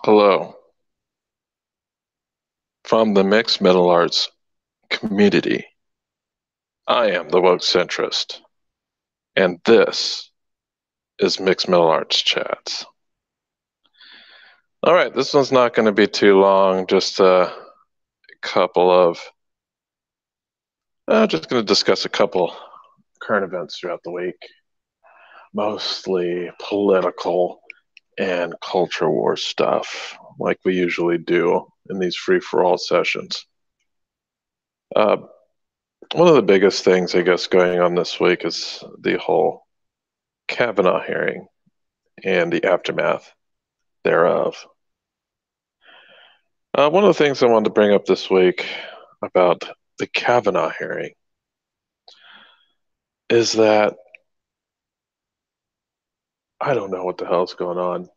Hello, from the mixed metal arts community. I am the woke centrist, and this is Mixed Metal Arts Chats. All right, this one's not going to be too long, just a couple of, just going to discuss a couple current events throughout the week, mostly political and culture war stuff, like we usually do in these free for all sessions. Uh, One of the biggest things, I guess, going on this week is the whole Kavanaugh hearing and the aftermath thereof. One of the things I wanted to bring up this week about the Kavanaugh hearing is that I don't know what the hell's going on.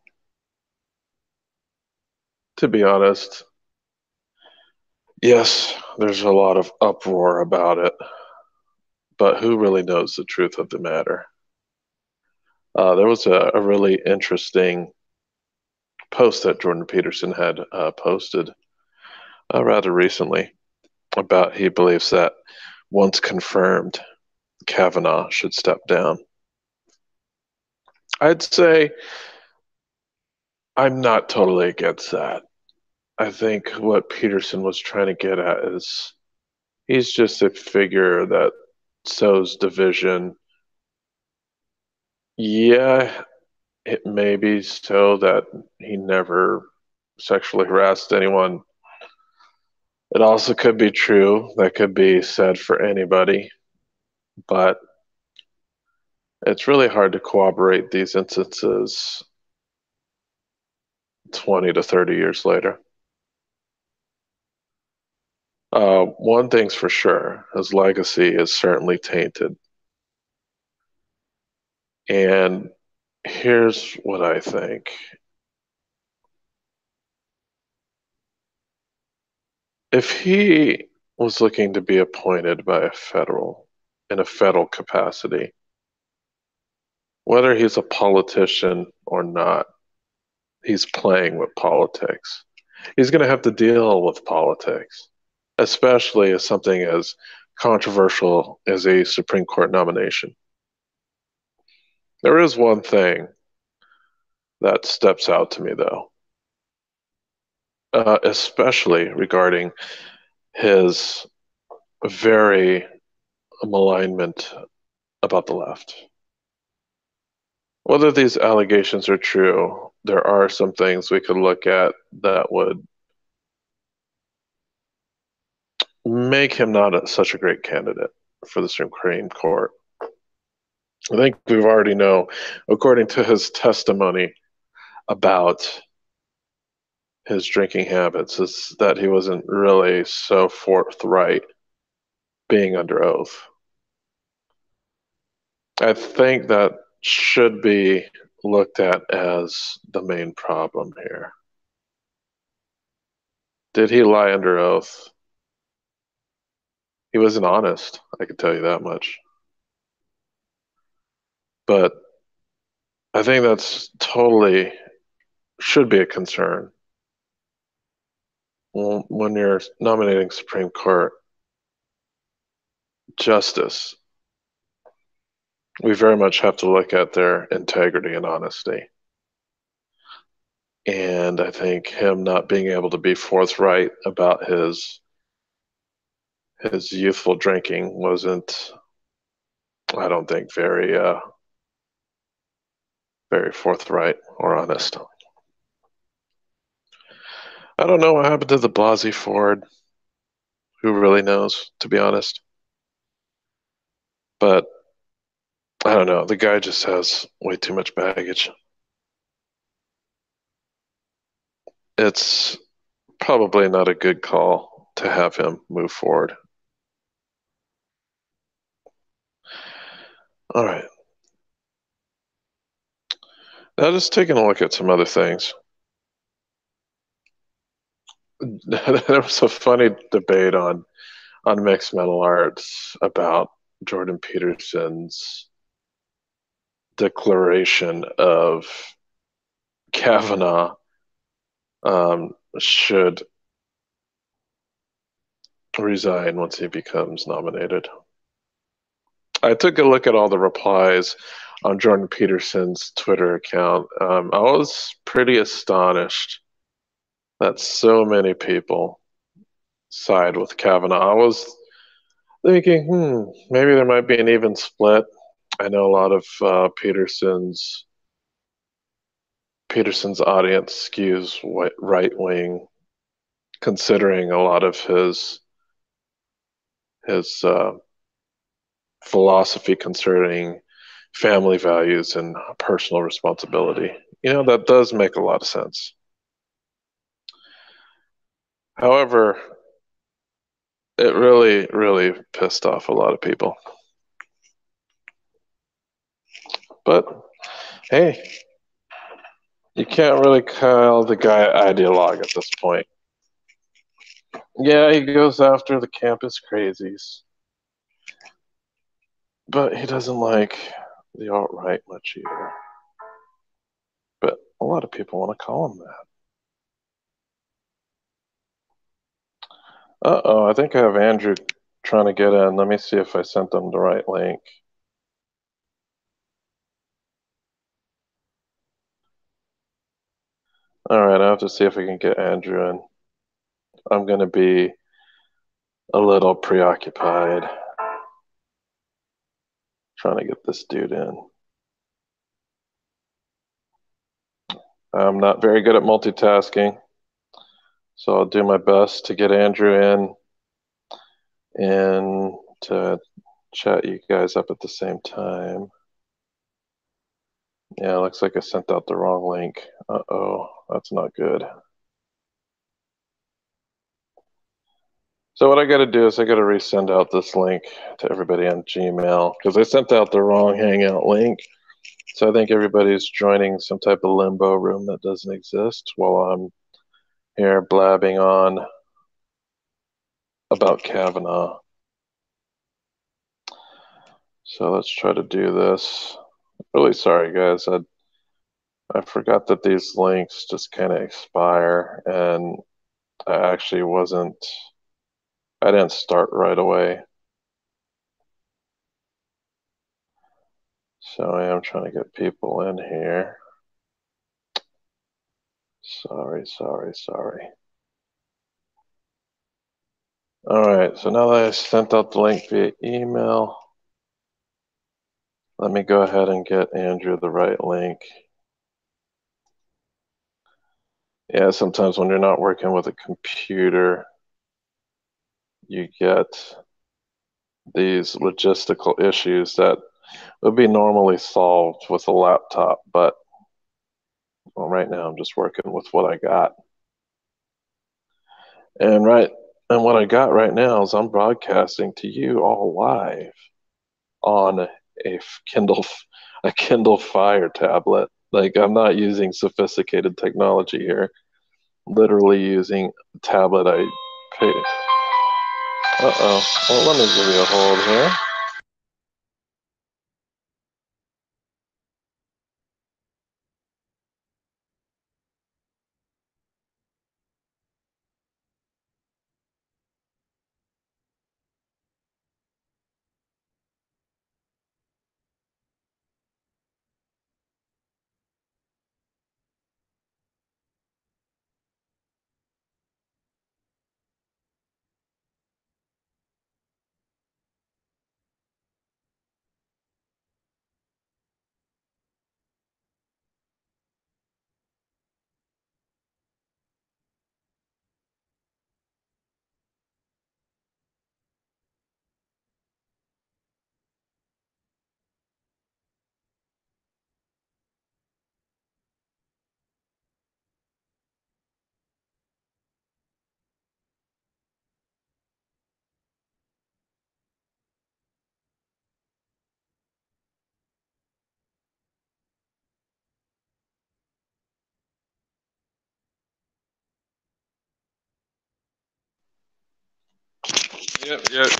To be honest, yes, there's a lot of uproar about it, but who really knows the truth of the matter? There was a really interesting post that Jordan Peterson had posted rather recently about he believes that once confirmed, Kavanaugh should step down. I'd say I'm not totally against that. I think what Peterson was trying to get at is he's just a figure that sows division. Yeah, it may be so that he never sexually harassed anyone. It also could be true. That could be said for anybody, but it's really hard to corroborate these instances 20 to 30 years later. One thing's for sure, his legacy is certainly tainted. And here's what I think. If he was looking to be appointed by in a federal capacity, whether he's a politician or not, he's playing with politics. He's going to have to deal with politics, especially as something as controversial as a Supreme Court nomination. There is one thing that steps out to me, though, especially regarding his very malignment about the left. Whether these allegations are true, there are some things we could look at that would make him not such a great candidate for the Supreme Court. I think we've already know, according to his testimony about his drinking habits, is that he wasn't really so forthright being under oath. I think that should be looked at as the main problem here. Did he lie under oath? He wasn't honest, I can tell you that much. But I think that's totally should be a concern. Well, when you're nominating Supreme Court justice, we very much have to look at their integrity and honesty. And I think him not being able to be forthright about his youthful drinking wasn't, I don't think, very forthright or honest. I don't know what happened to the Blasey Ford. Who really knows, to be honest? But I don't know. The guy just has way too much baggage. It's probably not a good call to have him move forward. All right. Now, just taking a look at some other things. There was a funny debate on mixed metal arts about Jordan Peterson's declaration of Kavanaugh should resign once he becomes nominated. I took a look at all the replies on Jordan Peterson's Twitter account. I was pretty astonished that so many people side with Kavanaugh. I was thinking, maybe there might be an even split. I know a lot of Peterson's audience skews right wing, considering a lot of his philosophy concerning family values and personal responsibility. That does make a lot of sense. However, it really, really pissed off a lot of people. But hey, you can't really call the guy ideologue at this point. Yeah, he goes after the campus crazies, but he doesn't like the alt-right much either. But a lot of people want to call him that. Uh-oh, I think I have Andrew trying to get in. Let me see if I sent them the right link. All right, I have to see if I can get Andrew in. I'm going to be a little preoccupied trying to get this dude in. I'm not very good at multitasking, so I'll do my best to get Andrew in and to chat you guys up at the same time. Yeah, looks like I sent out the wrong link. Uh-oh, that's not good. So what I got to do is I got to resend out this link to everybody on Gmail because I sent out the wrong Hangout link. So I think everybody's joining some type of limbo room that doesn't exist while I'm here blabbing on about Kavanaugh. So let's try to do this. Really sorry, guys. I forgot that these links just kind of expire, and I didn't start right away. So I am trying to get people in here. Sorry. All right, so now that I sent out the link via email, let me go ahead and get Andrew the right link. Yeah, sometimes when you're not working with a computer, you get these logistical issues that would be normally solved with a laptop, but well, right now I'm just working with what I got. And what I got right now is I'm broadcasting to you all live on a Kindle Fire tablet. Like, I'm not using sophisticated technology here. Literally using a tablet I paid. Uh-oh. Well, let me give you a hold here.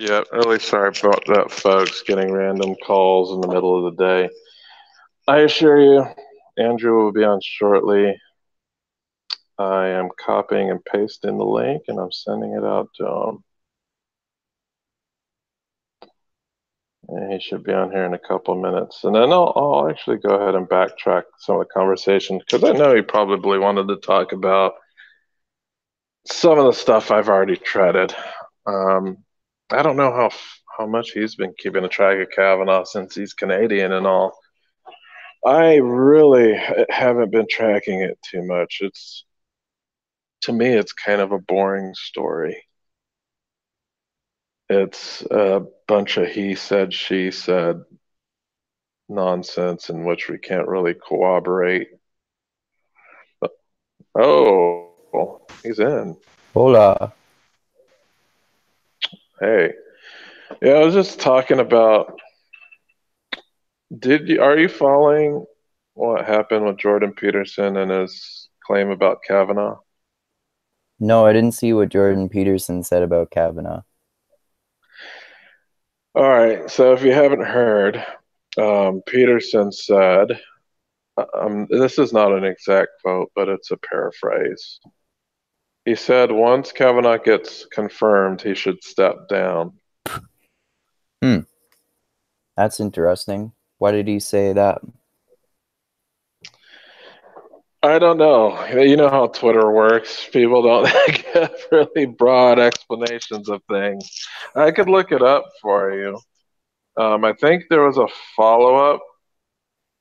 Yep. Really sorry about that, folks. Getting random calls in the middle of the day. I assure you, Andrew will be on shortly. I am copying and pasting the link and I'm sending it out to him. And he should be on here in a couple of minutes. And then I'll actually go ahead and backtrack some of the conversation because I know he probably wanted to talk about some of the stuff I've already treaded. I don't know how much he's been keeping a track of Kavanaugh since he's Canadian and all. I really haven't been tracking it too much. It's to me, it's kind of a boring story. It's a bunch of he said, she said nonsense in which we can't really corroborate. Oh, he's in. Hola. Hey, yeah, I was just talking about. Are you following what happened with Jordan Peterson and his claim about Kavanaugh? No, I didn't see what Jordan Peterson said about Kavanaugh. All right, so if you haven't heard, Peterson said, this is not an exact quote, but it's a paraphrase. He said once Kavanaugh gets confirmed, he should step down. Hmm, that's interesting. Why did he say that? I don't know. You know how Twitter works. People don't give really broad explanations of things. I could look it up for you. I think there was a follow-up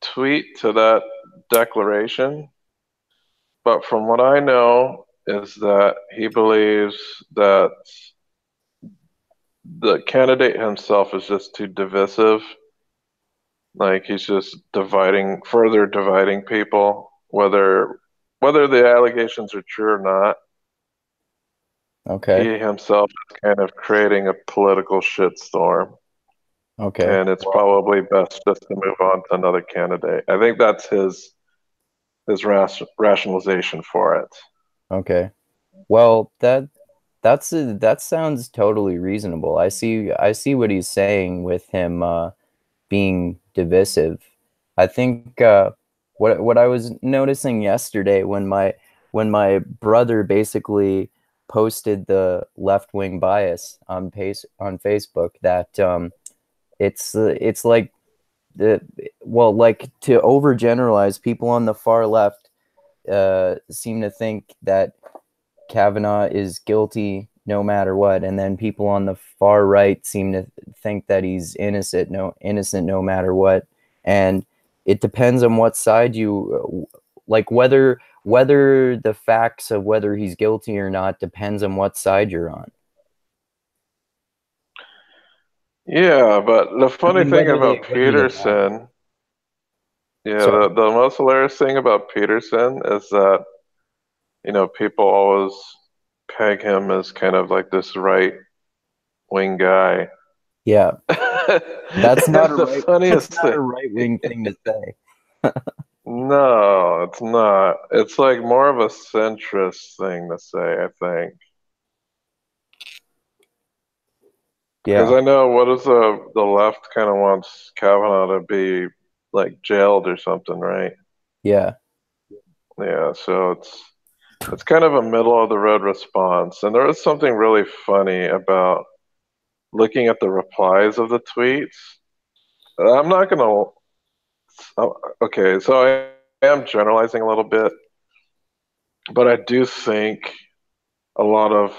tweet to that declaration, but from what I know is that he believes that the candidate himself is just too divisive. Like he's just further dividing people, whether the allegations are true or not. Okay. He himself is kind of creating a political shitstorm, Okay. and it's probably best just to move on to another candidate. I think that's his rationalization for it. Okay. Well, that sounds totally reasonable. I see what he's saying with him being divisive. I think what I was noticing yesterday when my brother basically posted the left-wing bias on Facebook that it's like the like to overgeneralize, people on the far left seem to think that Kavanaugh is guilty no matter what, and then people on the far right seem to think that he's innocent no matter what. And it depends on what side you like, whether the facts of whether he's guilty or not depends on what side you're on. Yeah, but the I funny mean, thing whether they about agree or not. Peterson, yeah, Sorry. the most hilarious thing about Peterson is that, people always peg him as kind of like this right wing guy. Yeah, that's not And a the right that's funniest not thing, a right wing thing to say. no, it's not. It's like more of a centrist thing to say, I think. Because Yeah, I know what is the left kind of wants Kavanaugh to be like jailed or something, right? yeah, Yeah, so it's kind of a middle of the road response. And there was something really funny about looking at the replies of the tweets. I'm not gonna. Okay, so I am generalizing a little bit, but I do think a lot of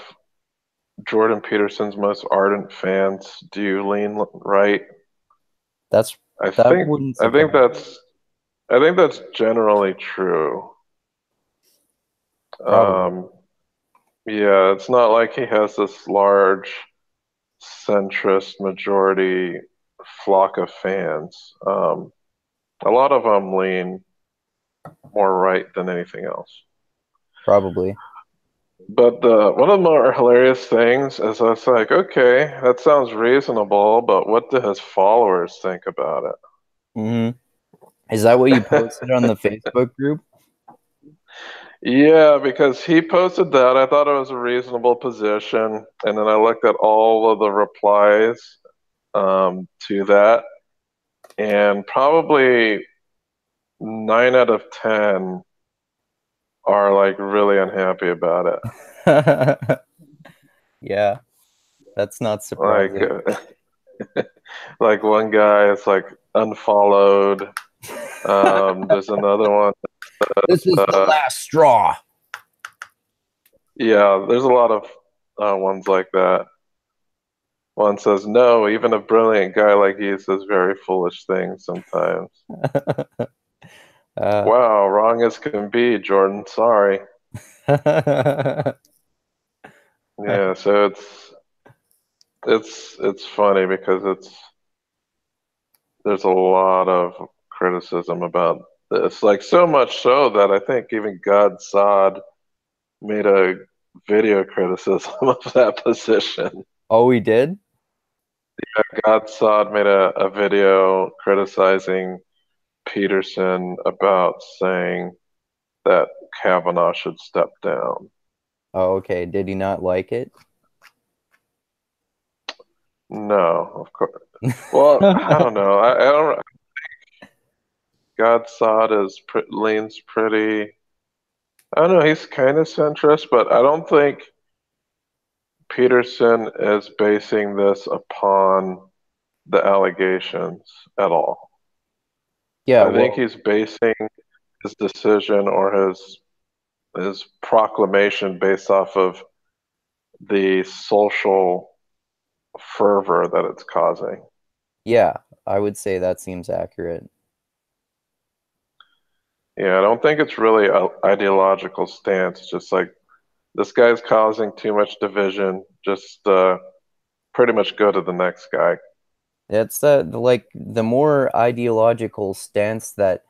Jordan Peterson's most ardent fans do lean right. that's I that think wouldn't I think surprise me. that's generally true. Probably. Um, yeah, it's not like he has this large centrist majority flock of fans. A lot of them lean more right than anything else. Probably. But one of the more hilarious things is I was like, okay, that sounds reasonable, but what do his followers think about Hmm. Is that what you it? posted on the Facebook group? Yeah, because he posted that. I thought it was a reasonable position. And then I looked at all of the replies to that, and probably 9 out of 10 are like really unhappy about it. Yeah, that's not Like, surprising. like one guy is like unfollowed. There's another one. This is the Uh, last straw. yeah, there's a lot of ones like that. One says, no, even a brilliant guy like you says very foolish things sometimes. uh, Wow, wrong as can be, Jordan. Sorry. Yeah, so it's funny because there's a lot of criticism about this. Like so much so that I think even God Sod made a video criticism of that position. Oh, we did? God Sod made a video criticizing Peterson about saying that Kavanaugh should step down. Oh, okay. Did he not like it? No, of course. Well, I don't know. I don't. God Sod leans pretty. I don't know. He's kind of centrist, but I don't think Peterson is basing this upon the allegations at all. Yeah, I think well, he's basing his decision or his proclamation based off of the social fervor that it's causing. yeah, I would say that seems accurate. Yeah, I don't think it's really an ideological stance. Just like this guy's causing too much division. Just pretty much go to the next guy. It's like the more ideological stance that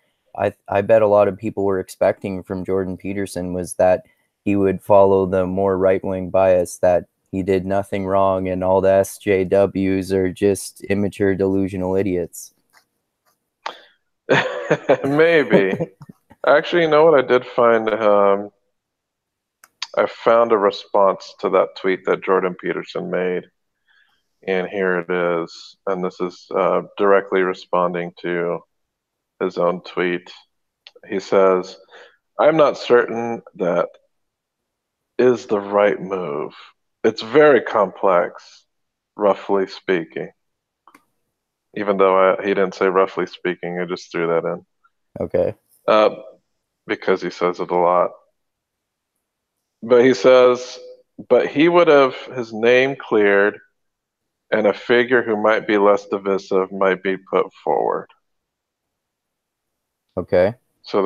I bet a lot of people were expecting from Jordan Peterson was that he would follow the more right-wing bias that he did nothing wrong and all the SJWs are just immature delusional idiots. Maybe. Actually, you know what? I did find. I found a response to that tweet that Jordan Peterson made, and here it is. And this is directly responding to his own tweet. He says, "I'm not certain that is the right move. It's very complex, roughly speaking." Even though he didn't say roughly speaking, I just threw that in Okay. uh, because he says it a lot. But he says, but he would have his name cleared and a figure who might be less divisive might be put forward. Okay. So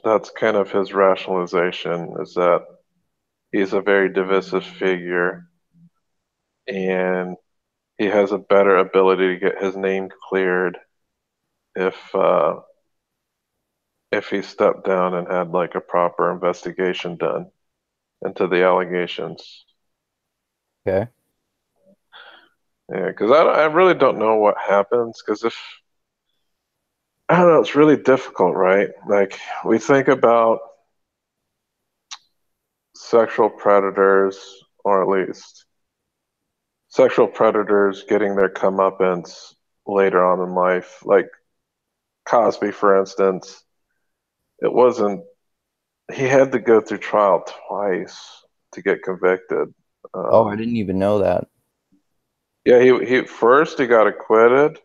that's kind of his rationalization is that he's a very divisive figure and he has a better ability to get his name cleared if uh, if he stepped down and had like a proper investigation done into the allegations. Okay. Yeah, because I really don't know what happens. Because if I don't know, it's really difficult, right? Like we think about sexual predators, or at least sexual predators getting their comeuppance later on in life. Like Cosby, for instance, it wasn't, he had to go through trial twice to get convicted. Oh, I Um, didn't even know that. yeah, he first he got acquitted,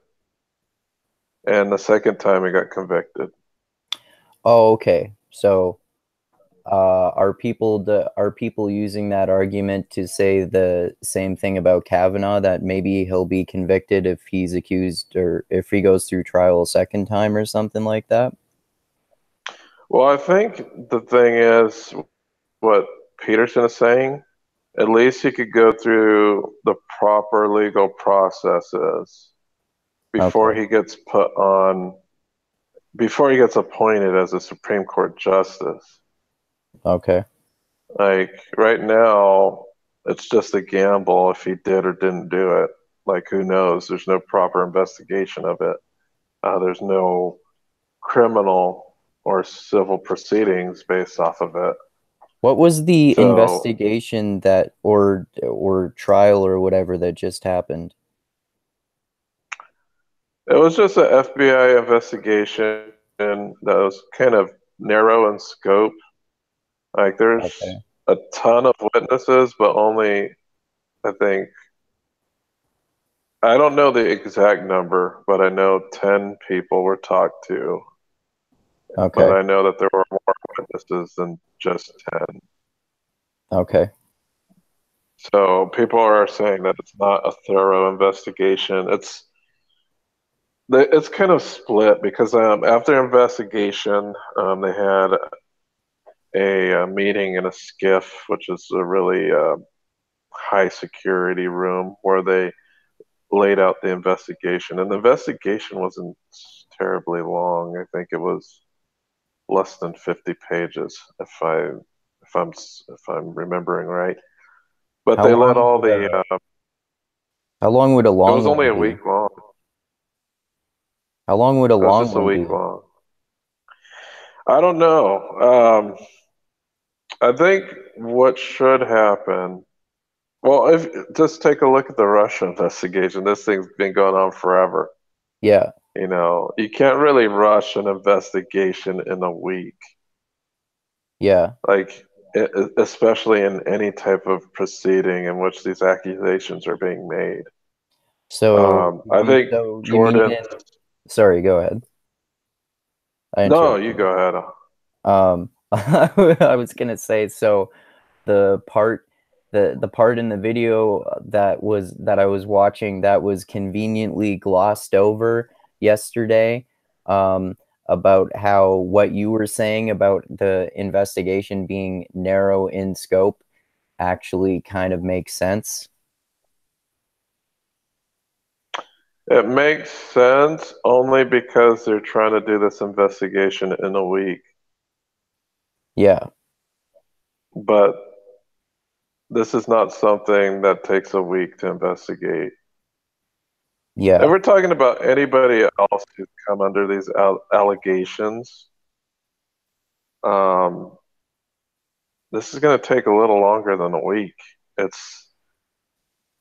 and the second time he got convicted. Oh, okay. So are people using that argument to say the same thing about Kavanaugh that maybe he'll be convicted if he's accused or if he goes through trial a second time or something like that? Well, I think the thing is what Peterson is saying. At least he could go through the proper legal processes before Okay. he gets put on, before he gets appointed as a Supreme Court justice. Okay. Like right now, it's just a gamble if he did or didn't do it. Like who knows? There's no proper investigation of it. There's no criminal or civil proceedings based off of it. What was the So investigation that or trial or whatever that just happened? it was just an FBI investigation that was kind of narrow in scope. Like there's Okay. a ton of witnesses, but only I think I don't know the exact number, but I know 10 people were talked to, but Okay. I know that there were more witnesses than just 10. Okay. So people are saying that it's not a thorough investigation. It's kind of split because after investigation, they had a meeting in a skiff, which is a really high security room where they laid out the investigation. And the investigation wasn't terribly long. I think it was less than 50 pages, if I'm remembering right. But How they let long all would the a how long would a it long was only one a be? week long. How long would a It was long just a one week be? long. I don't know. I think what should happen. Well, if just take a look at the Russia investigation. This thing's been going on forever. Yeah. You can't really rush an investigation in a week, Yeah. like especially in any type of proceeding in which these accusations are being made. So I think you mean Jordan. in, sorry, go ahead. I No, you interrupted. go ahead. I was gonna say, so the part the part in the video that I was watching that was conveniently glossed over yesterday, um, about how what you were saying about the investigation being narrow in scope actually kind of makes sense. It makes sense only because they're trying to do this investigation in a week. Yeah, But this is not something that takes a week to investigate. If yeah, we're talking about anybody else who's come under these allegations, um, this is going to take a little longer than a week. It's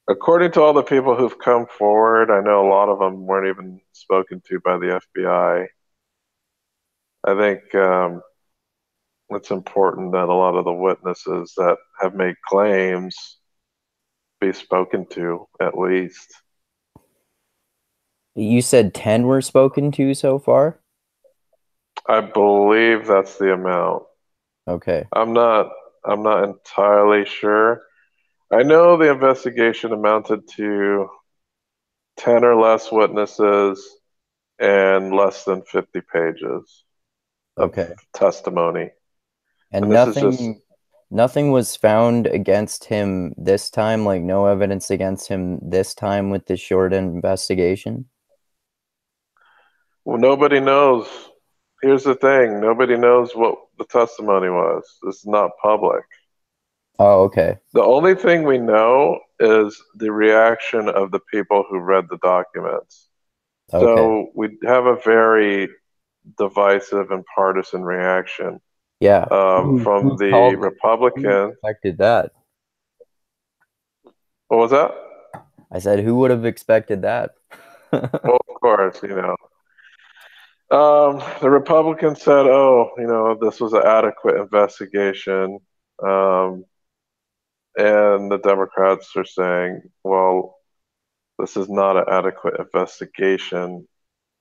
according to all the people who've come forward. I know a lot of them weren't even spoken to by the FBI. I think it's important that a lot of the witnesses that have made claims be spoken to at least. you said 10 were spoken to so far. I believe that's the amount. Okay. I'm not I'm not entirely sure. I know the investigation amounted to 10 or less witnesses and less than 50 pages of Okay. testimony. And And this is just, nothing was found against him this time, like no evidence against him this time with this short investigation. well, nobody knows. Here's the thing, nobody knows what the testimony was. This is not public. Oh, okay. The only thing we know is the reaction of the people who read the documents. Okay. So we have a very divisive and partisan reaction Yeah. from Who the called it? Who Republican. expected that? What was that? I said, who would have expected that? Well, of course, the Republicans said, "Oh, this was an adequate investigation," um, and the Democrats are saying, "Well, this is not an adequate investigation.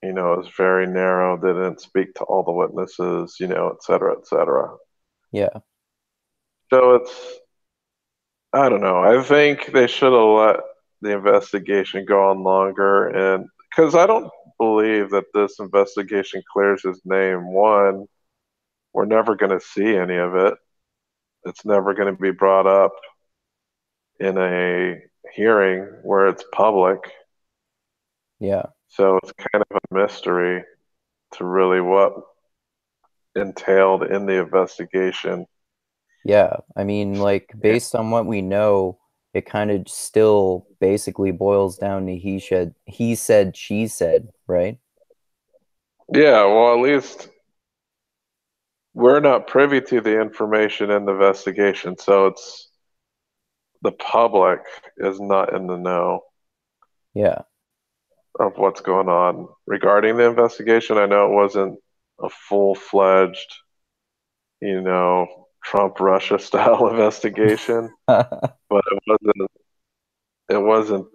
It's very narrow. They didn't speak to all the witnesses, et cetera, et cetera." Yeah. So I don't know. I think they should have let the investigation go on longer, and because I don't believe that this investigation clears his name. One, we're never going to see any of it. It's never going to be brought up in a hearing where it's public. Yeah. So it's kind of a mystery to really what entailed in the investigation. Yeah. I mean, like, based on what we know, it kind of still basically boils down to he said, she said, right? Yeah, well, at least we're not privy to the information in the investigation, so it's the public is not in the know Yeah. of what's going on regarding the investigation. I know it wasn't a full-fledged, Trump Russia style investigation, but it wasn't.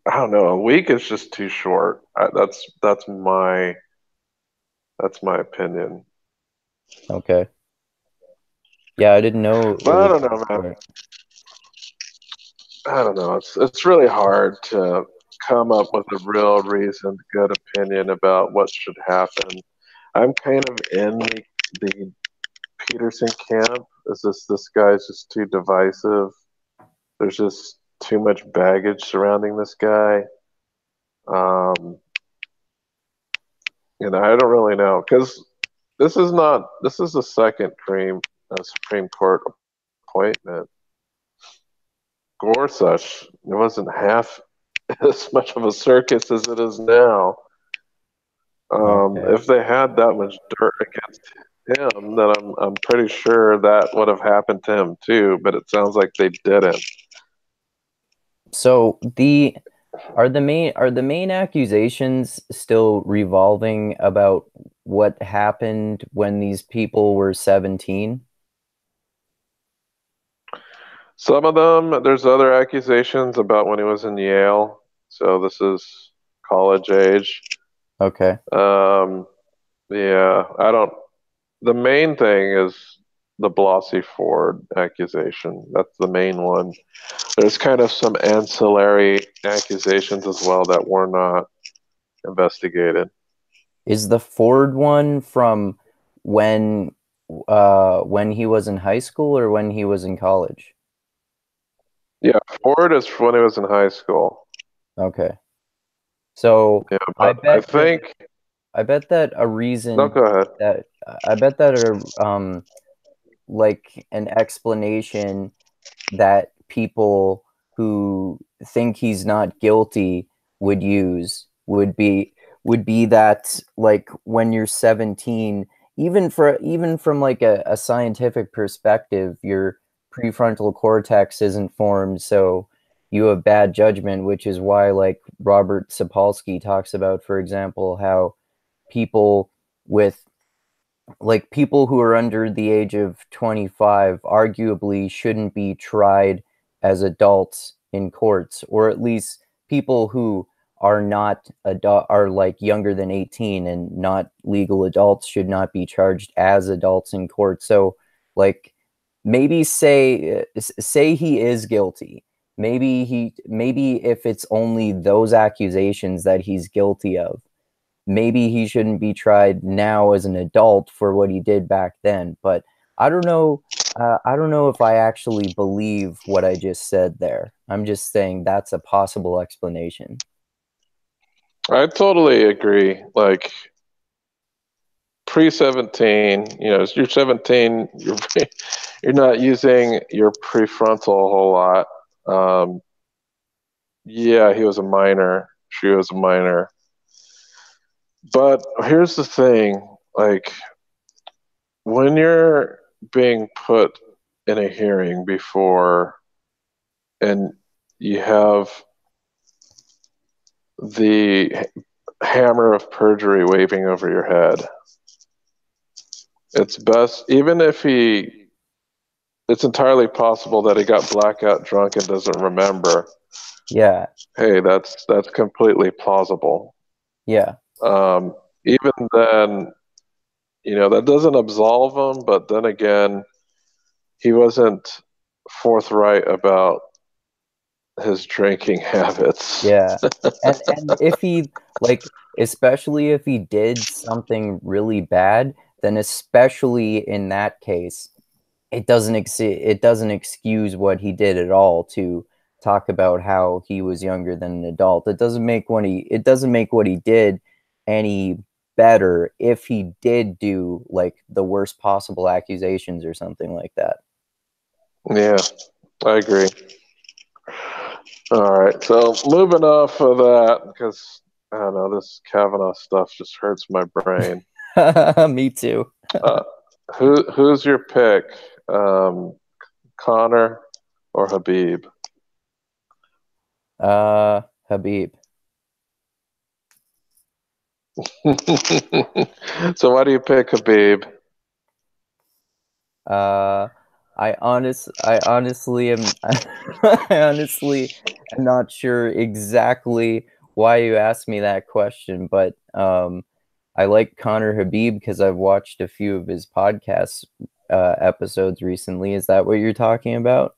I don't know. A week is just too short. That's my opinion. Okay. Yeah, I didn't know it But I was don't that know, man. short. I don't know. It's really hard to come up with a real reasoned good opinion about what should happen. I'm kind of in the Peterson camp. This guy's just too divisive? There's just too much baggage surrounding this guy. Um, I don't really know because this is the second Supreme Court appointment. Gorsuch, it wasn't half as much of a circus as it is now. Okay. If they had that much dirt against him, then I'm pretty sure that would have happened to him too. But it sounds like they didn't. So are the main accusations still revolving about what happened when these people were 17? Some of them, there's other accusations about when he was in Yale. So this is college age. Okay. Yeah, I don't. The main thing is the Blasey Ford accusation. That's the main one. There's kind of some ancillary accusations as well that were not investigated. Is the Ford one from when when he was in high school or when he was in college? Yeah, Ford is when he was in high school. Okay. So Yeah, I but I bet that think I bet that a no, reason go ahead. that I bet that like an explanation that people who think he's not guilty would use would be that, like, when you're 17, even from like a scientific perspective, your prefrontal cortex isn't formed, so you have bad judgment, which is why, like, Robert Sapolsky talks about, for example, how people with people who are under the age of 25 arguably shouldn't be tried as adults in courts, or at least people who are not adult are like younger than 18 and not legal adults should not be charged as adults in court. So, like, maybe say he is guilty. Maybe if it's only those accusations that he's guilty of, maybe he shouldn't be tried now as an adult for what he did back then. But I don't know. I don't know if I actually believe what I just said there. I'm just saying that's a possible explanation. I totally agree. Like pre-17, you're 17, you're not using your prefrontal a whole lot. Um, yeah, he was a minor. She was a minor. But here's the thing, like when you're being put in a hearing before and you have the hammer of perjury waving over your head, it's best, even if it's entirely possible that he got blackout drunk and doesn't remember. Yeah, Hey, that's completely plausible. yeah, Even then, that doesn't absolve him, but then again, he wasn't forthright about his drinking habits. yeah. And if he, like, especially if he did something really bad, then especially in that case, it doesn't excuse what he did at all to talk about how he was younger than an adult. It doesn't make what he did any better if he did do, like, the worst possible accusations or something like that. Yeah, I agree. All right, so moving off of that, because I don't know, this Kavanaugh stuff just hurts my brain. Me too. Uh, who's your pick, um, Connor or Habib? Habib. So why do you pick Habib? Uh, I honestly am, I honestly am not sure exactly why you asked me that question, but I like Conor Habib because I've watched a few of his podcast episodes recently. Is that what you're talking about?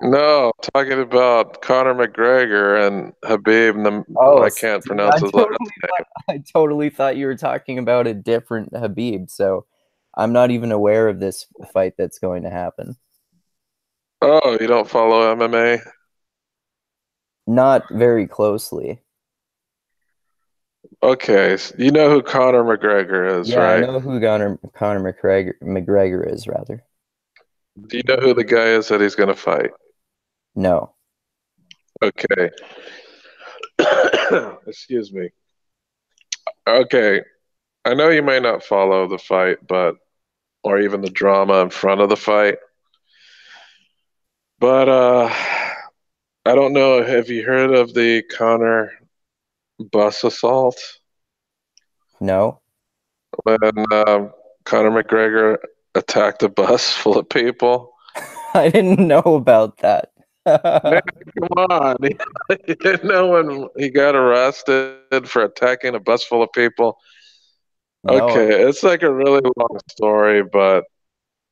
No, talking about Conor McGregor and Habib. Oh, I can't see, pronounce his last name. I totally thought you were talking about a different Habib, so I'm not even aware of this fight that's going to happen. Oh, you don't follow MMA? Not very closely. Okay, you know who Conor McGregor is, Yeah, I right? know who Conor McGregor is, rather. Do you know who the guy is that he's going to fight? No. Okay. Excuse me. Okay, I know you may not follow the fight, but or even the drama in front of the fight, but I don't know. Have you heard of the Conor bus assault No. when Conor McGregor attacked a bus full of people? I didn't know about that. Man, come on! You didn't know when he got arrested for attacking a bus full of people? No. Okay, it's like a really long story, but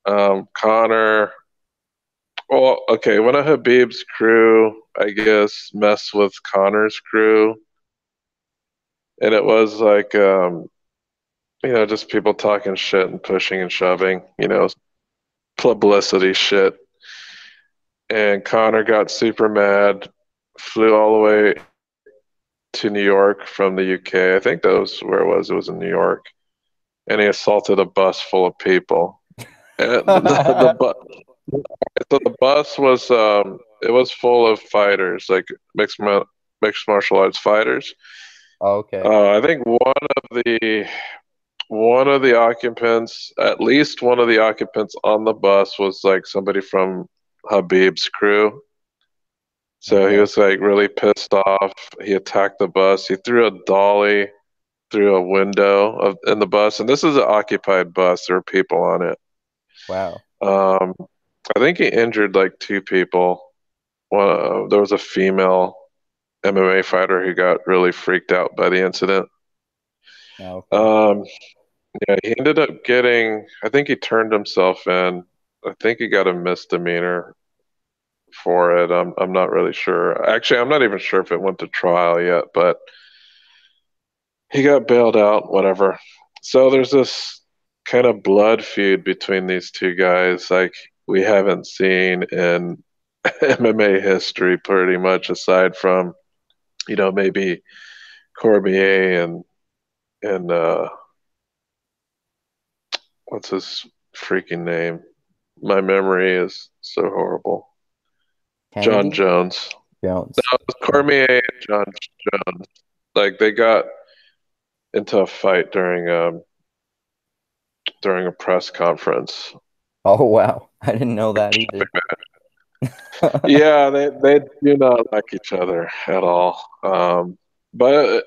Conor. Well, okay, one of Habib's crew, I guess, messed with Connor's crew, and it was like, just people talking shit and pushing and shoving, publicity shit. And Connor got super mad, flew all the way to New York from the UK. I think that was where it was. It was in New York, and he assaulted a bus full of people. And so the bus was it was full of fighters, like mixed martial arts fighters. Okay. I think one of the occupants, at least one of the occupants on the bus was like somebody from Habib's crew. So he Okay. was like really pissed off. He attacked the bus. He threw a dolly through a window in the bus, and this is an occupied bus. There were people on it. Wow. Um, I think he injured like two people. There was a female MMA fighter who got really freaked out by the incident. Okay. Um, yeah, he ended up getting, I think he turned himself in. I think he got a misdemeanor for it. I'm not really sure. Actually, I'm not even sure if it went to trial yet, but he got bailed out, whatever. So there's this kind of blood feud between these two guys, like we haven't seen in MMA history, pretty much, aside from, maybe Cormier and what's his freaking name? My memory is so horrible. John Kennedy Jones. Jones. Okay. Cormier and John Jones. Like they got into a fight during a press conference. Oh wow. I didn't know that either. Yeah, they do not like each other at all. But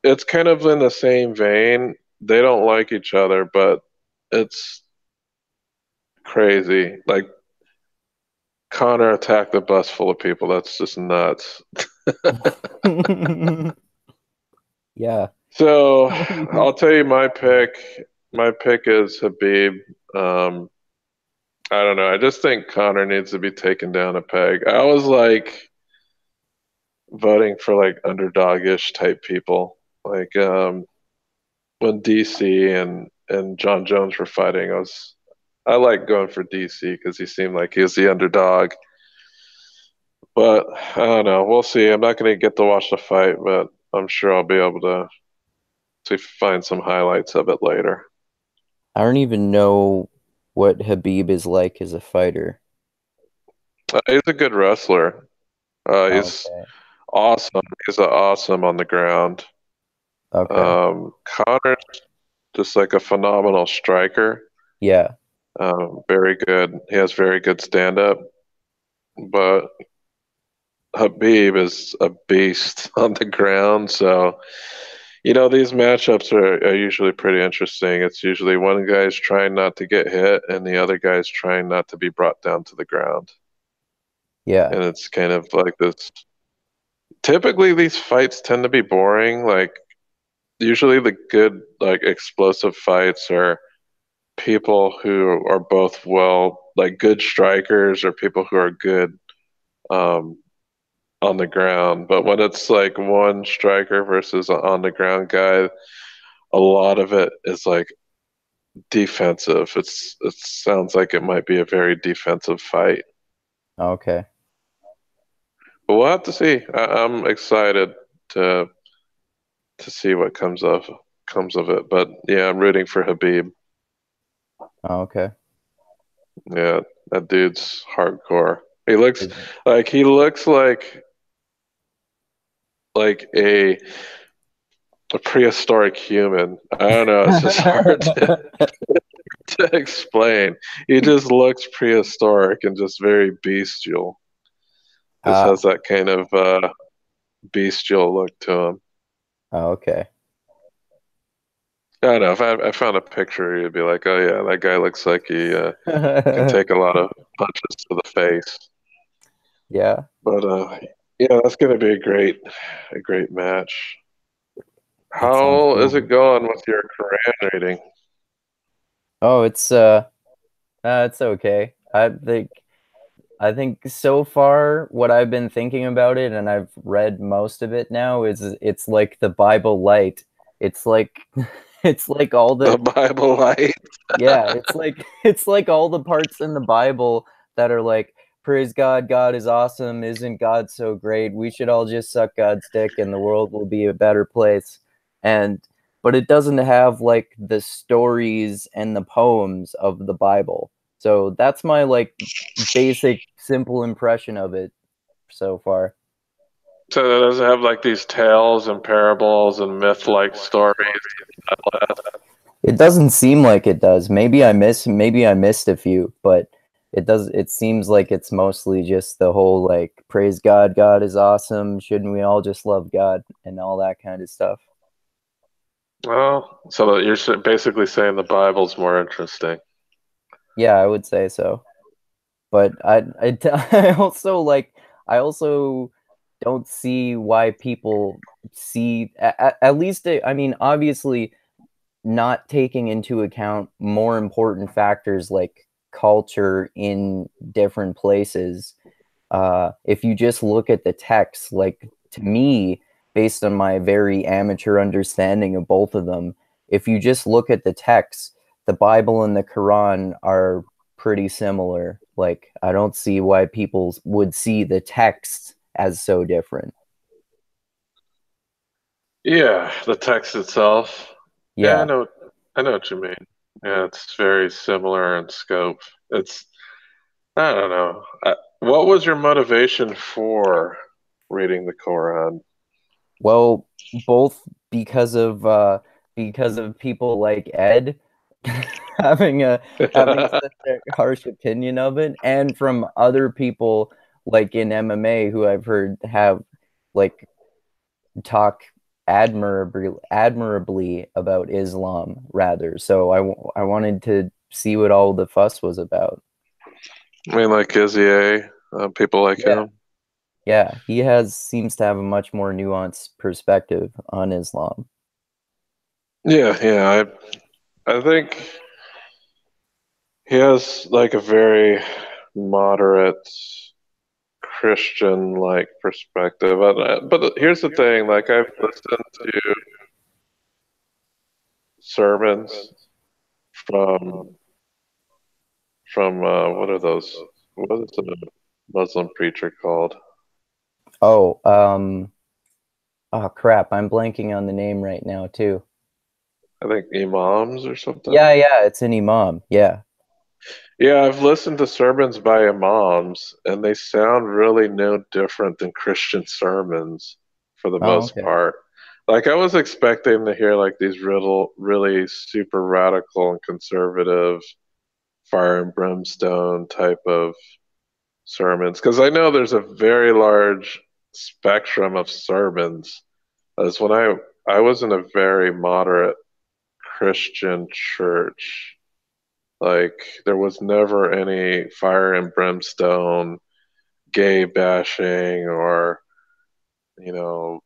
it's kind of in the same vein. They don't like each other, but it's crazy. Like Connor attacked the bus full of people. That's just nuts. Yeah. So I'll tell you my pick. My pick is Habib. Um, I don't know. I just think Connor needs to be taken down a peg. I was like voting for like underdogish type people. Like when DC and John Jones were fighting, I like going for DC because he seemed like he was the underdog. But I don't know. We'll see. I'm not going to get to watch the fight, but I'm sure I'll be able to find some highlights of it later. I don't even know what Habib is like as a fighter. He's a good wrestler. He's Okay. awesome. He's awesome on the ground. Okay. Connor's just like a phenomenal striker. Yeah. Very good. He has very good stand up, but Habib is a beast on the ground. So these matchups are usually pretty interesting. It's usually one guy's trying not to get hit and the other guy's trying not to be brought down to the ground. Yeah. And it's kind of like this. Typically, these fights tend to be boring. Like, usually the good, like, explosive fights are people who are both like good strikers or people who are good um, on the ground. But when it's like one striker versus an on the ground guy, a lot of it is like defensive. It sounds like it might be a very defensive fight. Okay. But we'll have to see. I'm excited to to see what comes of it. But yeah, I'm rooting for Habib. Okay. Yeah, that dude's hardcore. He looks Is- he looks like a prehistoric human. I don't know. It's just hard to explain. He just looks prehistoric and just very bestial. Just Ah, has that kind of bestial look to him. okay. I don't know. If I found a picture, you'd be like, "Oh yeah, that guy looks like he can take a lot of punches to the face." Yeah, But yeah, that's gonna be a great match. that sounds How is cool. it going with your Quran rating? Oh, it's okay. I think so far what I've been thinking about it, and I've read most of it now, is it's like the Bible light. It's like it's like all The the Bible Light. yeah, it's like all the parts in the Bible that are like, praise God, God is awesome, isn't God so great? We should all just suck God's dick and the world will be a better place. And but it doesn't have like the stories and the poems of the Bible. So that's my like basic simple impression of it so far. So it does it have like these tales and parables and myth-like stories. It doesn't seem like it does. Maybe I missed a few, but it seems like it's mostly just the whole like praise God, God is awesome, shouldn't we all just love God and all that kind of stuff. Well, so you're basically saying the Bible's more interesting. Yeah, I would say so. But I also like I also don't see why people see at least I mean obviously not taking into account more important factors like culture in different places. If you just look at the text, like to me, based on my very amateur understanding of both of them, if you just look at the text, the Bible and the Quran are pretty similar. Like, I don't see why people would see the text as so different. Yeah, the text itself. Yeah, Yeah. I know what you mean. Yeah, it's very similar in scope. It's I don't know. What was your motivation for reading the Quran? Well, both because of people like Ed having a having such a harsh opinion of it, and from other people like in MMA who I've heard have like talk admirably about Islam rather. So I wanted to see what all the fuss was about. I mean, like Izzy A, people like Yeah. him. Yeah, he has seems to have a much more nuanced perspective on Islam. Yeah, yeah. I think he has like a very moderate Christian like perspective. But here's the thing, like I've listened to sermons from what are those? What is the Muslim preacher called? Oh, oh crap, I'm blanking on the name right now too. I think imams or something. Yeah, it's an imam. Yeah. Yeah, I've listened to sermons by imams, and they sound really no different than Christian sermons for the Oh, most okay. part. Like I was expecting to hear like these really super radical and conservative fire and brimstone type of sermons, because I know there's a very large spectrum of sermons. As when I I was in a very moderate Christian church. Like there was never any fire and brimstone, gay bashing, or you know,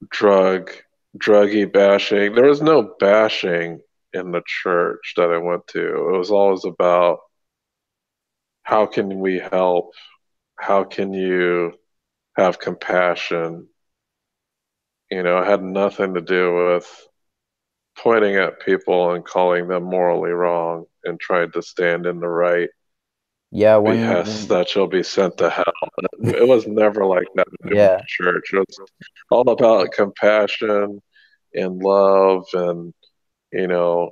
drug druggy bashing. There was no bashing in the church that I went to. It was always about how can we help? How can you have compassion? It had nothing to do with pointing at people and calling them morally wrong and trying to stand in the right Yeah, behest that you'll be sent to hell. It was never like that in the yeah, church. It was all about compassion and love and, you know,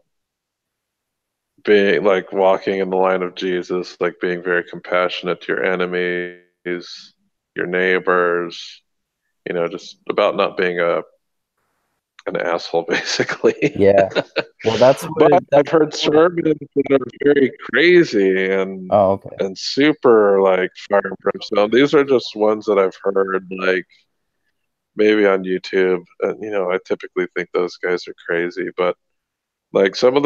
being like walking in the line of Jesus, like being very compassionate to your enemies, your neighbors, just about not being an asshole basically. yeah. Well, that's But what I've that's heard what. sermons that are very crazy and Oh, okay. and super like fire and brimstone. These are just ones that I've heard like maybe on YouTube. And I typically think those guys are crazy, but like some of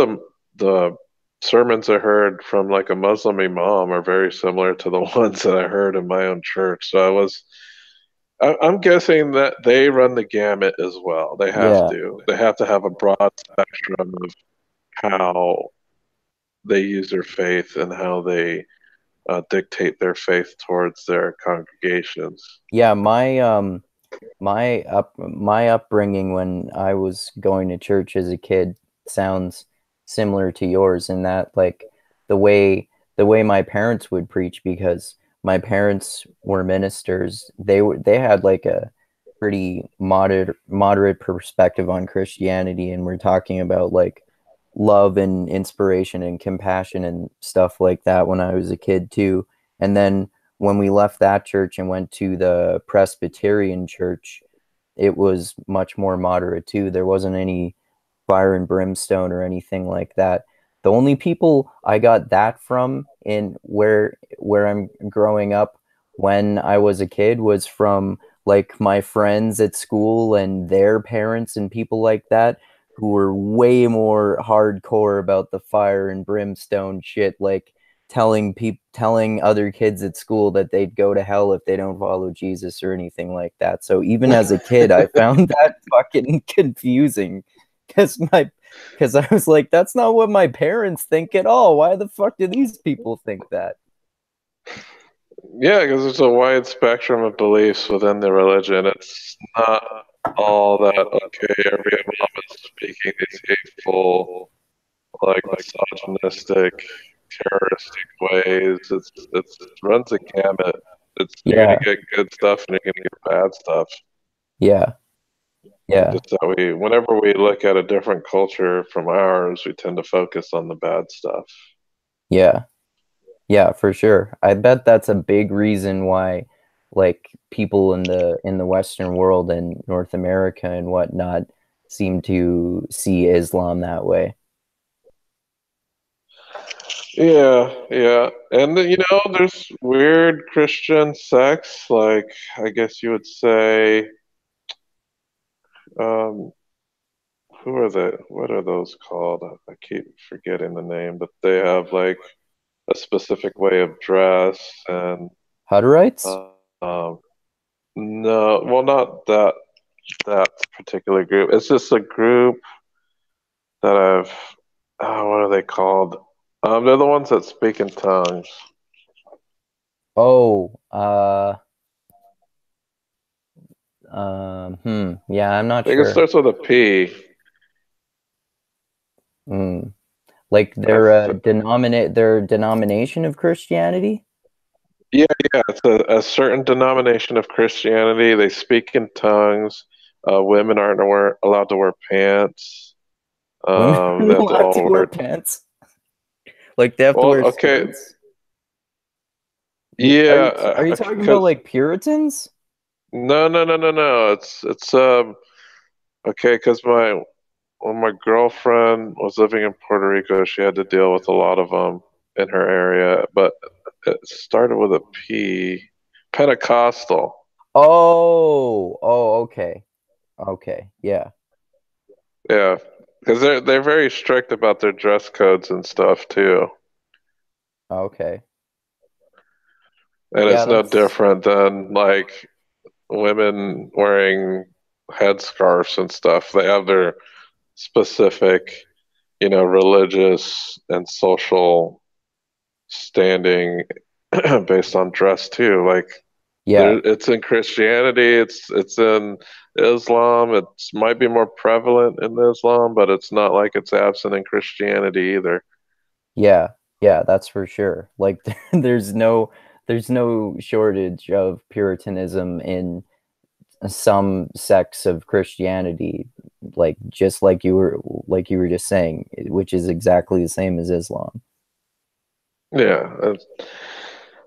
the sermons I heard from like a Muslim imam are very similar to the ones that I heard in my own church. So I'm guessing that they run the gamut as well. They have Yeah, to. They have to have a broad spectrum of how they use their faith and how they dictate their faith towards their congregations. yeah. My upbringing when I was going to church as a kid sounds similar to yours in that like the way the way my parents would preach, because my parents were ministers. They had like a pretty moderate perspective on Christianity, and we're talking about like love and inspiration and compassion and stuff like that when I was a kid too. And then when we left that church and went to the Presbyterian church, it was much more moderate too. There wasn't any fire and brimstone or anything like that. The only people I got that from in where I'm growing up when I was a kid was from like my friends at school and their parents and people like that who were way more hardcore about the fire and brimstone shit, like telling other kids at school that they'd go to hell if they don't follow Jesus or anything like that. So even as a kid, I found that fucking confusing because I was like, that's not what my parents think at all. Why the fuck do these people think that? Yeah, because there's a wide spectrum of beliefs within the religion. It's not all that okay. Every imam is speaking these hateful, like misogynistic, terroristic ways. It runs a gamut. You're gonna Yeah, get good stuff and you're gonna get bad stuff. yeah, yeah, Just that whenever we look at a different culture from ours, we tend to focus on the bad stuff. yeah. Yeah, for sure. I bet that's a big reason why like people in the Western world and North America and whatnot seem to see Islam that way. Yeah, yeah. And there's weird Christian sects, like I guess you would say, um, who are they? What are those called? I keep forgetting the name, but they have like a specific way of dress and Hutterites? uh, um, no, well, not that particular group. It's just a group that what are they called? They're the ones that speak in tongues. Oh, yeah, I'm not I think it sure. starts with a P. Hmm. Like I their denomination of Christianity? Yeah, yeah, it's a certain denomination of Christianity. They speak in tongues. Women aren't allowed to wear pants. Women They aren't have to allowed to all wear wear. pants. Like they have to Well, wear okay, skirts? Are yeah, you talking about because like Puritans? no, no, no, no, no. It's okay, because when my girlfriend was living in Puerto Rico, she had to deal with a lot of them in her area, but it started with a P. Pentecostal. Oh, okay. Okay. Yeah. Yeah, because they're very strict about their dress codes and stuff too. Okay. And Yeah, it's no that's different than like women wearing headscarves and stuff. They have their specific, religious and social standing based on dress too. Like yeah. it's in Christianity, it's in Islam. It might be more prevalent in Islam, but it's not like it's absent in Christianity either. Yeah. Yeah, that's for sure. Like there's no shortage of Puritanism in some sects of Christianity, like just like you were just saying, which is exactly the same as Islam. Yeah.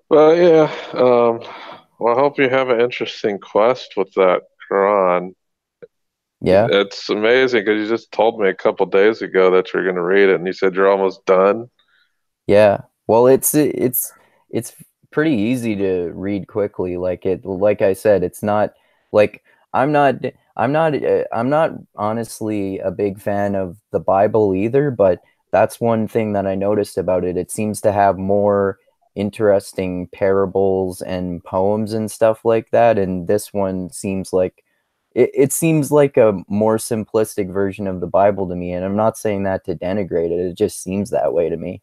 Well, yeah. Well, I hope you have an interesting quest with that Quran. Yeah. It's amazing because you just told me a couple days ago that you're going to read it, and you said you're almost done. Yeah. Well, it's pretty easy to read quickly. Like I said, it's not like I'm not I'm not honestly a big fan of the Bible either, but that's one thing that I noticed about it. It seems to have more interesting parables and poems and stuff like that, and this one seems like it seems like a more simplistic version of the Bible to me, and I'm not saying that to denigrate it. It just seems that way to me.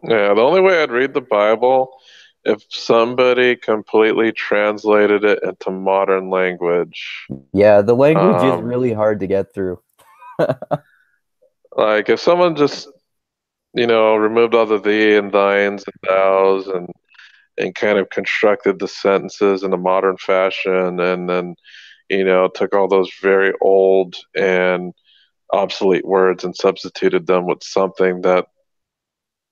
Yeah, the only way I'd read the Bible if somebody completely translated it into modern language. Yeah, the language is Um, really hard to get through. like if someone just, removed all the thee and thines and thous and kind of constructed the sentences in a modern fashion and then, took all those very old and obsolete words and substituted them with something that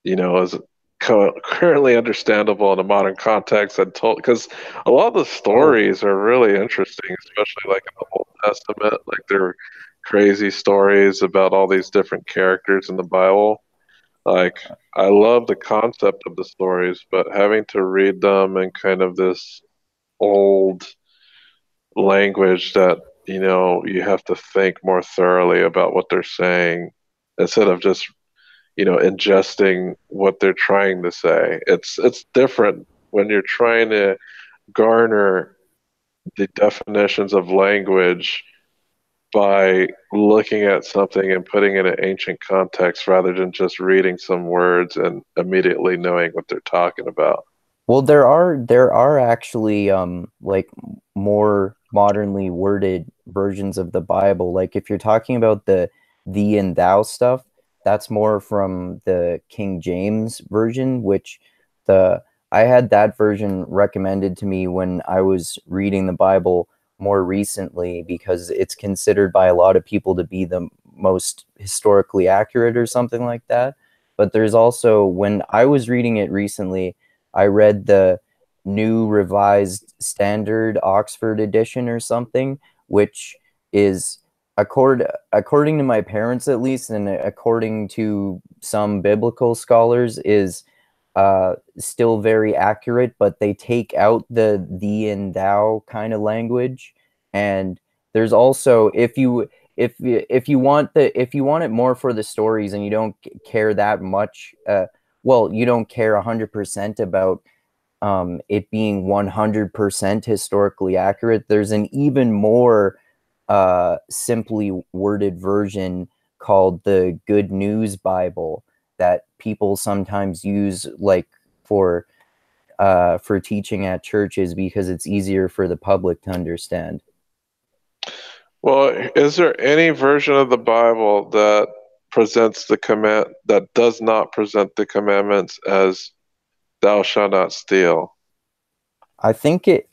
is currently understandable in a modern context and told because a lot of the Oh, stories are really interesting, especially like in the Old Testament. Like they're crazy stories about all these different characters in the Bible. Like I love the concept of the stories, but having to read them in kind of this old language that you have to think more thoroughly about what they're saying instead of just ingesting what they're trying to say. It's different when you're trying to garner the definitions of language by looking at something and putting it in an ancient context rather than just reading some words and immediately knowing what they're talking about. well, there are actually like more modernly worded versions of the Bible. Like if you're talking about the thee and thou stuff, that's more from the King James version, which the I had that version recommended to me when I was reading the Bible more recently because it's considered by a lot of people to be the most historically accurate or something like that. But there's also when I was reading it recently, I read the New Revised Standard Oxford Edition or something, which is according to my parents at least, and according to some biblical scholars, is still very accurate, but they take out the thee and thou kind of language. And there's also if you want if you want it more for the stories and you don't care that much, well, you don't care 100% about it being 100% historically accurate. There's an even more simply worded version called the Good News Bible that people sometimes use like for teaching at churches because it's easier for the public to understand. Well, is there any version of the Bible that presents the command that does not present the commandments as thou shalt not steal? I think I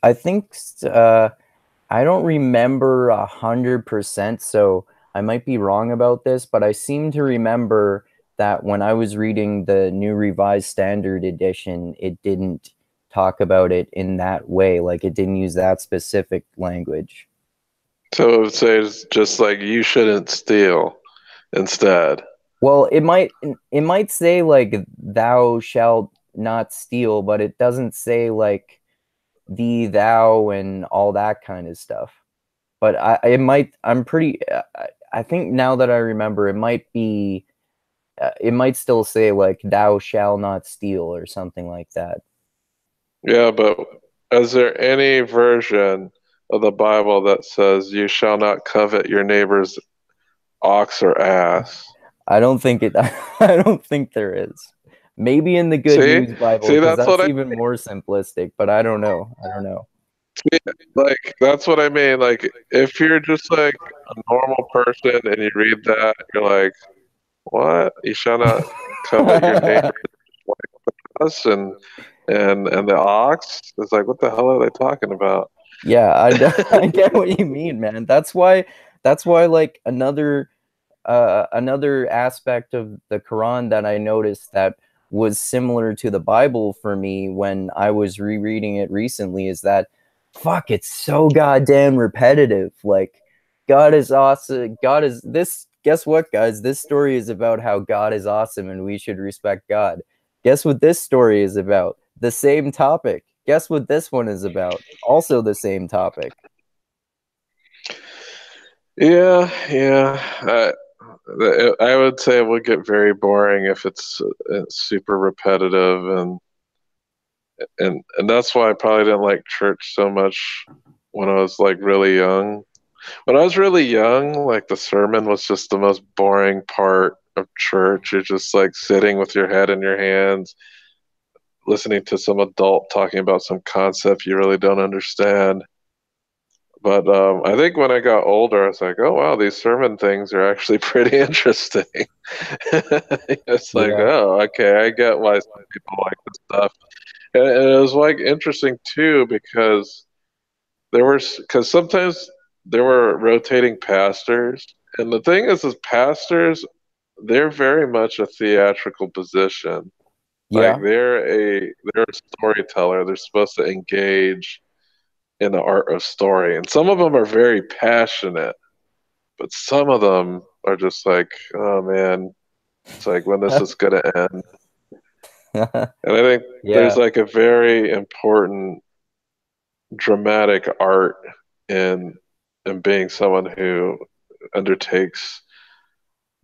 don't remember 100%, so I might be wrong about this, but I seem to remember that when I was reading the New Revised Standard Edition, it didn't talk about it in that way. Like it didn't use that specific language. So it says just like you shouldn't steal instead. Well, it might say like thou shalt not steal, but it doesn't say like thee, thou, and all that kind of stuff. But I it might I'm pretty I think now that I remember, it might be, it might still say like "Thou shall not steal" or something like that. Yeah, but is there any version of the Bible that says you shall not covet your neighbor's ox or ass? I don't think it. I don't think there is. Maybe in the Good See? News Bible, See, because that's what that's I even more simplistic. But I don't know. I don't know. like. That's what I mean. Like, if you're just like a normal person and you read that, you're like, what? You shall not covet your neighbor's ass and the ox? It's like, what the hell are they talking about? Yeah, I get what you mean, man. That's why like another aspect of the Quran that I noticed that was similar to the Bible for me when I was rereading it recently is that fuck, it's so goddamn repetitive. Like God is awesome. God is this. Guess what, guys? This story is about how God is awesome and we should respect God. Guess what this story is about? The same topic. Guess what this one is about? Also the same topic. Yeah, yeah. I would say it would get very boring if it's super repetitive, and that's why I probably didn't like church so much when I was like really young. When I was really young, like the sermon was just the most boring part of church. You're just like sitting with your head in your hands, listening to some adult talking about some concept you really don't understand. But I think when I got older, I was like, oh, wow, these sermon things are actually pretty interesting. It's like, Yeah. oh, okay, I get why some people like this stuff. And it was like interesting too because because sometimes there were rotating pastors. And the thing is pastors, they're very much a theatrical position. Like Yeah. they're a storyteller. They're supposed to engage in the art of story. And some of them are very passionate, but some of them are just like, oh man, it's like when this is gonna end. And I think there's Yeah. like a very important dramatic art in being someone who undertakes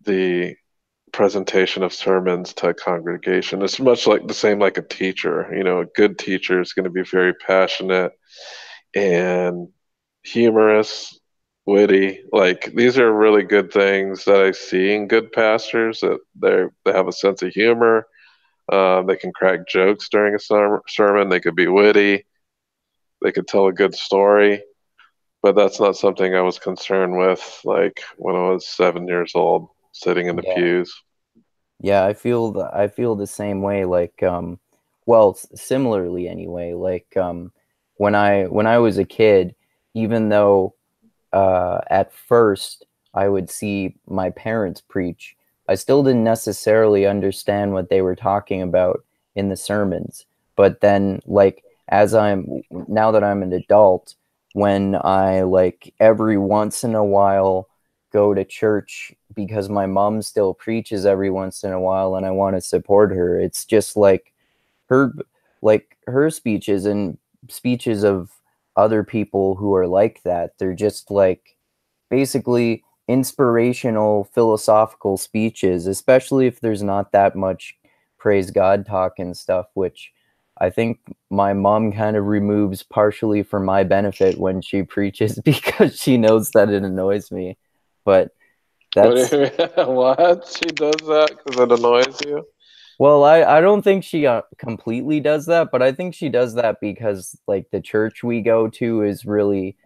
the presentation of sermons to a congregation. It's much like the same like a teacher. You know, a good teacher is going to be very passionate and humorous, witty. Like these are really good things that I see in good pastors that they have a sense of humor. They can crack jokes during a sermon. They could be witty. They could tell a good story. But that's not something I was concerned with, like when I was 7 years old, sitting in the Yeah. pews. Yeah, I feel the same way. Like, well, similarly anyway. Like, when I was a kid, even though at first I would see my parents preach, I still didn't necessarily understand what they were talking about in the sermons. But then, like, as I'm now that I'm an adult, when I like every once in a while go to church because my mom still preaches every once in a while and I want to support her. It's just her her speeches and speeches of other people who are like that. They're just like basically inspirational philosophical speeches, especially if there's not that much praise God talk and stuff, which I think my mom kind of removes partially for my benefit when she preaches because she knows that it annoys me. But What? Do that's you mean? What? She does that because it annoys you? well, I don't think she completely does that, but I think she does that because like the church we go to is really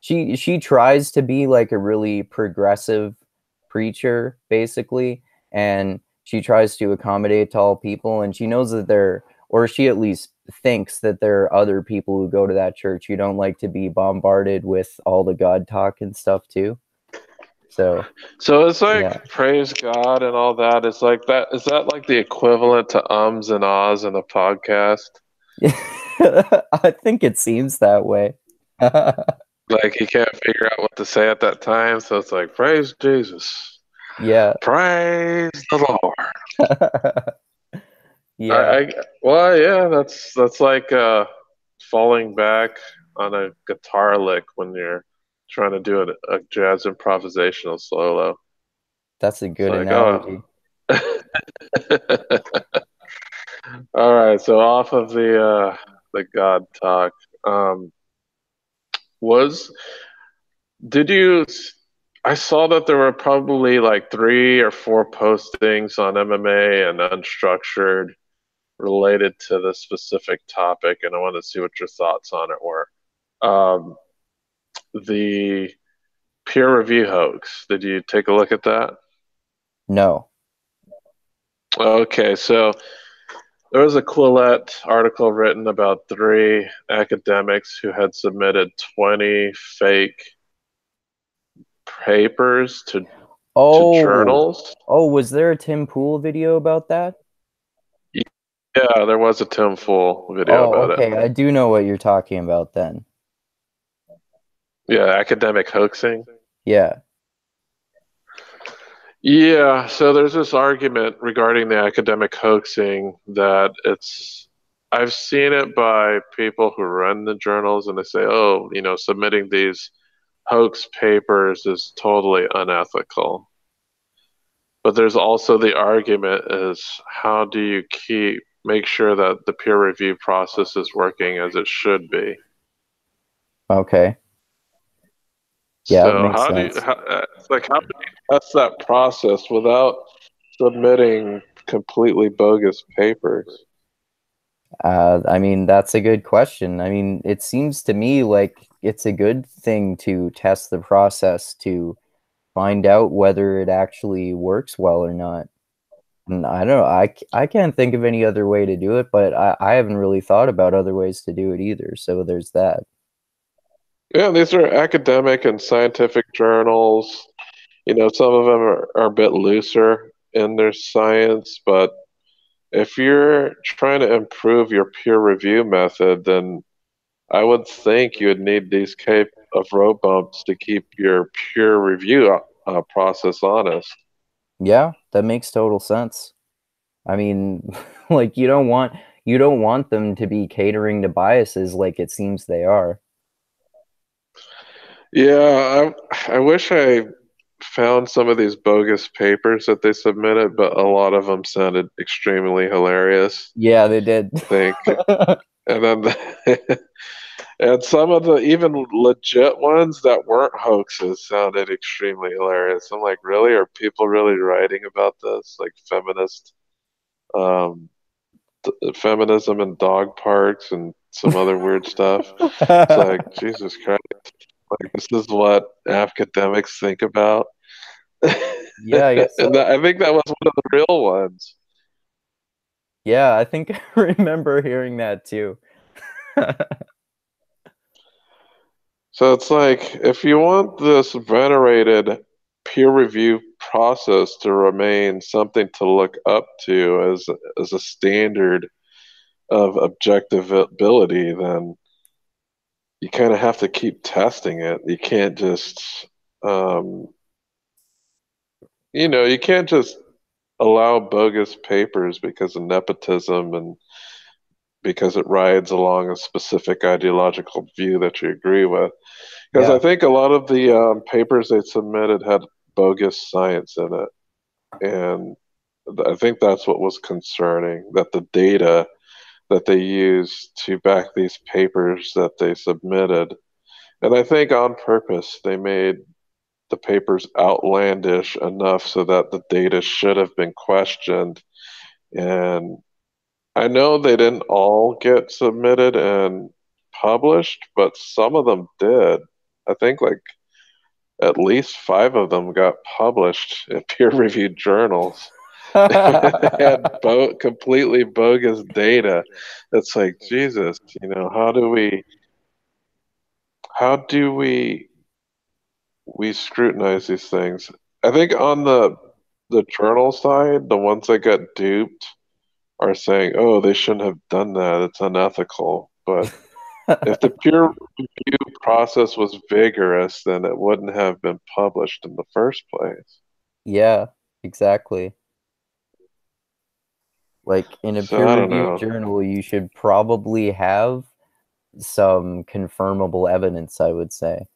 she tries to be like a really progressive preacher basically, and she tries to accommodate to all people, and she knows that there, or she at least thinks that there are other people who go to that church who don't like to be bombarded with all the God talk and stuff too. So, So it's yeah. like praise God and all that. It's like that. Is that like the equivalent to ums and ahs in a podcast? I think it seems that way. Like you can't figure out what to say at that time, so it's like praise Jesus, Yeah. praise the Lord. Yeah. Well, yeah, that's like falling back on a guitar lick when you're trying to do a jazz improvisational solo. That's a It's good like, oh. analogy. All right, so off of the God talk, um, was did you? I saw that there were probably like 3 or 4 postings on MMA and Unstructured related to this specific topic, and I wanted to see what your thoughts on it were. Um, the peer review hoax. Did you take a look at that? No. Okay, so there was a Quillette article written about 3 academics who had submitted 20 fake papers to Oh, journals. oh, was there a Tim Pool video about that? Yeah, there was a Tim Fool video Oh, about it. okay. I do know what you're talking about then. Yeah, academic hoaxing. Yeah. Yeah, so there's this argument regarding the academic hoaxing that I've seen it by people who run the journals and they say, oh, submitting these hoax papers is totally unethical. But there's also the argument is how do you make sure that the peer review process is working as it should be? Okay. Yeah, it So makes sense. it's like how do you test that process without submitting completely bogus papers? I mean, that's a good question. I mean, it seems to me like it's a good thing to test the process to find out whether it actually works well or not. And I don't know, I can't think of any other way to do it, but I haven't really thought about other ways to do it either. So there's that. Yeah, these are academic and scientific journals. Some of them are a bit looser in their science, but if you're trying to improve your peer review method, then I would think you would need these type of road bumps to keep your peer review process honest. Yeah, that makes total sense. I mean, like you don't want them to be catering to biases like it seems they are. Yeah, I wish I found some of these bogus papers that they submitted, but a lot of them sounded extremely hilarious, Yeah, they did. I think. And then and some of the even legit ones that weren't hoaxes sounded extremely hilarious. I'm like, really? Are people really writing about this? Like um, feminism and dog parks and some other weird stuff. It's like, Jesus Christ. Like, this is what academics think about. Yeah, I guess And so. I think that was one of the real ones. Yeah, I think I remember hearing that too. So it's like if you want this venerated peer review process to remain something to look up to as a standard of objectability, then you kind of have to keep testing it. You can't just um, you can't just allow bogus papers because of nepotism and because it rides along a specific ideological view that you agree with. Because I Yeah. think a lot of the papers they submitted had bogus science in it. And I think that's what was concerning, that the data that they used to back these papers that they submitted, and I think on purpose, they made the papers outlandish enough so that the data should have been questioned. And I know they didn't all get submitted and published, but some of them did. I think like at least 5 of them got published in peer-reviewed journals. They had completely bogus data. It's like Jesus, how do we scrutinize these things? I think on the journal side, the ones that got duped are saying, "Oh, they shouldn't have done that. It's unethical." But if the peer review process was vigorous, then it wouldn't have been published in the first place. Yeah, exactly. Like in a So I don't peer-reviewed know. journal, you should probably have some confirmable evidence, I would say.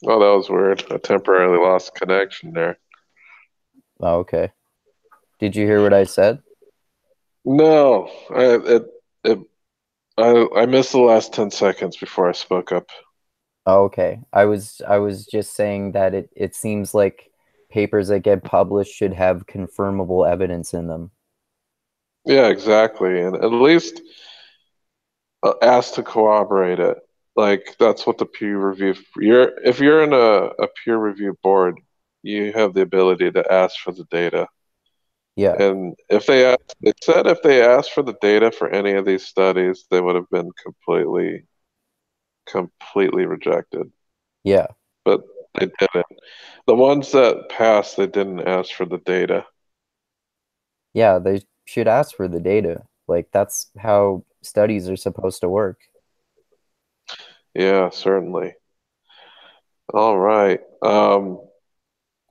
Oh, that was weird. I temporarily lost connection there. Oh, okay. Did you hear what I said? No, it I missed the last 10 seconds before I spoke up. Oh, okay. I was just saying that it seems like papers that get published should have confirmable evidence in them. Yeah, exactly. And at least asked to corroborate it. Like that's what the peer review. You're if you're in a peer review board, you have the ability to ask for the data. Yeah. And if they asked, they said if they asked for the data for any of these studies, they would have been completely rejected. Yeah. But they didn't. The ones that passed, they didn't ask for the data. Yeah, they should ask for the data. Like that's how studies are supposed to work. Yeah, certainly. All right.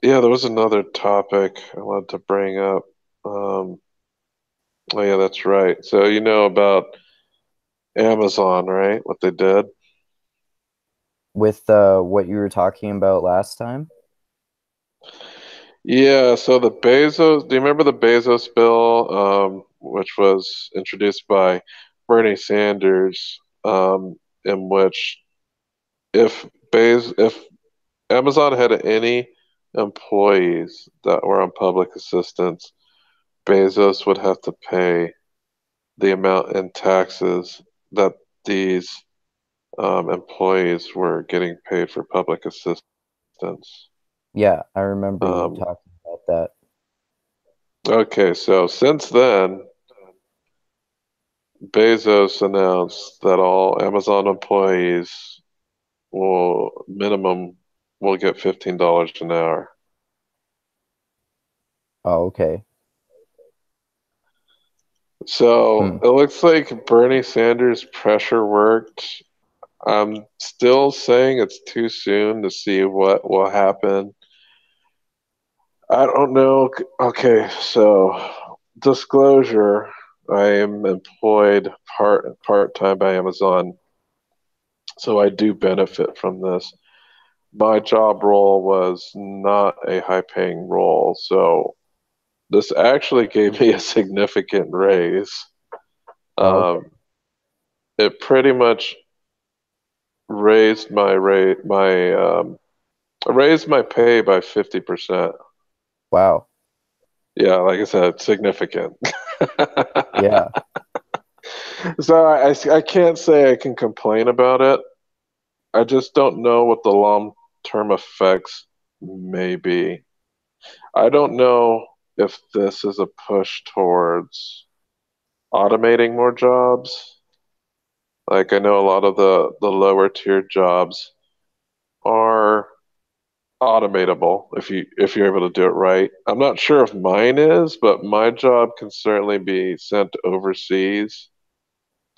Yeah, there was another topic I wanted to bring up. Um, oh yeah, that's right. So you know about Amazon, right? What they did? With what you were talking about last time? Yeah, so the Bezos, do you remember the Bezos bill, which was introduced by Bernie Sanders, in which if Amazon had any employees that were on public assistance, Bezos would have to pay the amount in taxes that these employees were getting paid for public assistance. Yeah, I remember you Um, talking about that. okay, so since then, Bezos announced that all Amazon employees will minimum will get $15 an hour. Oh, okay. So Hmm. it looks like Bernie Sanders' pressure worked. I'm still saying it's too soon to see what will happen. I don't know. Okay, so disclosure, I am employed part-time by Amazon, so I do benefit from this. My job role was not a high-paying role, so this actually gave me a significant raise. Oh, okay. Um, it pretty much raised my rate, my raised my pay by 50%. Wow. Yeah, like I said, significant. Yeah. So I can't say I can complain about it. I just don't know what the long-term effects may be. I don't know if this is a push towards automating more jobs. Like I know a lot of the lower tier jobs are automatable if you're able to do it right. I'm not sure if mine is, but my job can certainly be sent overseas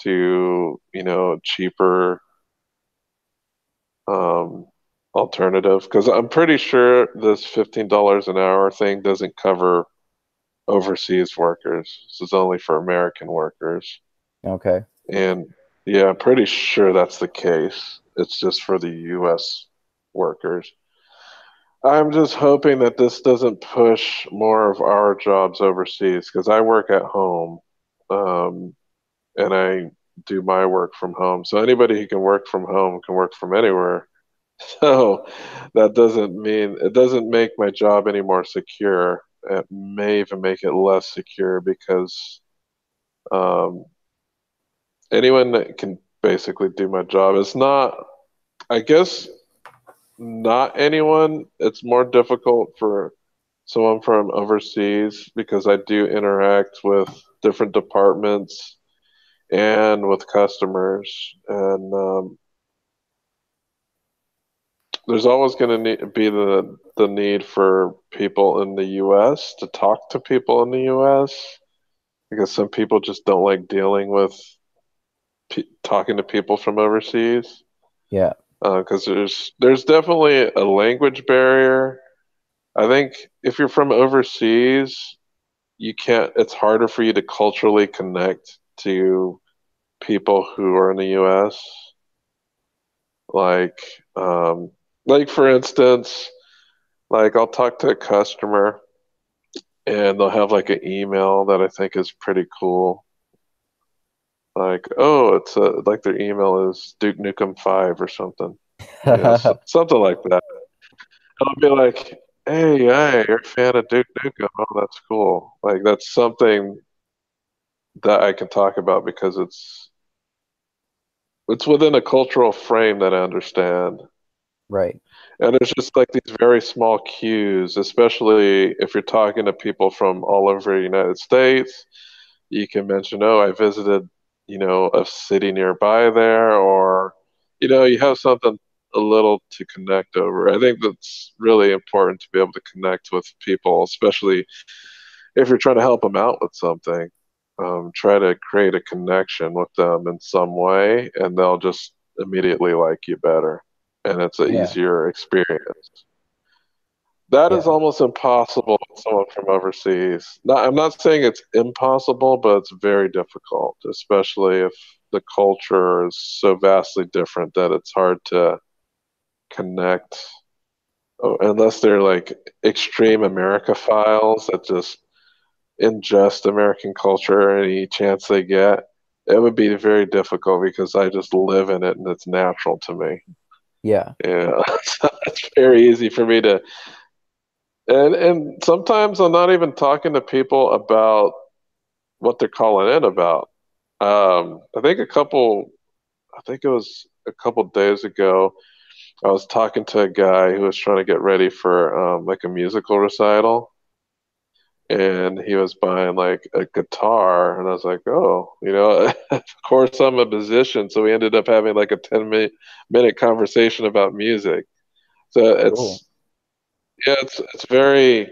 to, cheaper um, alternative because I'm pretty sure this $15 an hour thing doesn't cover overseas workers. This is only for American workers. Okay. And yeah, I'm pretty sure that's the case. It's just for the US workers. I'm just hoping that this doesn't push more of our jobs overseas because I work at home, um, and I do my work from home. So anybody who can work from home can work from anywhere. So that doesn't mean it doesn't make my job any more secure. It may even make it less secure because um, anyone that can basically do my job. It's not, I guess, not anyone. It's more difficult for someone from overseas because I do interact with different departments and with customers, and there's always going to be the need for people in the U.S. to talk to people in the U.S. because some people just don't like dealing with talking to people from overseas. Yeah. Because there's definitely a language barrier. I think if you're from overseas, you can't. It's harder for you to culturally connect to people who are in the U.S. Like, um, Like for instance, like I'll talk to a customer and they'll have like an email that I think is pretty cool. Like, oh, it's like their email is Duke Nukem 5 or something. Something like that. I'll be like, hey, you're a fan of Duke Nukem. Oh, that's cool. Like that's something that I can talk about because it's within a cultural frame that I understand. Right. And there's just like these very small cues, especially if you're talking to people from all over the United States. You can mention, oh, I visited, a city nearby there, or, you have something a little to connect over. I think that's really important to be able to connect with people, especially if you're trying to help them out with something. Try to create a connection with them in some way, and they'll just immediately like you better, and it's an Yeah. easier experience. That is Yeah. almost impossible with someone from overseas. I'm not saying it's impossible, but it's very difficult, especially if the culture is so vastly different that it's hard to connect. Oh, unless they're like extreme America files that just ingest American culture any chance they get. It would be very difficult because I just live in it and it's natural to me. Yeah. Yeah, so it's very easy for me to. And sometimes I'm not even talking to people about what they're calling in about. I think it was a couple days ago, I was talking to a guy who was trying to get ready for like a musical recital, and he was buying like a guitar, and I was like, oh, of course I'm a musician, so we ended up having like a 10-minute conversation about music. So Cool. it's very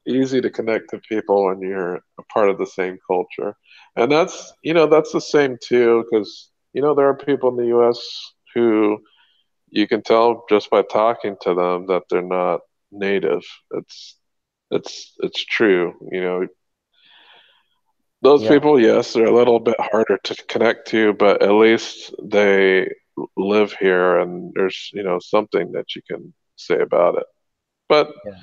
easy to connect to people when you're a part of the same culture. And that's the same too, because, there are people in the US who you can tell just by talking to them that they're not native. It's true. Those Yeah. people, yes, they're a little bit harder to connect to, but at least they live here and there's, something that you can say about it. But Yeah.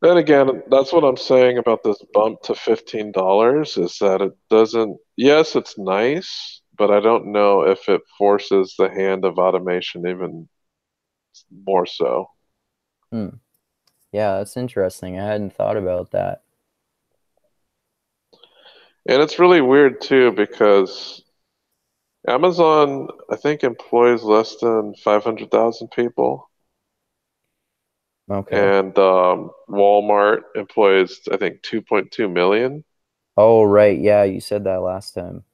then again, that's what I'm saying about this bump to $15 is that it doesn't, yes, it's nice, but I don't know if it forces the hand of automation even more so. Hmm. Yeah, that's interesting. I hadn't thought about that. And it's really weird too because Amazon, I think, employs less than 500,000 people, Okay. and Walmart employs, I think, 2.2 million. Oh, right. Yeah, you said that last time.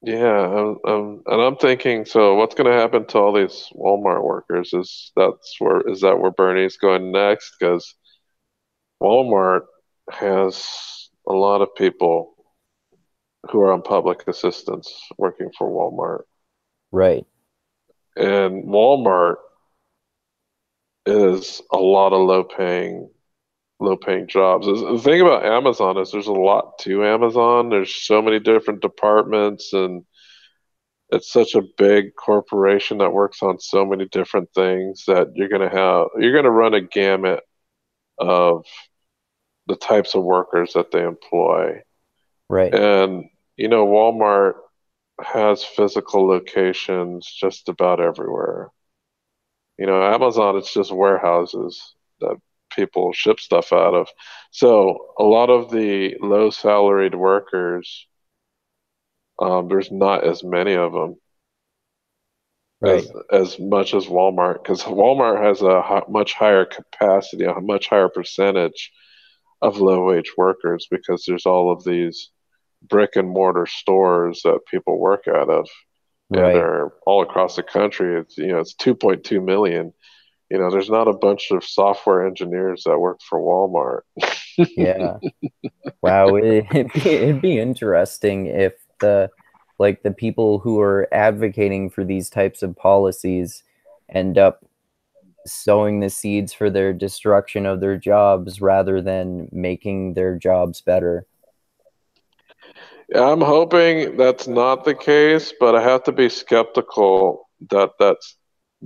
Yeah, and I'm thinking, so what's going to happen to all these Walmart workers? Is that where Bernie's going next? Because Walmart has a lot of people who are on public assistance working for Walmart, Right. and Walmart is a lot of low paying jobs. The thing about Amazon is there's a lot to Amazon. There's so many different departments, and it's such a big corporation that works on so many different things that you're gonna run a gamut of the types of workers that they employ. Right. And Walmart has physical locations just about everywhere. Amazon, it's just warehouses that people ship stuff out of. So a lot of the low salaried workers, there's not as many of them Right. as much as Walmart, because Walmart has a much higher capacity, a much higher percentage of low wage workers because there's all of these brick and mortar stores that people work out of, and Right. they're all across the country. It's 2.2 million. There's not a bunch of software engineers that work for Walmart. Yeah. Wow, it'd be interesting if the people who are advocating for these types of policies end up sowing the seeds for their destruction of their jobs rather than making their jobs better. I'm hoping that's not the case, but I have to be skeptical that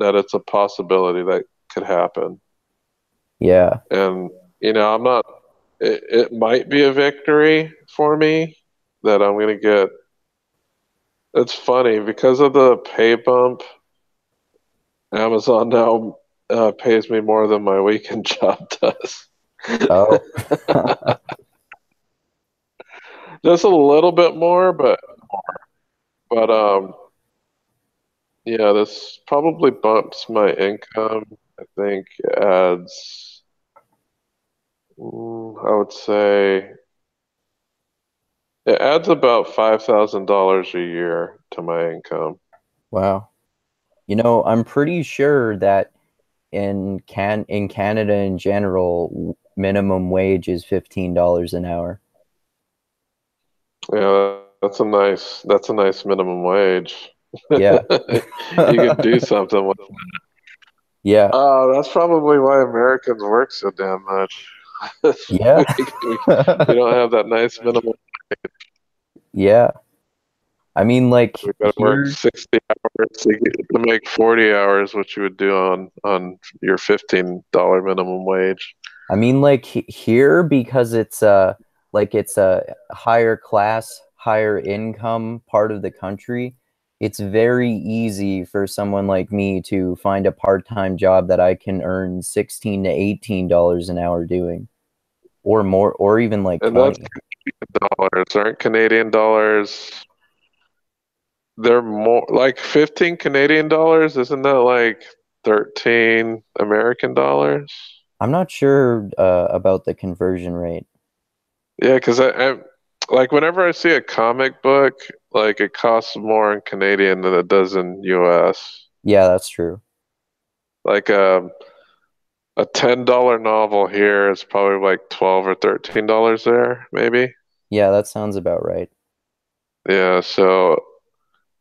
it's a possibility. could happen. Yeah. And, I'm not, it might be a victory for me that I'm going to get. It's funny because of the pay bump, Amazon now pays me more than my weekend job does. Oh. Just a little bit more, but yeah, this probably bumps my income. I think adds, I would say it adds about $5,000 a year to my income. Wow. I'm pretty sure that in Canada in general, minimum wage is $15 an hour. Yeah, that's a nice minimum wage. Yeah. You could do something with. Yeah. That's probably why Americans work so damn much. Yeah. We don't have that nice minimum. Yeah. I mean, like We gotta work here, 60 hours to make 40 hours, what you would do on your $15 minimum wage. I mean, like here, because it's a higher class, higher income part of the country, it's very easy for someone like me to find a part-time job that I can earn 16 to $18 an hour doing, or more, or even like And that's 20. dollars, aren't Canadian dollars. They're more like 15 Canadian dollars. Isn't that like 13 American dollars? I'm not sure about the conversion rate. Yeah, because I like whenever I see a comic book, like it costs more in Canadian than it does in US. Yeah, that's true. Like a $10 novel here is probably like 12 or $13 there, maybe. Yeah, that sounds about right. Yeah, so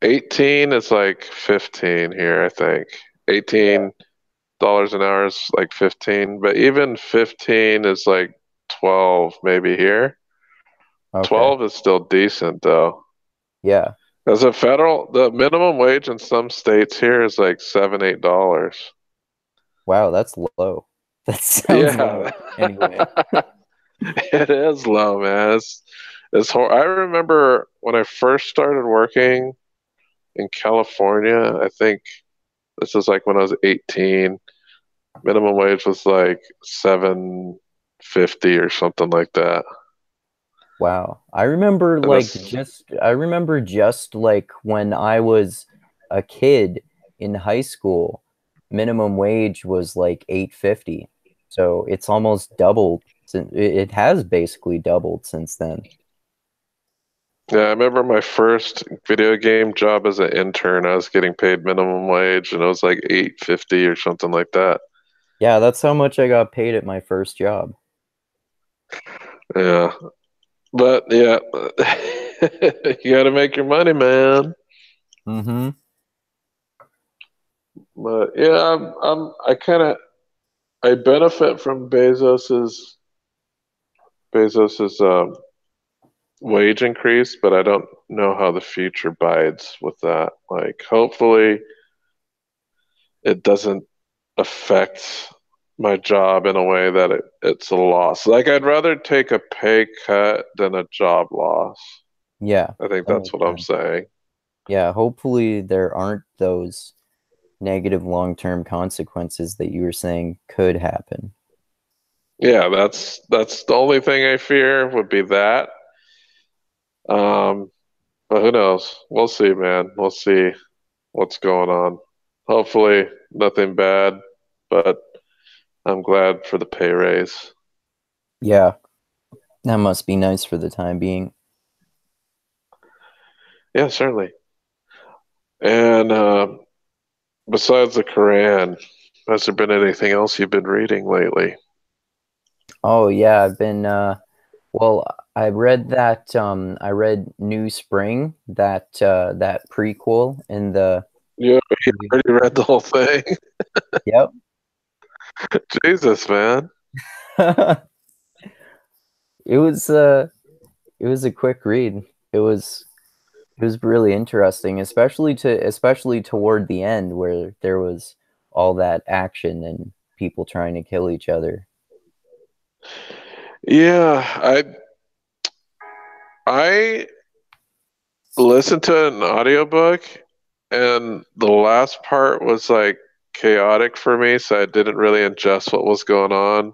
18 is like 15 here, I think. $18 an hour is like 15, but even 15 is like 12 maybe here. Okay. 12 is still decent though. Yeah. As a federal, the minimum wage in some states here is like $7, $8. Wow, that's low. That sounds Yeah. low. Anyway. It is low, man. It's I remember when I first started working in California, I think this was like when I was 18, minimum wage was like 7.50 or something like that. Wow. And that's I remember just like when I was a kid in high school, minimum wage was like 8.50. So it's almost doubled since it has basically doubled since then. yeah, I remember my first video game job as an intern. I was getting paid minimum wage and it was like 8.50 or something like that. Yeah, that's how much I got paid at my first job. Yeah. But yeah, you got to make your money, man. Mm-hmm. But yeah, I benefit from Bezos's wage increase, but I don't know how the future bides with that. Like, hopefully, it doesn't affect my job in a way that it's a loss. Like, I'd rather take a pay cut than a job loss. Yeah, I think that that's makes what I'm sense. saying. Yeah, hopefully there aren't those negative long-term consequences that you were saying could happen. Yeah, that's the only thing I fear would be that. Um, but who knows? We'll see, man. We'll see what's going on. Hopefully, nothing bad, but I'm glad for the pay raise. Yeah, that must be nice for the time being. Yeah, certainly. And besides the Quran, has there been anything else you've been reading lately? Oh yeah, I've been well, I read New Spring, that prequel in the You already read the whole thing? Yep. Jesus, man. It was it was a quick read. It was it was really interesting, especially toward the end where there was all that action and people trying to kill each other. Yeah, I listened to an audiobook and the last part was like chaotic for me, so I didn't really ingest what was going on.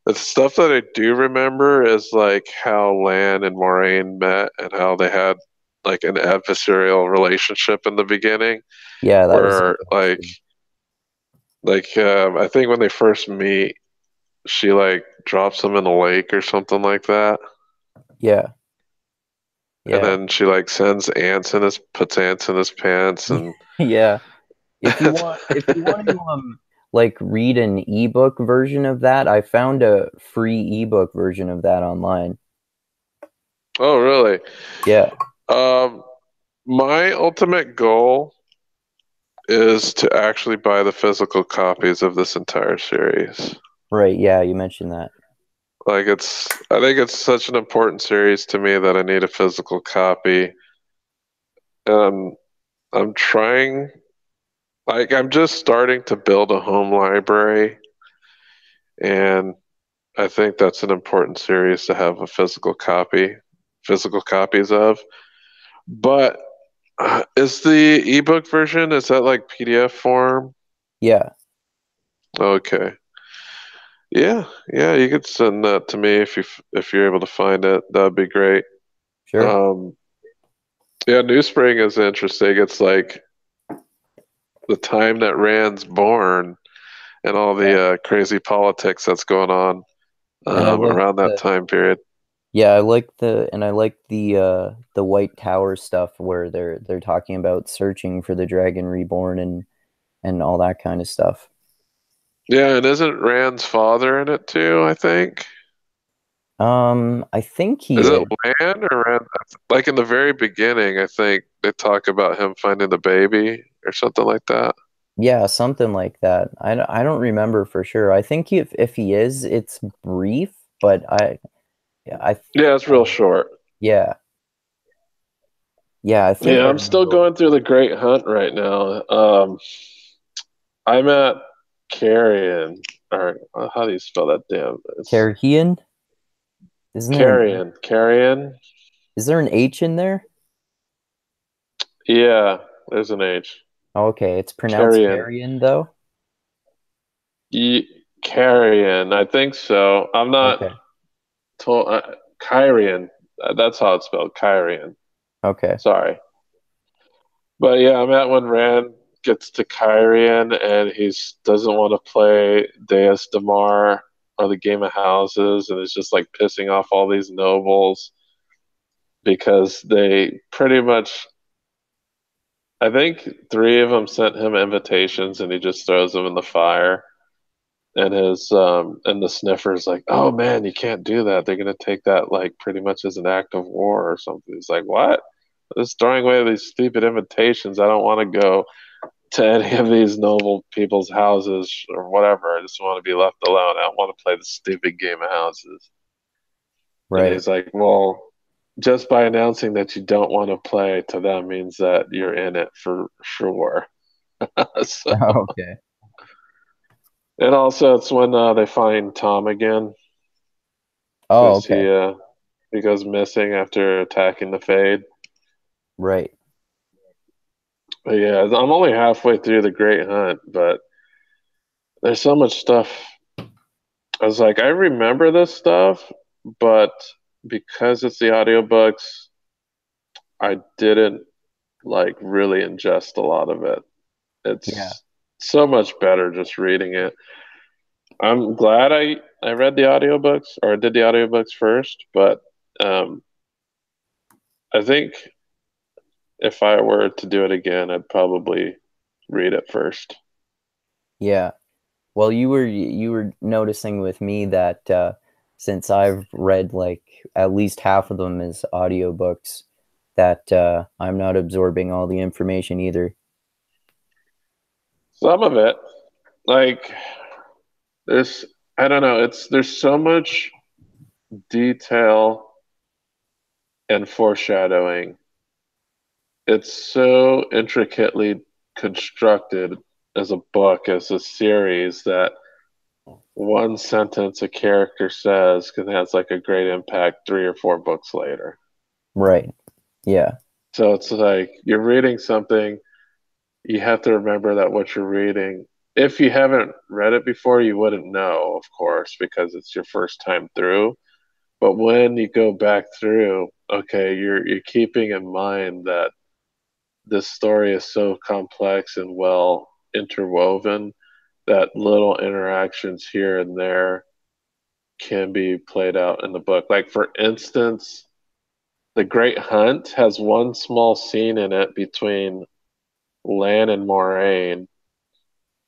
The stuff that I do remember is like how Lan and Moraine met and how they had like an adversarial relationship in the beginning, Yeah, that was where interesting. I think when they first meet, she like drops him in a lake or something like that, Yeah, and yeah, then she like sends puts ants in his pants, and yeah. If you want to like read an ebook version of that, I found a free ebook version of that online. oh really? Yeah, Um, my ultimate goal is to actually buy the physical copies of this entire series. right. Yeah, you mentioned that. I think it's such an important series to me that I need a physical copy. And I'm trying, I'm just starting to build a home library, and I think that's an important series to have a physical copies of. But is the ebook version, is that like PDF form? Yeah, Okay. Yeah, yeah, you could send that to me if you're able to find it. That'd be great. sure. Um, yeah, New Spring is interesting. It's like the time that Rand's born and all Yeah, the crazy politics that's going on and I like around that the time period. yeah, I like the White Tower stuff where they're talking about searching for the Dragon Reborn and all that kind of stuff. Yeah, and isn't Rand's father in it too, I think? I think he Is it is. Lan or Rand? Like in the very beginning, I think they talk about him finding the baby or something like that. Yeah, something like that. I don't remember for sure. I think if he is, it's brief, but I Yeah, it's real uh, short. yeah. Yeah, I think Yeah, I I'm still remember. going through the Great Hunt right now. I'm at Carrion, or how do you spell that? Damn, it's Carhian? Isn't there an H? Carrion. Carrion. Is there an H in there? Yeah, there's an H. Okay, it's pronounced Carrion. Carrion though. Carrion. I think so. I'm not Okay. told. Kyrian. That's how it's spelled. Kyrian. Okay. Sorry, but yeah, I'm at when Rand gets to Kyrian and he doesn't want to play Deus Damar or the Game of Houses, and it's just like pissing off all these nobles because they pretty much. I think three of them sent him invitations, and he just throws them in the fire. And his and the sniffer's like, oh man, you can't do that. They're gonna take that like pretty much as an act of war or something. He's like, what? Just throwing away these stupid invitations. I don't want to go to any of these noble people's houses or whatever. I just want to be left alone. I don't want to play the stupid game of houses. And Right. he's like, well, just by announcing that you don't want to play to them means that you're in it for sure. So, Okay. and also, it's when they find Tom again Oh, because okay. he goes missing after attacking the Fade. Right. But yeah, I'm only halfway through the Great Hunt, but there's so much stuff. I was like, I remember this stuff, but because it's the audiobooks, I didn't like really ingest a lot of it. Yeah. It's so much better just reading it. I'm glad I read the audiobooks or did the audiobooks first, but um, I think if I were to do it again, I'd probably read it first. Yeah. Well, you were noticing with me that since I've read like at least half of them as audiobooks, that I'm not absorbing all the information either. Some of it, like there's, I don't know, there's so much detail and foreshadowing. It's so intricately constructed as a book, as a series that one sentence a character says can has like a great impact 3 or 4 books later. Right. Yeah. So it's like you're reading something, you have to remember that what you're reading, if you haven't read it before, you wouldn't know, of course, because it's your first time through. But when you go back through, okay, you're keeping in mind that this story is so complex and well interwoven that little interactions here and there can be played out in the book. Like for instance, The Great Hunt has one small scene in it between Lan and Moraine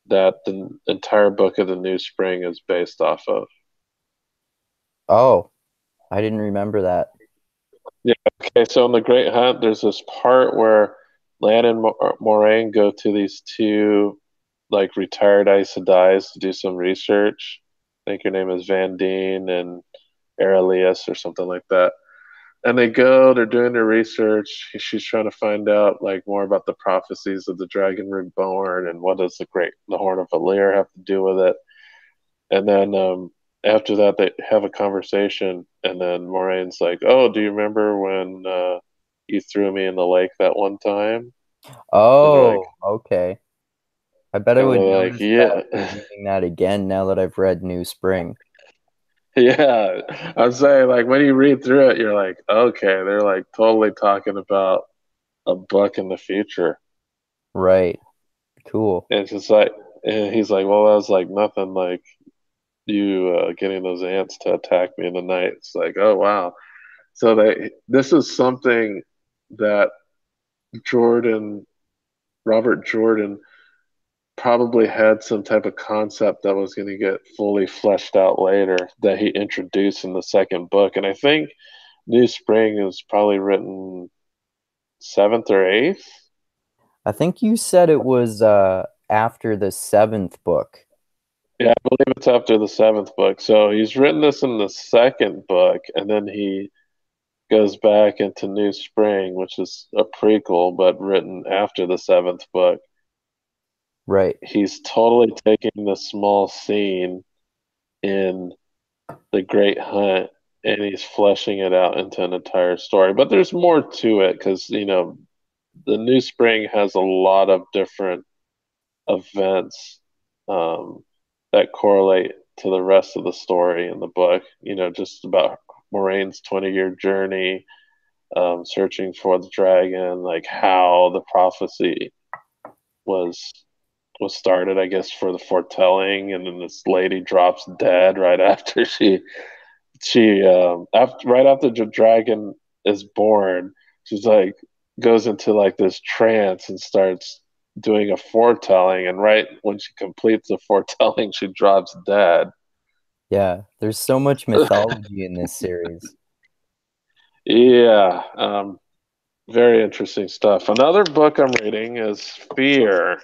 that the entire book of the New Spring is based off of. Oh, I didn't remember that. Yeah. Okay. So in The Great Hunt, there's this part where Lan and Moraine go to these two like retired Aes Sedais to do some research. I think her name is Vandene and Aurelius or something like that. And they go, they're doing their research. She's trying to find out like more about the prophecies of the Dragon Reborn and what does the Horn of Valyr have to do with it. And then after that, they have a conversation, and then Moraine's like, "Oh, do you remember when you threw me in the lake that one time?" And they're like, Oh, okay. I bet I and would they're like, notice that "Yeah, reading that again now that I've read New Spring. yeah." I'm saying like when you read through it, you're like, "Okay, they're like totally talking about a book in the future." Right. Cool. And it's just like, and he's like, "Well, that was like nothing like you getting those ants to attack me in the night." It's like, "Oh wow." So this is something that Jordan, Robert Jordan, probably had some type of concept that was going to get fully fleshed out later that he introduced in the second book. And I think New Spring is probably written seventh or eighth. I think you said it was after the seventh book. Yeah, I believe it's after the seventh book. So he's written this in the second book, and then he goes back into New Spring, which is a prequel, but written after the seventh book. Right. He's totally taking the small scene in The Great Hunt and he's fleshing it out into an entire story. But there's more to it because, the New Spring has a lot of different events um, that correlate to the rest of the story in the book. Just about Moraine's 20-year journey, searching for the dragon, like how the prophecy was was started, I guess, for the foretelling, and then this lady drops dead right after she after right after the dragon is born. She's like goes into like this trance and starts doing a foretelling, and right when she completes the foretelling, she drops dead. Yeah. There's so much mythology in this series. Yeah, very interesting stuff. Another book I'm reading is Fear.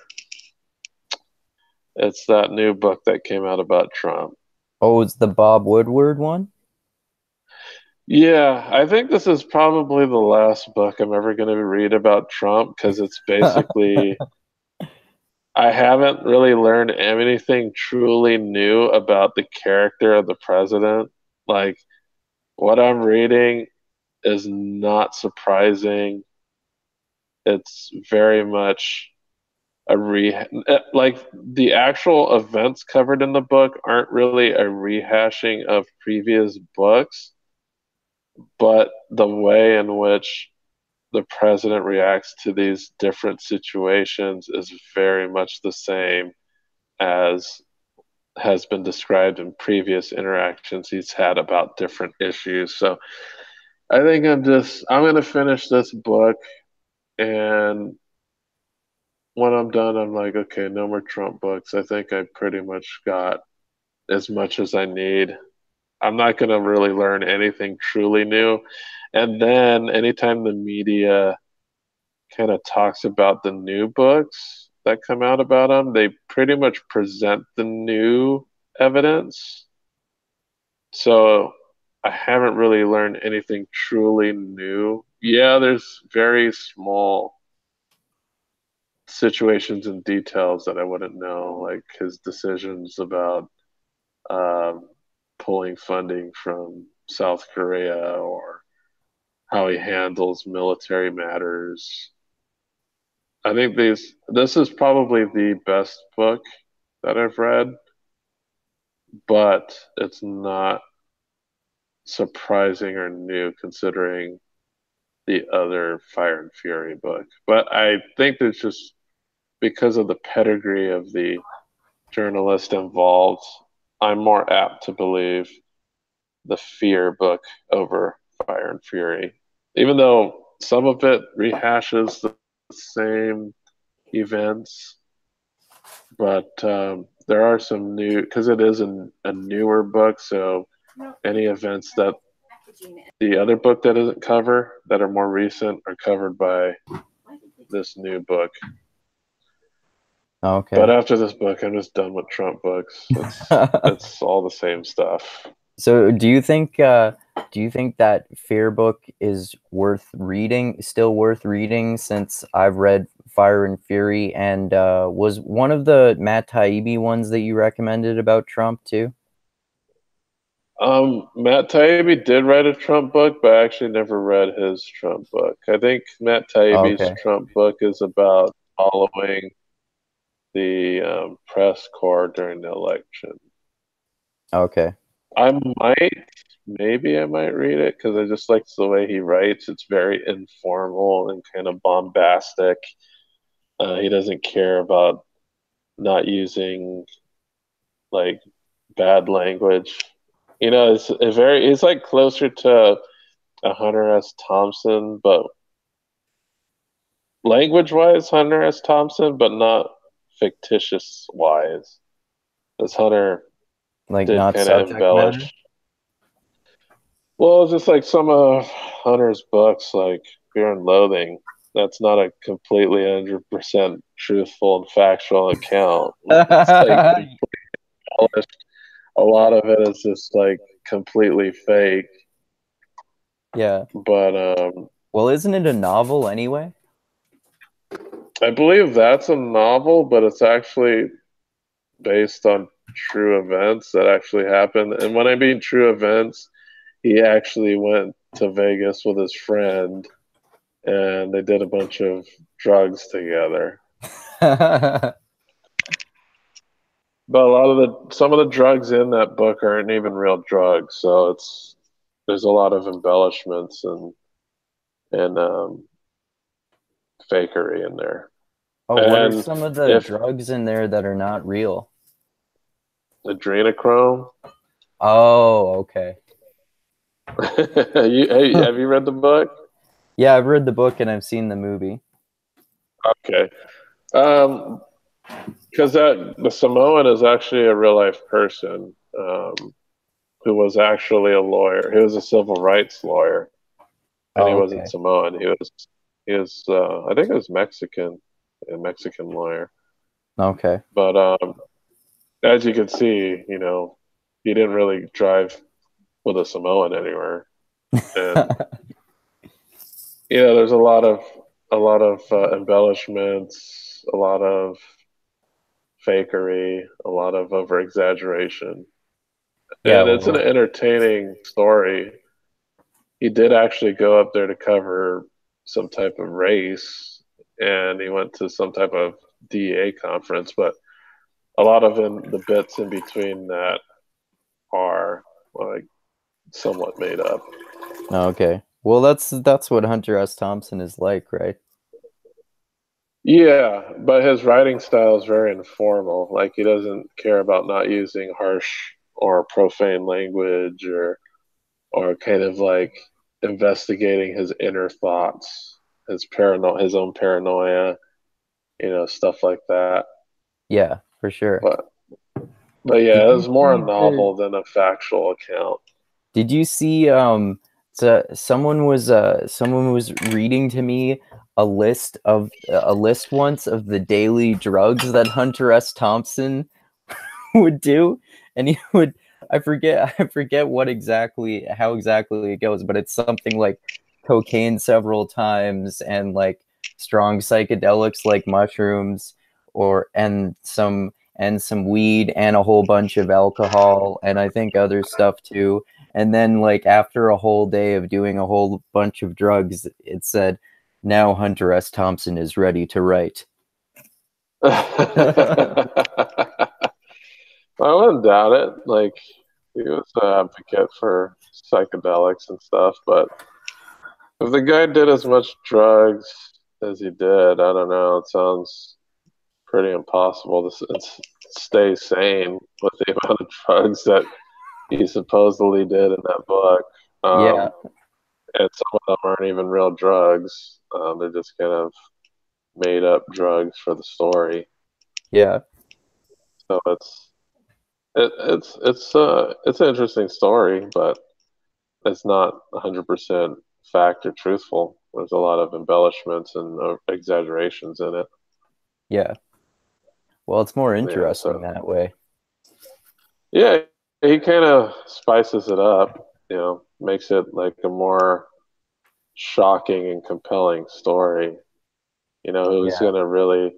It's that new book that came out about Trump. Oh, it's the Bob Woodward one? Yeah, I think this is probably the last book I'm ever going to read about Trump because it's basically, I haven't really learned anything truly new about the character of the president. Like, what I'm reading is not surprising. It's very much like the actual events covered in the book aren't really a rehashing of previous books, but the way in which the president reacts to these different situations is very much the same as has been described in previous interactions he's had about different issues. So I think I'm going to finish this book, and when I'm done I'm like, okay, no more Trump books. I think I pretty much got as much as I need. I'm not going to really learn anything truly new. And then anytime the media kind of talks about the new books that come out about him, they pretty much present the new evidence. So I haven't really learned anything truly new. Yeah, there's very small situations and details that I wouldn't know, like his decisions about um, pulling funding from South Korea, or how he handles military matters. I think this is probably the best book that I've read, but it's not surprising or new considering the other Fire and Fury book. But I think it's just because of the pedigree of the journalist involved, I'm more apt to believe the Fear book over Fire and Fury, even though some of it rehashes the same events. But there are some new, because it is a newer book, so any events that the other book that doesn't cover that are more recent are covered by this new book. Okay. But after this book, I'm just done with Trump books. It's all the same stuff. So do you think that Fear book is worth reading, still worth reading, since I've read Fire and Fury, and was one of the Matt Taibbi ones that you recommended about Trump too? Matt Taibbi did write a Trump book, but I actually never read his Trump book. I think Matt Taibbi's Okay. Trump book is about following the press corps during the election. Okay. Maybe I might read it because I just like the way he writes. It's very informal and kind of bombastic. He doesn't care about not using like bad language. It's like closer to a Hunter S. Thompson, but language wise, Hunter S. Thompson, but not fictitious wise. This Hunter Like did not kind of subject matter? embellish. Well, it's just like some of Hunter's books, like Fear and Loathing. That's not a completely 100% truthful and factual account. It's like embellished. A lot of it is just like completely fake. Yeah. But Well, isn't it a novel anyway? I believe that's a novel, but it's actually based on true events that actually happened. And when I mean true events, he actually went to Vegas with his friend and they did a bunch of drugs together. But some of the drugs in that book aren't even real drugs, so there's a lot of embellishments and fakery in there. Oh, what are And some of the if drugs in there that are not real? adrenochrome, Oh, okay. have you read the book? Yeah, I've read the book and I've seen the movie. Okay. Um, because the Samoan is actually a real life person, who was actually a lawyer. He was a civil rights lawyer, and he Oh, wasn't okay. Samoan. He was I think he was Mexican, a Mexican lawyer. Okay. But as you can see, he didn't really drive with a Samoan anywhere, and there's a lot of embellishments, a lot of fakery, a lot of over exaggeration. Yeah, And it's an well, entertaining story. He did actually go up there to cover some type of race, and he went to some type of DEA conference, but a lot of the bits in between that are like somewhat made up. okay. Well, that's what Hunter S. Thompson is like, right? Yeah, but his writing style is very informal. Like he doesn't care about not using harsh or profane language, or kind of like investigating his inner thoughts, his own paranoia, stuff like that. Yeah, for sure. But but Did yeah, it you was more a see the novel than a factual account. Did you see someone was reading to me a list once of the daily drugs that Hunter S. Thompson would do, and he would I forget what exactly how exactly it goes, but it's something like cocaine several times and like strong psychedelics like mushrooms or and some and some weed and a whole bunch of alcohol and I think other stuff too. And then like after a whole day of doing a whole bunch of drugs, it said, "Now Hunter S. Thompson is ready to write." I wouldn't doubt it. Like he was an advocate for psychedelics and stuff, but if the guy did as much drugs as he did, I don't know. It sounds pretty impossible to stay sane with the amount of drugs that he supposedly did in that book. Yeah, And some of them aren't even real drugs. They're just kind of made up drugs for the story. yeah, So it's an interesting story, but it's not 100% fact or truthful. There's a lot of embellishments and exaggerations in it. yeah. Well, it's more Yeah, interesting so that way. yeah, he kind of spices it up, makes it like a more shocking and compelling story. Who's Yeah, gonna really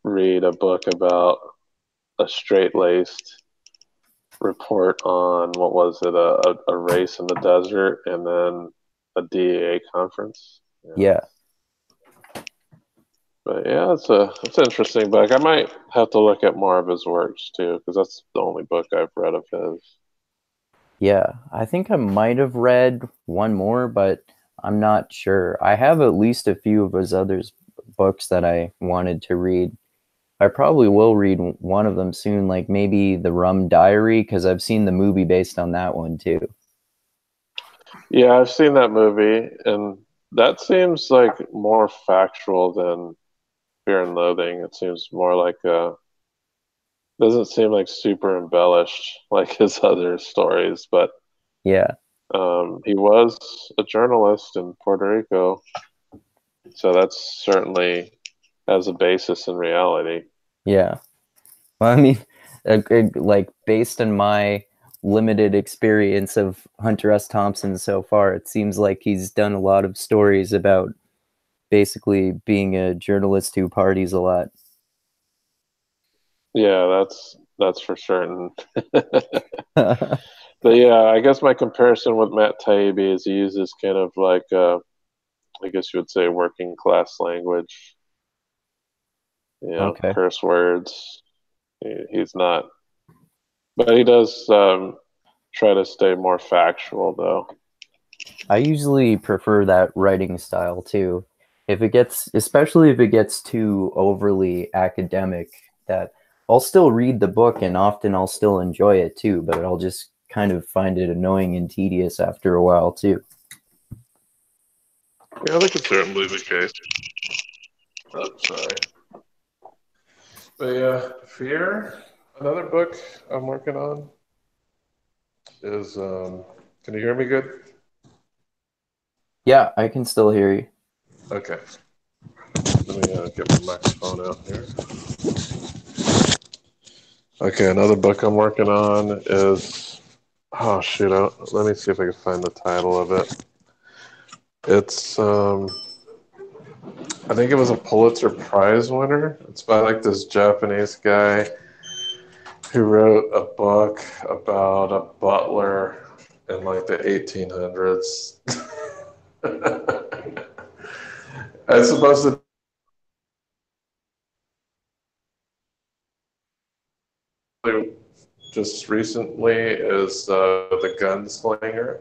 read a book about a straight-laced report on what was it, a race in the desert and then a DEA conference? Yeah. yeah. But yeah, it's an interesting book. I might have to look at more of his works too, because that's the only book I've read of his. Yeah, I think I might have read one more, but I'm not sure. I have at least a few of his others books that I wanted to read. I probably will read one of them soon, like maybe The Rum Diary, because I've seen the movie based on that one too. Yeah, I've seen that movie, and that seems like more factual than Fear and Loathing. It seems more like doesn't seem like super embellished like his other stories, but Yeah, he was a journalist in Puerto Rico, so that's certainly has a basis in reality. yeah. Well, I mean, like based on my limited experience of Hunter S. Thompson so far, it seems like he's done a lot of stories about basically being a journalist who parties a lot. Yeah, that's for certain. But yeah, I guess my comparison with Matt Taibbi is he uses kind of like I guess you would say working class language, Okay. curse words. He's not, but he does try to stay more factual though. I usually prefer that writing style too. If it gets, especially if it gets too overly academic, that I'll still read the book and often I'll still enjoy it too, but I'll just kind of find it annoying and tedious after a while too. Yeah, that could certainly be the case. Oh, sorry. But yeah, Fear, another book I'm working on is can you hear me good? Yeah, I can still hear you. Okay. Let me get my microphone out here. Okay, another book I'm working on is oh shoot, let me see if I can find the title of it. It's I think it was a Pulitzer Prize winner. It's by like this Japanese guy who wrote a book about a butler in like the 1800s. It's supposed to just recently is The Gunslinger.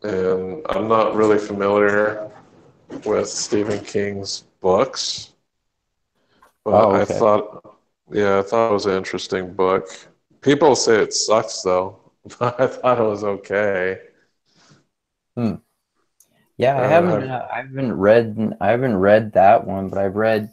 And I'm not really familiar with Stephen King's books, but Oh, okay. yeah, I thought it was an interesting book. People say it sucks though, but I thought it was okay. Hmm. Yeah, Have I haven't read that one, but I've read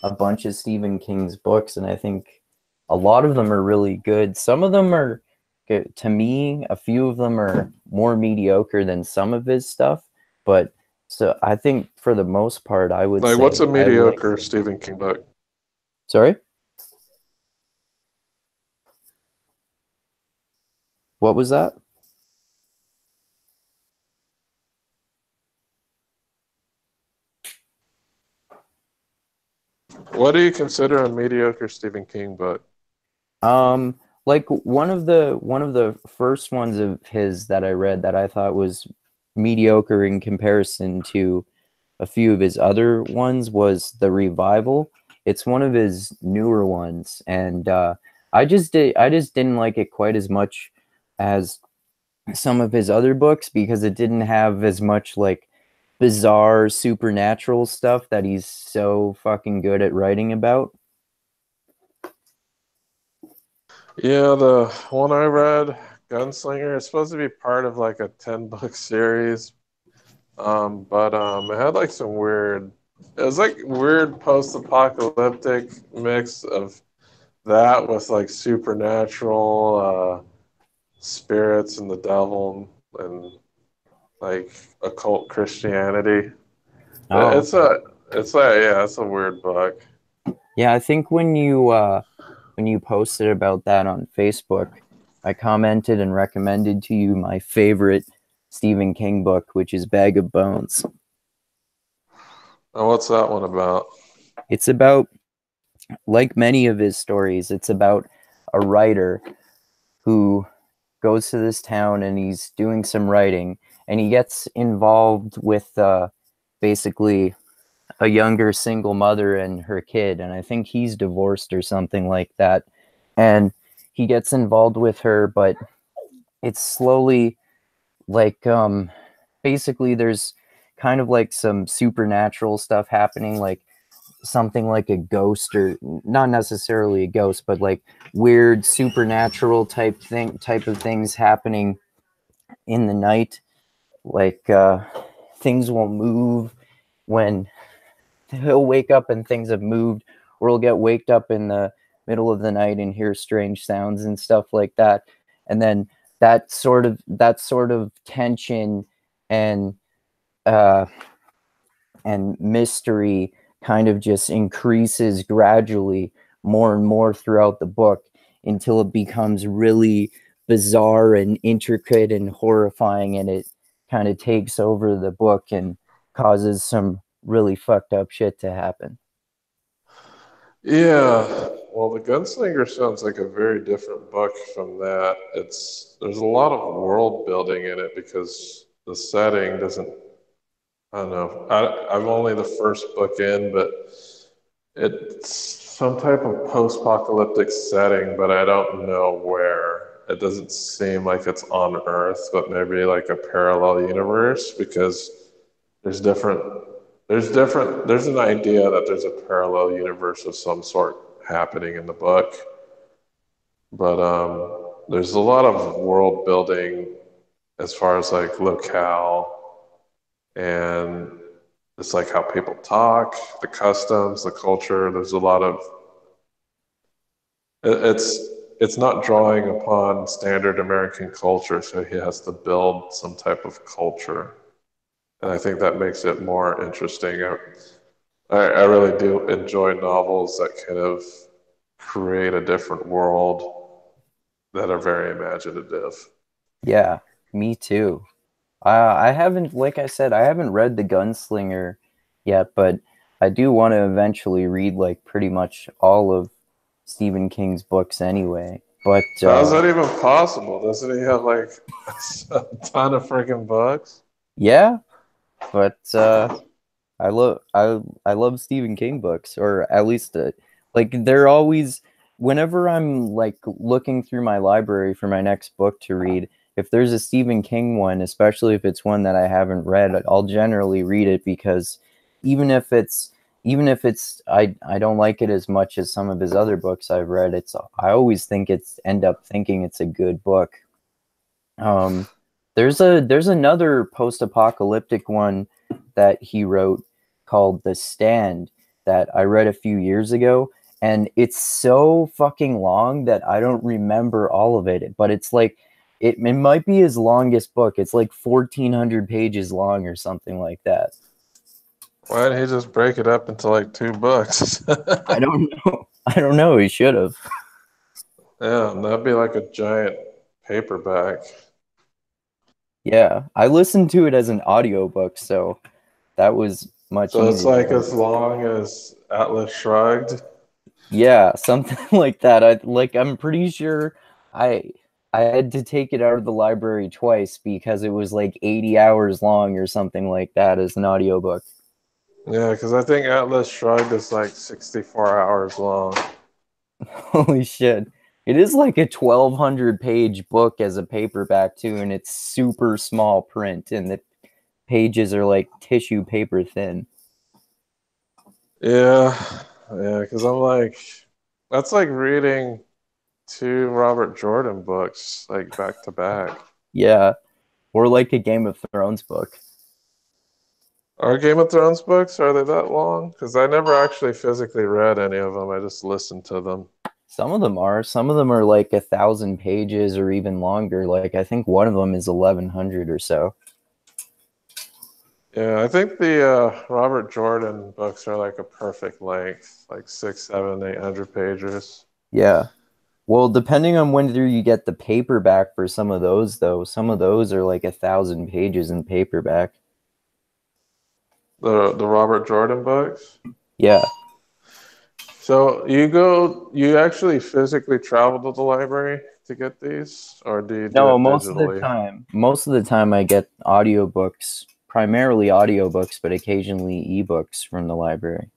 a bunch of Stephen King's books, and I think a lot of them are really good. Some of them are good. To me, a few of them are more mediocre than some of his stuff, but so I think for the most part, I would like what's say a I like. mediocre Stephen King book? Sorry, what was that? What do you consider a mediocre Stephen King book? Um, like one of the first ones of his that I read that I thought was mediocre in comparison to a few of his other ones was The Revival. It's one of his newer ones, and I just didn't like it quite as much as some of his other books because it didn't have as much like bizarre supernatural stuff that he's so fucking good at writing about. Yeah, the one I read, Gunslinger, is supposed to be part of like a 10 book series. But it had like some weird, it was like weird post-apocalyptic mix of that with like supernatural spirits and the devil and like occult Christianity. Oh, It's a weird book. yeah, I think when you posted about that on Facebook, I commented and recommended to you my favorite Stephen King book, which is Bag of Bones. And what's that one about? It's about, like many of his stories, it's about a writer who goes to this town and he's doing some writing and he gets involved with basically a younger single mother and her kid, and I think he's divorced or something like that, and he gets involved with her, but it's slowly like basically there's kind of like some supernatural stuff happening, like something like a ghost, or not necessarily a ghost, but like weird supernatural type of things happening in the night, like things will move when he'll wake up and things have moved, or he'll get waked up in the middle of the night and hear strange sounds and stuff like that. And then that sort of tension and uh, and mystery kind of just increases gradually more and more throughout the book until it becomes really bizarre and intricate and horrifying, and it kind of takes over the book and causes some really fucked up shit to happen. Yeah, well, The Gunslinger sounds like a very different book from that. There's a lot of world building in it because the setting doesn't, I don't know. I'm only the first book in, but it's some type of post-apocalyptic setting, but I don't know where. It doesn't seem like it's on Earth, but maybe like a parallel universe because there's different there's an idea that there's a parallel universe of some sort happening in the book. But there's a lot of world building as far as like locale and it's like how people talk, the customs, the culture. There's a lot of it's it's not drawing upon standard American culture, so he has to build some type of culture. And I think that makes it more interesting. I really do enjoy novels that kind of create a different world that are very imaginative. Yeah, me too. I haven't, like I said, I haven't read The Gunslinger yet, but I do want to eventually read like pretty much all of Stephen King's books anyway. But How is that even possible? Doesn't he have like a ton of freaking books? yeah, but I love Stephen King books, or at least like they're always, whenever I'm like looking through my library for my next book to read, if there's a Stephen King one, especially if it's one that I haven't read, I'll generally read it because even if it's I don't like it as much as some of his other books I've read, it's I always think it's end up thinking it's a good book. Um, there's another post-apocalyptic one that he wrote called The Stand that I read a few years ago, and it's so fucking long that I don't remember all of it, but it's like it might be his longest book. It's like 1,400 pages long or something like that. Why didn't he just break it up into like two books? I don't know. I don't know. He should have. Yeah, that'd be like a giant paperback. Yeah, I listened to it as an audiobook, so that was much So it's easier. like as long as Atlas Shrugged. Yeah, something like that. I'm pretty sure I I had to take it out of the library twice because it was like 80 hours long or something like that as an audiobook. Yeah, because I think Atlas Shrugged is like 64 hours long. Holy shit. It is like a 1200 page book as a paperback too, and it's super small print and the pages are like tissue paper thin. Yeah, yeah, because I'm like, that's like reading two Robert Jordan books like back to back. Yeah, or like a Game of Thrones book. Are Game of Thrones books, are they that long? Because I never actually physically read any of them. I just listened to them. Some of them are. Some of them are like 1,000 pages or even longer. Like I think one of them is 1,100 or so. Yeah, I think the Robert Jordan books are like a perfect length, like six, seven, 800 pages. Yeah. Well, depending on whether you get the paperback for some of those, though, some of those are like 1,000 pages in paperback. The Robert Jordan books. Yeah. So you actually physically travel to the library to get these, or do you do No, it digitally? most of the time I get audiobooks, primarily audiobooks, but occasionally ebooks from the library.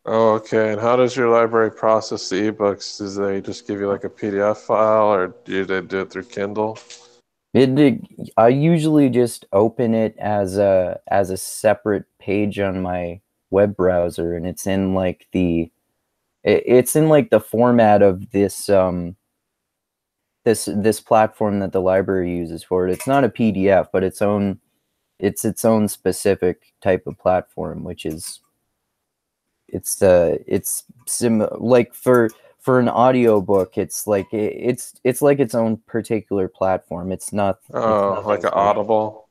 Oh, okay. And how does your library process the ebooks? Do they just give you like a PDF file, or do they do it through Kindle? I usually just open it as a separate page on my web browser, and it's in like the format of this platform that the library uses for it. It's not a PDF, but its own specific type of platform, which is it's sim like for an audiobook, it's like its own particular platform. It's Oh, like nothing an special. Audible?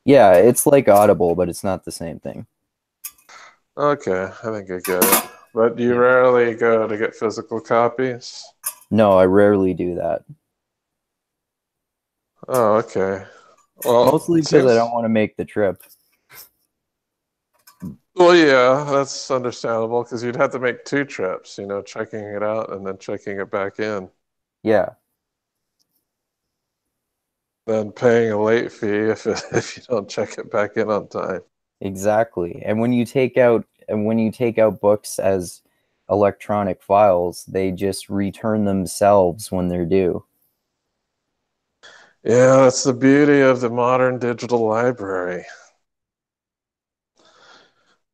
Yeah, it's like Audible, but it's not the same thing. Okay, I think I get it. But you Yeah. rarely go to get physical copies? No, I rarely do that. Oh, okay. Well, Mostly it because I don't seems, want to make the trip. well, yeah, that's understandable because you'd have to make two trips, checking it out and then checking it back in, Yeah, then paying a late fee if if you don't check it back in on time. exactly. And when you take out books as electronic files, they just return themselves when they're due. Yeah, that's the beauty of the modern digital library.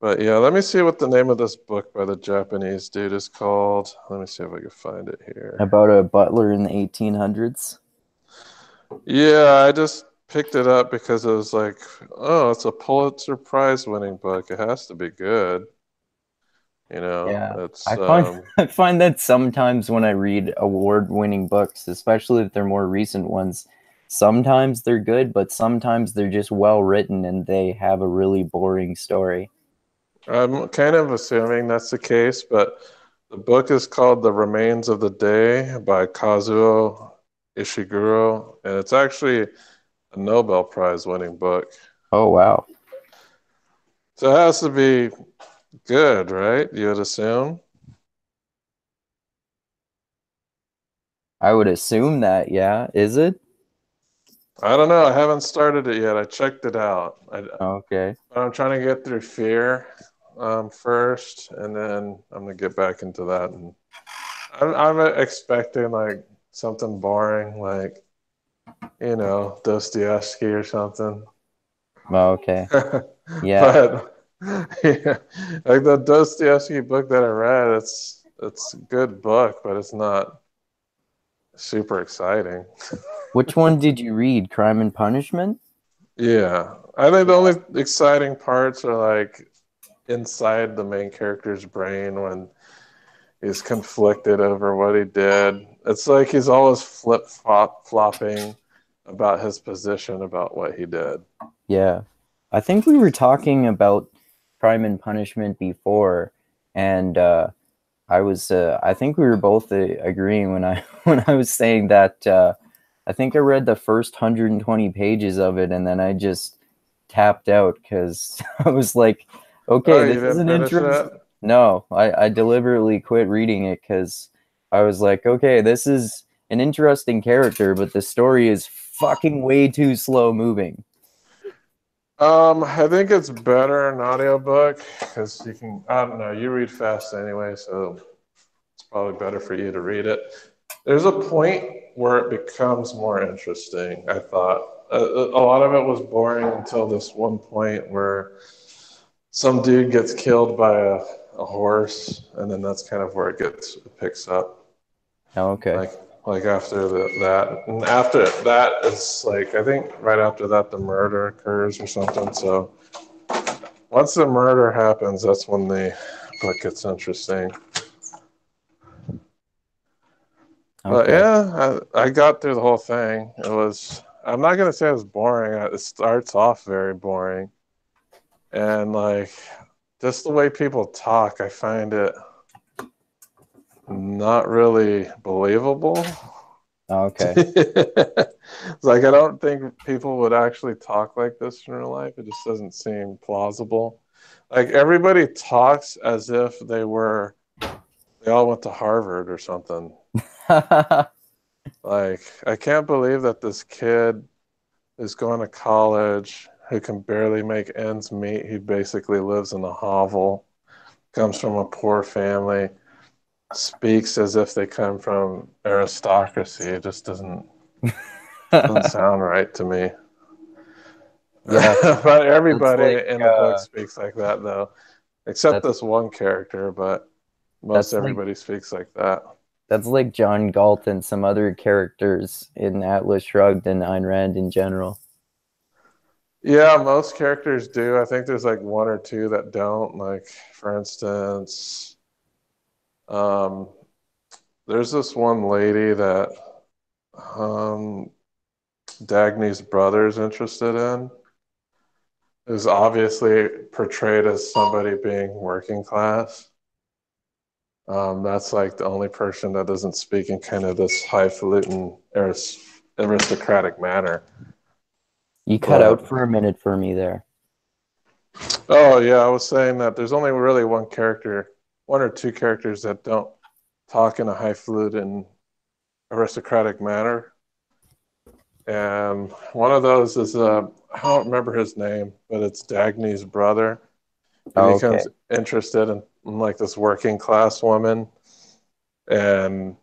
But yeah, let me see what the name of this book by the Japanese dude is called. Let me see if I can find it here. About a butler in the 1800s. Yeah, I just picked it up because it was like, oh, it's a Pulitzer Prize winning book. It has to be good. Yeah. It's I find that sometimes when I read award-winning books, especially if they're more recent ones, sometimes they're good, but sometimes they're just well written and they have a really boring story. I'm kind of assuming that's the case, but the book is called The Remains of the Day by Kazuo Ishiguro, and it's actually a Nobel Prize winning book. Oh wow. So it has to be good, right? You would assume. I would assume that, yeah. Is it? I don't know. I haven't started it yet. I checked it out. Okay. I'm trying to get through Fear first, and then I'm gonna get back into that. And I'm expecting like something boring, like Dostoevsky or something. Oh, okay. Yeah. But yeah, like the Dostoevsky book that I read, it's a good book, but it's not super exciting. Which one did you read? Crime and Punishment? Yeah, I think the Yeah. only exciting parts are like inside the main character's brain when he's conflicted over what he did. It's like he's always flopping about his position about what he did. Yeah. I think we were talking about Crime and Punishment before, and I think we were both agreeing when I when I was saying that I think I read the first 120 pages of it, and then I just tapped out because I was like, Oh, okay, you this is didn't an finish interest. it? No, I deliberately quit reading it because I was like, okay, this is an interesting character, but the story is fucking way too slow moving. I think it's better an audiobook because you can, I don't know, you read fast anyway, so it's probably better for you to read it. There's a point where it becomes more interesting, I thought. A lot of it was boring until this one point where some dude gets killed by a horse, and then that's kind of where it picks up. Oh, okay. Like like after that, and after that it's like I think right after that the murder occurs or something. So once the murder happens, that's when the book gets interesting. But Okay. yeah, I got through the whole thing. It was, I'm not gonna say it was boring. It starts off very boring, and like just the way people talk, I find it not really believable. Okay. It's like I don't think people would actually talk like this in real life. It just doesn't seem plausible. Like everybody talks as if they all went to Harvard or something. Like I can't believe that this kid is going to college who can barely make ends meet. He basically lives in a hovel, comes from a poor family, speaks as if they come from aristocracy. It just doesn't sound right to me. Yeah, But that's everybody like in the book speaks like that, though, except that's this one character. But most that's like everybody speaks like that. that's like John Galt and some other characters in Atlas Shrugged and Ayn Rand in general. Yeah, most characters do. I think there's like one or two that don't. Like, for instance, um, there's this one lady that um, Dagny's brother's interested in, who's obviously portrayed as somebody being working class. That's like the only person that doesn't speak in kind of this highfalutin aristocratic manner. You cut out But for a minute for me there. oh yeah, I was saying that there's only really one or two characters that don't talk in a highfalutin aristocratic manner. And one of those is I don't remember his name, but it's Dagny's brother. He Okay. becomes interested in like this working class woman, and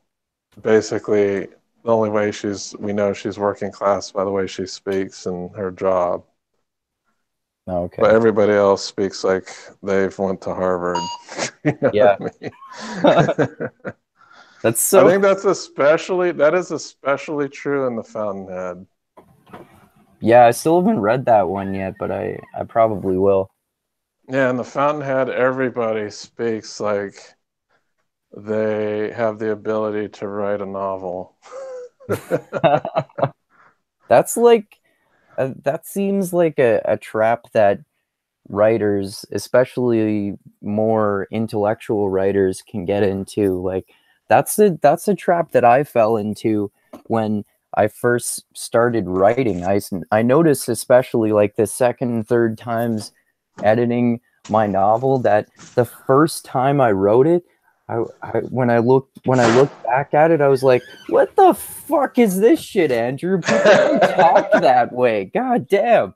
basically the only way we know she's working class by the way she speaks and her job. But Okay. everybody else speaks like they've went to Harvard. You know what Yeah. I mean? That's I so think that is especially true in the Fountainhead. Yeah, I still haven't read that one yet, but I probably will. Yeah, in the Fountainhead, everybody speaks like they have the ability to write a novel. That's like that seems like a trap that writers, especially more intellectual writers, can get into. Like that's a trap that I fell into when I first started writing. I noticed, especially like the second and third times editing my novel, that the first time I wrote it, when I looked back at it, I was like, "What the fuck is this shit, Andrew? People don't talk that way. God damn."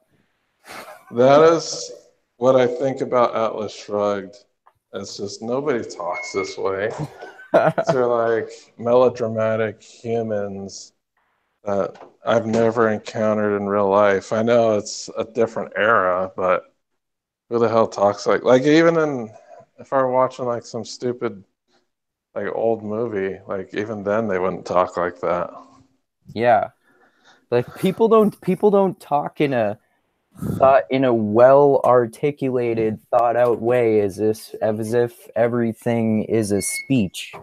That is what I think about Atlas Shrugged. It's just nobody talks this way. These are like melodramatic humans that I've never encountered in real life. I know it's a different era, but who the hell talks like even in if I were watching like some stupid like old movie, like even then they wouldn't talk like that. Yeah. Like people don't talk in a well articulated, thought out way as if everything is a speech.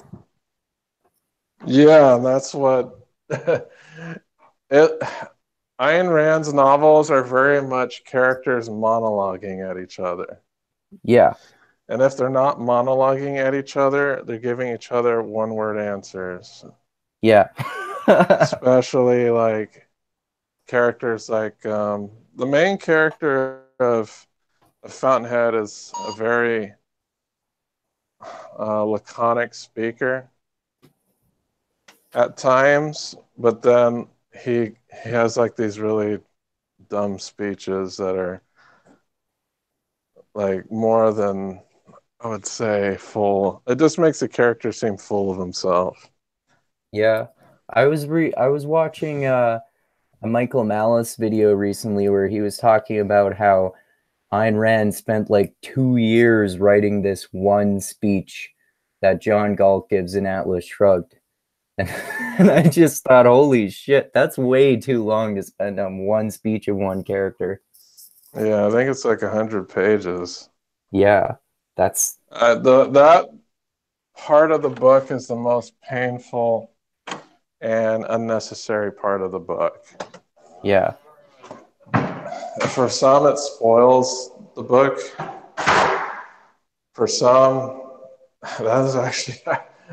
Yeah, and that's what it Ayn Rand's novels are very much characters monologuing at each other. Yeah. And if they're not monologuing at each other, they're giving each other one word answers. Yeah. Especially like characters like the main character of Fountainhead is a very laconic speaker at times, but then he has like these really dumb speeches that are like more than I would say full. It just makes the character seem full of himself. Yeah. I was watching a Michael Malice video recently where he was talking about how Ayn Rand spent like 2 years writing this one speech that John Galt gives in Atlas Shrugged. And I just thought, holy shit, that's way too long to spend on one speech of one character. Yeah, I think it's like 100 pages. Yeah, that's That part of the book is the most painful and unnecessary part of the book. yeah. For some, it spoils the book. For some, that is actually,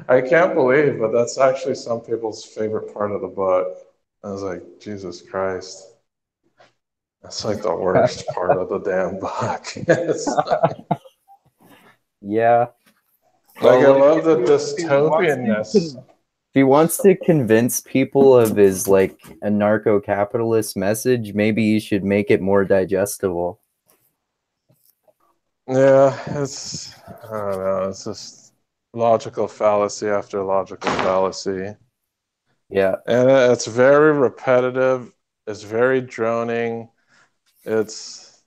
I can't believe, but that's actually some people's favorite part of the book. I was like, Jesus Christ. That's like the worst part of the damn book. Yeah. Like, Well, I like love the if dystopianness. he wants to convince people of his like anarcho-capitalist message, maybe you should make it more digestible. Yeah, I don't know, it's just logical fallacy after logical fallacy. Yeah. And it's very repetitive, it's very droning, it's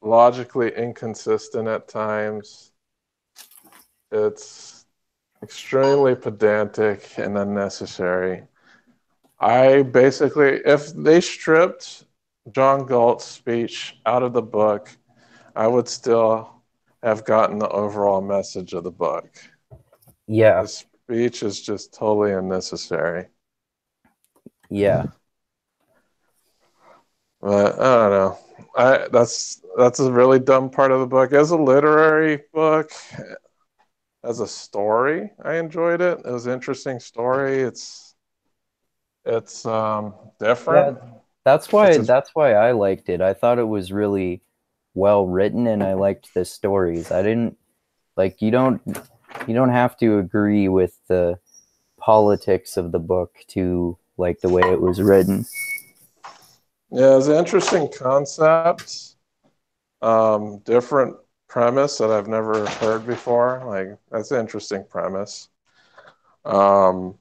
logically inconsistent at times, it's extremely pedantic and unnecessary. I basically, if they stripped John Galt's speech out of the book, I would still have gotten the overall message of the book. Yeah. The speech is just totally unnecessary. Yeah. But I don't know. That's a really dumb part of the book. As a literary book, as a story, I enjoyed it. It was an interesting story. It's Yeah. different. It's a That's why I liked it. I thought it was really well written and I liked the stories. I didn't like you don't have to agree with the politics of the book to like the way it was written. Yeah, it's an interesting concept. Different premise that I've never heard before. Like that's an interesting premise. Um,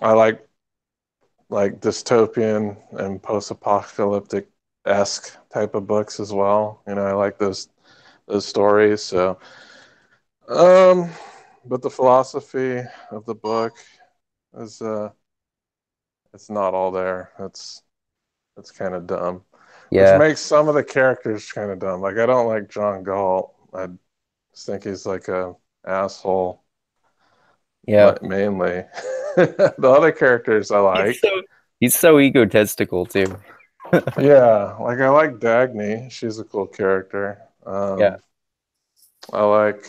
I like dystopian and post-apocalyptic esque type of books as well. You know, I like those stories. So, um, but the philosophy of the book is it's not all there. It's kind of dumb, which Yeah. makes some of the characters kind of dumb. Like I don't like John Galt. I just think he's like a asshole, Yeah. mainly. The other characters I He's like. so he's so egotistical too. Yeah, like I like Dagny. She's a cool character. Yeah. I like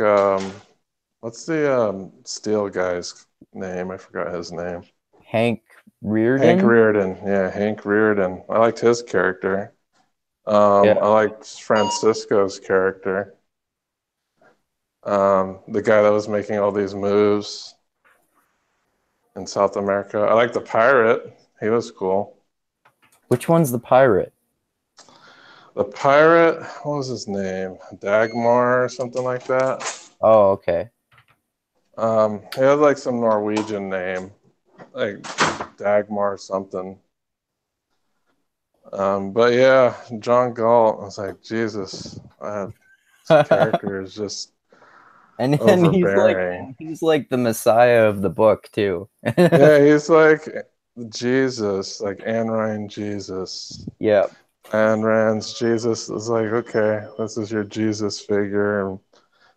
what's the Steel guy's name? I forgot his name. Hank Hank Reardon? Reardon. Yeah, Hank Reardon. I liked his character. Yeah. I liked Francisco's character. The guy that was making all these moves in South America. I like the pirate. He was cool. Which one's the pirate? The pirate, what was his name? Dagmar or something like that. Oh, okay. He had like some Norwegian name, like Dagmar something. But yeah, John Galt, I was like, Jesus, this character is just And then overbearing. he's like the messiah of the book too. Yeah, he's like Jesus, like Ayn Rand Jesus. Yeah. Ayn Rand's Jesus is like, okay, this is your Jesus figure, and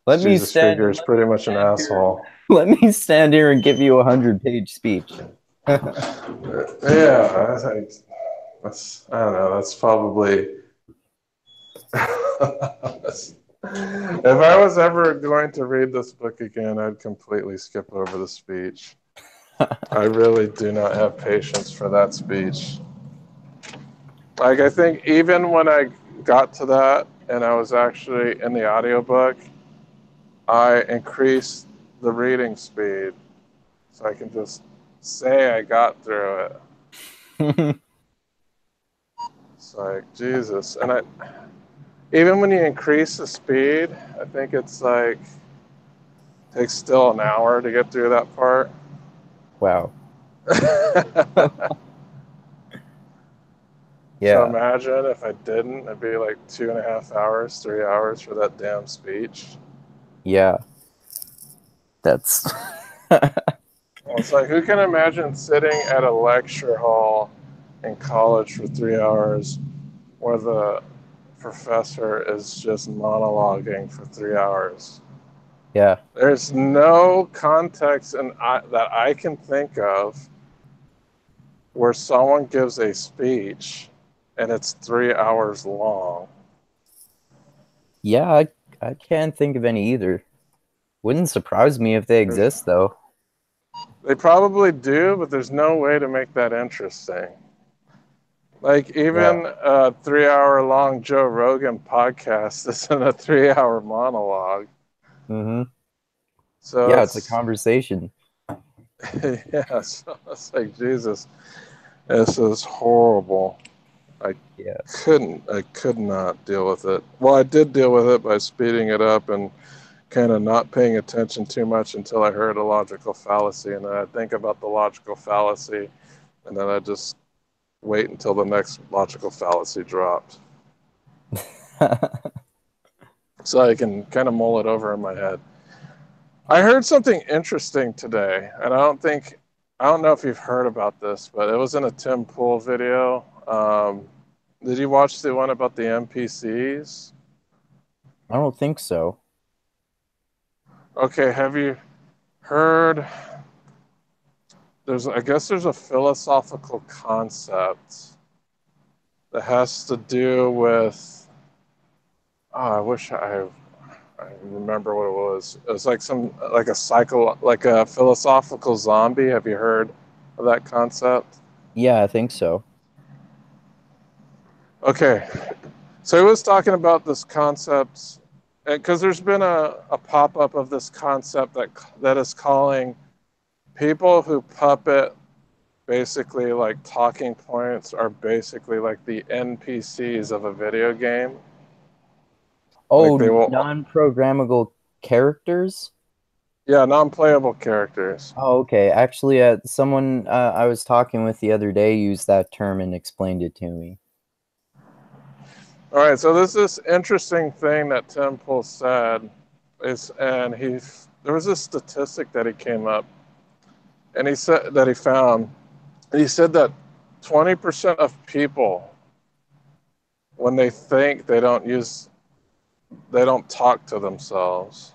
Let me Jesus stand figure is pretty much an asshole. let me stand here and give you a 100-page speech. Yeah, I was like, I don't know, that's probably if I was ever going to read this book again, I'd completely skip over the speech. I really do not have patience for that speech. Like I think even when I got to that and I was actually in the audiobook, I increased the reading speed so I can just say I got through it. It's like Jesus. And I even when you increase the speed, I think it's like takes still an hour to get through that part. Wow. So Yeah. imagine if I didn't, it'd be like 2.5 hours, 3 hours for that damn speech. Yeah. That's Well, it's like, who can imagine sitting at a lecture hall in college for 3 hours where the professor is just monologuing for 3 hours? yeah. There's no context that I can think of where someone gives a speech and it's 3 hours long. Yeah, I can't think of any either. Wouldn't surprise me if they There's, exist though. they probably do, but there's no way to make that interesting. Like Yeah. even a 3 hour long Joe Rogan podcast isn't a 3 hour monologue. Mm-hmm. So Yeah, it's a it's conversation. yeah, so it's like Jesus, this is horrible. I Yeah. I could not deal with it. Well, I did deal with it by speeding it up and kind of not paying attention too much until I heard a logical fallacy, and then I'd think about the logical fallacy, and then I'd just wait until the next logical fallacy dropped. So I can kind of mull it over in my head. I heard something interesting today, and I don't know if you've heard about this, but it was in a Tim Pool video. Did you watch the one about the NPCs? I don't think so. Okay, have you heard? I guess there's a philosophical concept that has to do with. Oh, I remember what it was. It was like like a philosophical zombie. Have you heard of that concept? Yeah, I think so. Okay, so he was talking about this concept because there's been a pop up of this concept that is calling people who puppet basically like talking points are basically like the NPCs of a video game. Like they Oh, will, non-programmable characters? yeah, non-playable characters. Oh, okay. Actually, someone I was talking with the other day used that term and explained it to me. All right, so there's this interesting thing that Tim Pool said and there was a statistic that he came up, and he said that he found, and he said that 20% of people, when they think, they don't talk to themselves.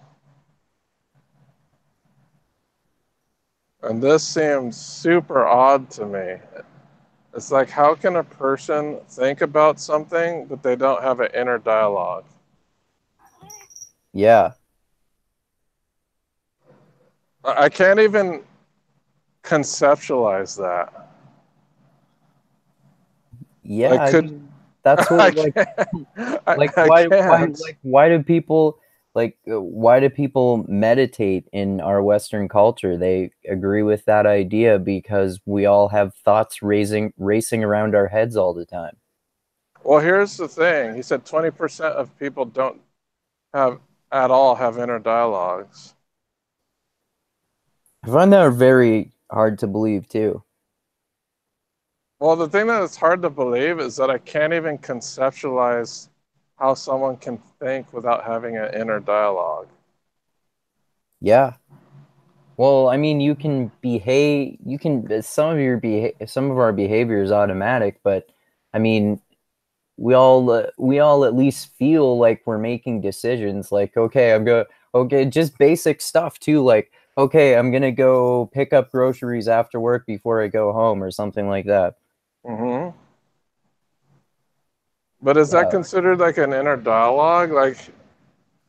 And this seems super odd to me. It's like, how can a person think about something, but they don't have an inner dialogue? Yeah. I can't even conceptualize that. Yeah, Like, I could mean, that's I what can't. like I can't. why do people why do people meditate in our Western culture? They agree with that idea because we all have thoughts racing around our heads all the time. Well, here's the thing. He said 20% of people don't have at all have inner dialogues. I find that very hard to believe too. Well, the thing that is hard to believe is that I can't even conceptualize how someone can think without having an inner dialogue. Yeah. Well, I mean, you can some of our behavior is automatic, but I mean, we all at least feel like we're making decisions like okay, just basic stuff too, like okay, I'm gonna go pick up groceries after work before I go home or something like that. Hmm. But is that Yeah. considered like an inner dialogue? Like,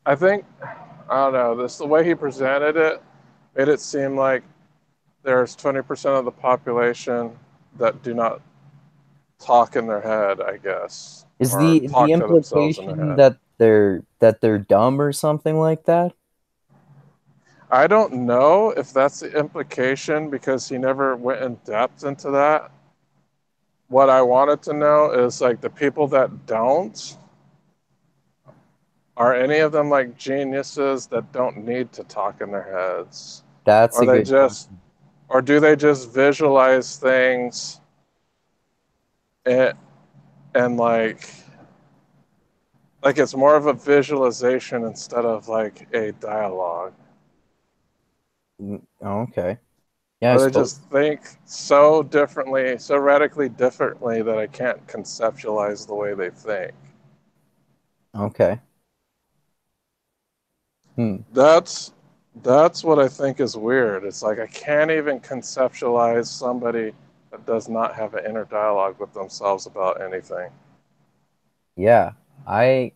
I think, I don't know, the way he presented it made it seem like there's 20% of the population that do not talk in their head, I guess, Is or the talk to themselves in their implication head. that they're dumb or something like that? I don't know if that's the implication because he never went in depth into that. What I wanted to know is like the people that don't, are any of them like geniuses that don't need to talk in their heads? That's Or a they good just, question. or do they just visualize things and, and like it's more of a visualization instead of like a dialogue? Oh, okay. Yeah, I Or they suppose. just think so differently, so radically differently that I can't conceptualize the way they think. Okay. Hmm. That's that's what I think is weird. It's like I can't even conceptualize somebody that does not have an inner dialogue with themselves about anything. Yeah. I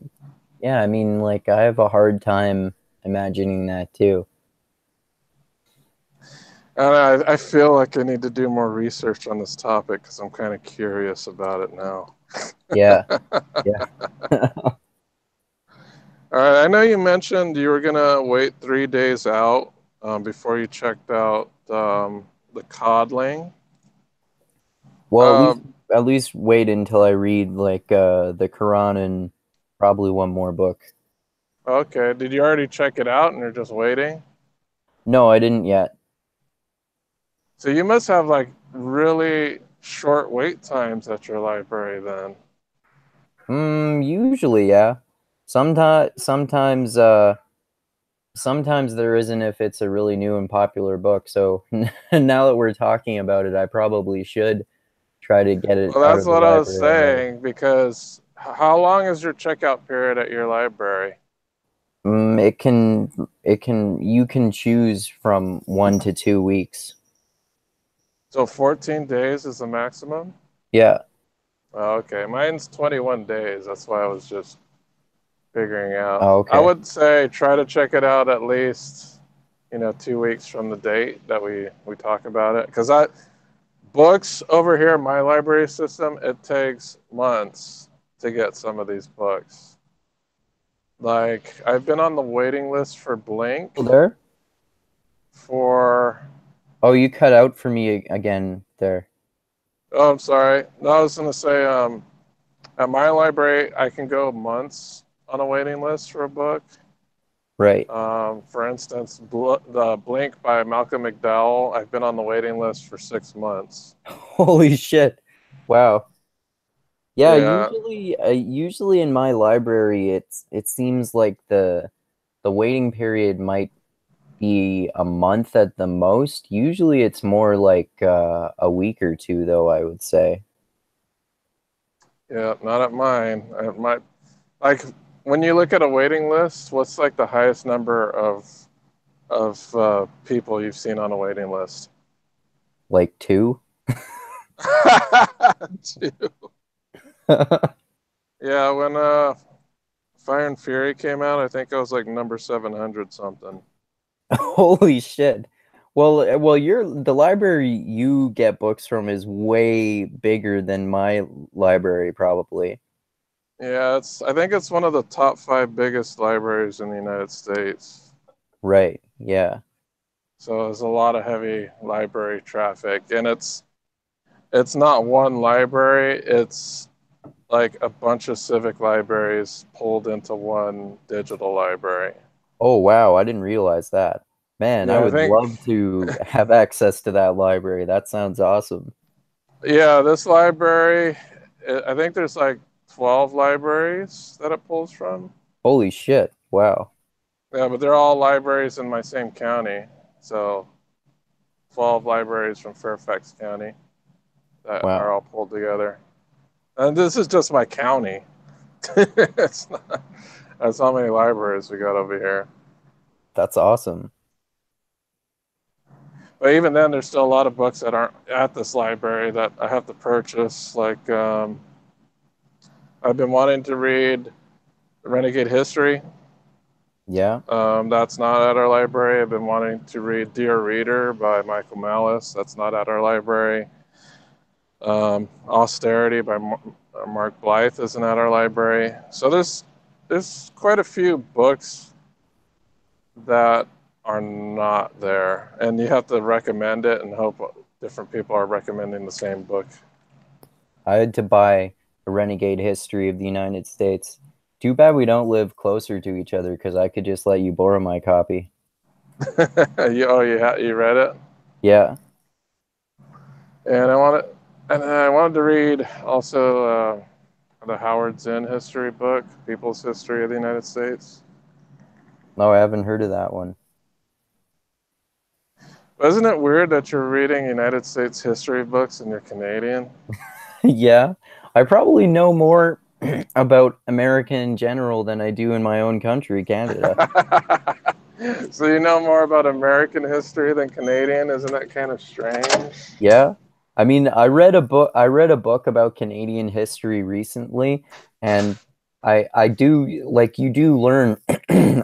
yeah, I mean like I have a hard time imagining that too. And I feel like I need to do more research on this topic because I'm kind of curious about it now. Yeah. Yeah. All right, I know you mentioned you were gonna wait 3 days out before you checked out the codling. Well, Um, at least wait until I read like the Quran and probably one more book. okay, did you already check it out and you're just waiting? No, I didn't yet. So you must have like really short wait times at your library then. Usually, yeah. Sometimes there isn't if it's a really new and popular book. So now that we're talking about it, I probably should try to get it Well, out that's of the what I was library already. saying because how long is your checkout period at your library? You can choose from 1 to 2 weeks. So 14 days is the maximum? Yeah. Oh, okay, mine's 21 days. That's why I was just figuring out. Oh, I okay. would say try to check it out at least, 2 weeks from the date that we talk about it. Because I books over here in my library system, it takes months to get some of these books. Like I've been on the waiting list for Still Blink there? for. Oh, you cut out for me again there. Oh, I'm sorry. No, I was gonna say at my library I can go months on a waiting list for a book. Right. For instance, the Blink by Malcolm McDowell, I've been on the waiting list for 6 months. Holy shit. Wow. Yeah, Yeah, usually in my library it seems like the waiting period might be a month at the most. Usually it's more like a week or two though, I would say. yeah, not at mine. At my like when you look at a waiting list, what's like the highest number of people you've seen on a waiting list? Like two. Two. Yeah, when Fire and Fury came out, I think I was like number 700 something. Holy shit. Well, the library you get books from is way bigger than my library, probably. Yeah, I think it's one of the top five biggest libraries in the United States. Right. Yeah. So there's a lot of heavy library traffic, and it's not one library, it's like a bunch of civic libraries pulled into one digital library. Oh, wow. I didn't realize that. Man, I Yeah, I would think love to have access to that library. That sounds awesome. yeah, this library, I think there's like 12 libraries that it pulls from. Holy shit. Wow. Yeah, but they're all libraries in my same county. So 12 libraries from Fairfax County that are Wow. all pulled together. And this is just my county. it's not, that's how many libraries we got over here. That's awesome. But even then, there's still a lot of books that aren't at this library that I have to purchase. Like I've been wanting to read Renegade History. Yeah. That's not at our library. I've been wanting to read Dear Reader by Michael Malice. That's not at our library. Austerity by Mark Blythe isn't at our library. So there's quite a few books that are not there, and you have to recommend it and hope different people are recommending the same book. I had to buy a Renegade History of the United States. Too bad we don't live closer to each other because I could just let you borrow my copy. You read it, Yeah. and I wanted to read also the Howard Zinn history book, People's History of the United States. No, I haven't heard of that one. But isn't it weird that you're reading United States history books and you're Canadian? Yeah. I probably know more about America in general than I do in my own country, Canada. So you know more about American history than Canadian? Isn't that kind of strange? Yeah. I mean, I read a book about Canadian history recently, and I do like you do learn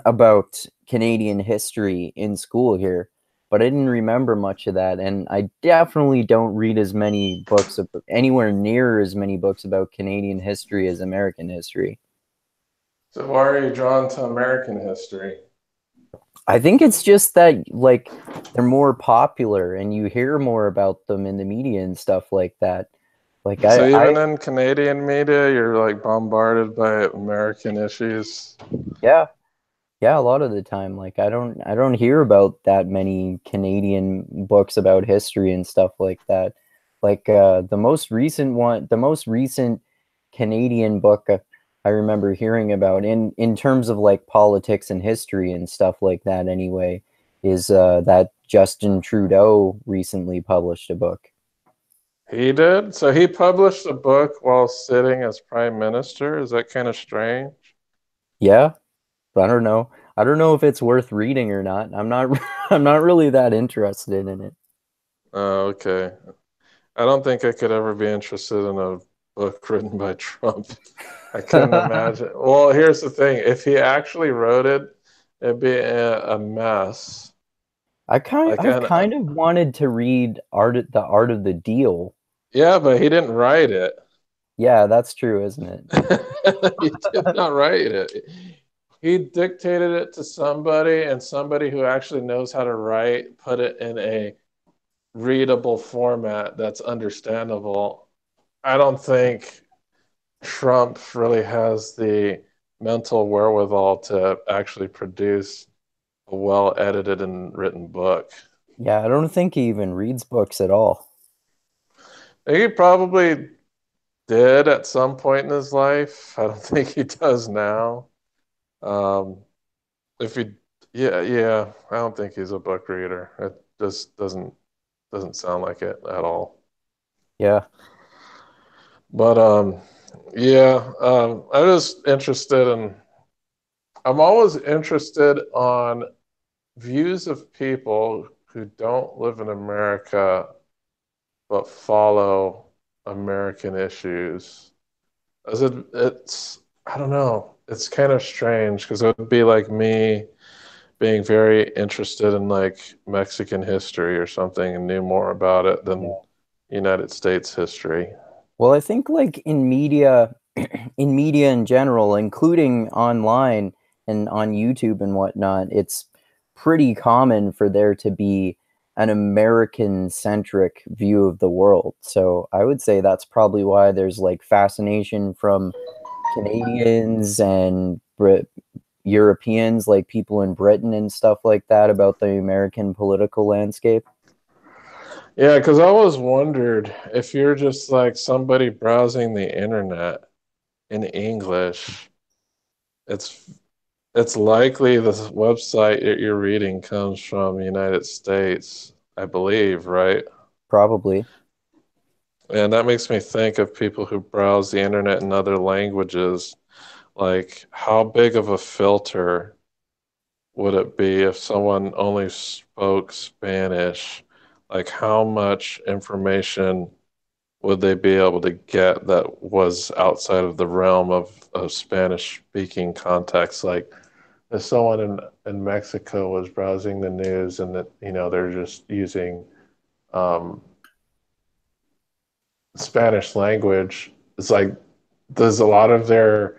about Canadian history in school here, but I didn't remember much of that, and I definitely don't read as many books anywhere near as many books about Canadian history as American history. So why are you drawn to American history? I think it's just that like they're more popular and you hear more about them in the media and stuff like that. Like So I even in Canadian media, you're like bombarded by American issues. yeah, yeah, a lot of the time like I don't hear about that many Canadian books about history and stuff like that. Like the most recent Canadian book I remember hearing about in terms of like politics and history and stuff like that anyway is that Justin Trudeau recently published a book. He did? So he published a book while sitting as prime minister? Is that kind of strange? Yeah, I don't know. I don't know if it's worth reading or not. I'm not I'm not really that interested in it. Oh, okay. I don't think I could ever be interested in a book written by Trump. I couldn't imagine. Well, here's the thing. If he actually wrote it, it'd be a mess. Like I've an kind of wanted to read The Art of the Deal. yeah, but he didn't write it. Yeah, that's true, isn't it? He did not write it. He dictated it to somebody, and somebody who actually knows how to write put it in a readable format that's understandable. I don't think Trump really has the mental wherewithal to actually produce a well edited and written book. Yeah, I don't think he even reads books at all. He probably did at some point in his life. I don't think he does now. Um, if he, yeah, I don't think he's a book reader. It just doesn't sound like it at all. Yeah. But yeah, I'm just interested in. I'm always interested on views of people who don't live in America but follow American issues. As it's I don't know. It's kind of strange because it would be like me being very interested in like Mexican history or something and knew more about it than Yeah. United States history. Well, I think like in media in general, including online and on YouTube and whatnot, it's pretty common for there to be an American centric view of the world. So I would say that's probably why there's like fascination from Canadians and Europeans, like people in Britain and stuff like that, about the American political landscape. Yeah, because I always wondered if you're just like somebody browsing the internet in English, it's it's likely the website that you're reading comes from the United States, I believe, right? Probably. And that makes me think of people who browse the internet in other languages, like how big of a filter would it be if someone only spoke Spanish? Like how much information would they be able to get that was outside of the realm of Spanish speaking context? Like if someone in Mexico was browsing the news and that, they're just using um, Spanish language, it's like, does a lot of their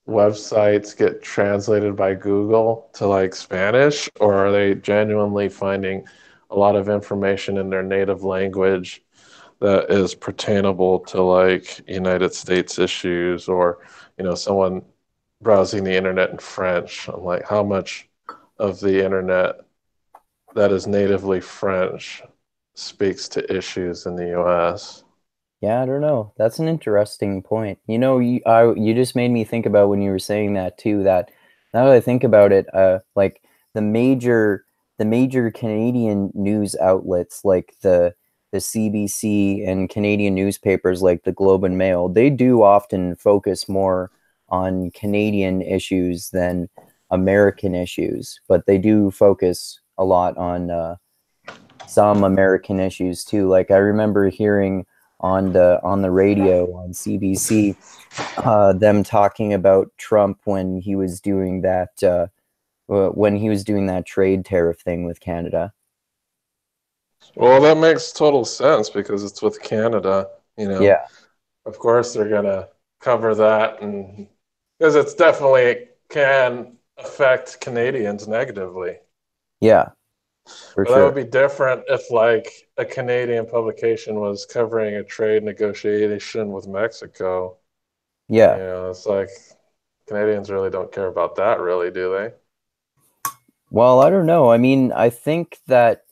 websites get translated by Google to like Spanish, or are they genuinely finding a lot of information in their native language that is pertainable to like United States issues, or someone browsing the internet in French? I'm like, how much of the internet that is natively French speaks to issues in the US? Yeah, I don't know. That's an interesting point. You just made me think about when you were saying that too, that now that I think about it, like the major the major Canadian news outlets like the CBC and Canadian newspapers like the Globe and Mail, they do often focus more on Canadian issues than American issues, but they do focus a lot on some American issues too. Like I remember hearing on the radio on CBC them talking about Trump when he was doing that trade tariff thing with Canada. Well, that makes total sense because it's with Canada, you know. Yeah, Of course they're gonna cover that, and because it's definitely can affect Canadians negatively. yeah, for But that would sure. be different if like a Canadian publication was covering a trade negotiation with Mexico. Yeah. It's like Canadians really don't care about that, really, do they? Well, I don't know. I mean, I think that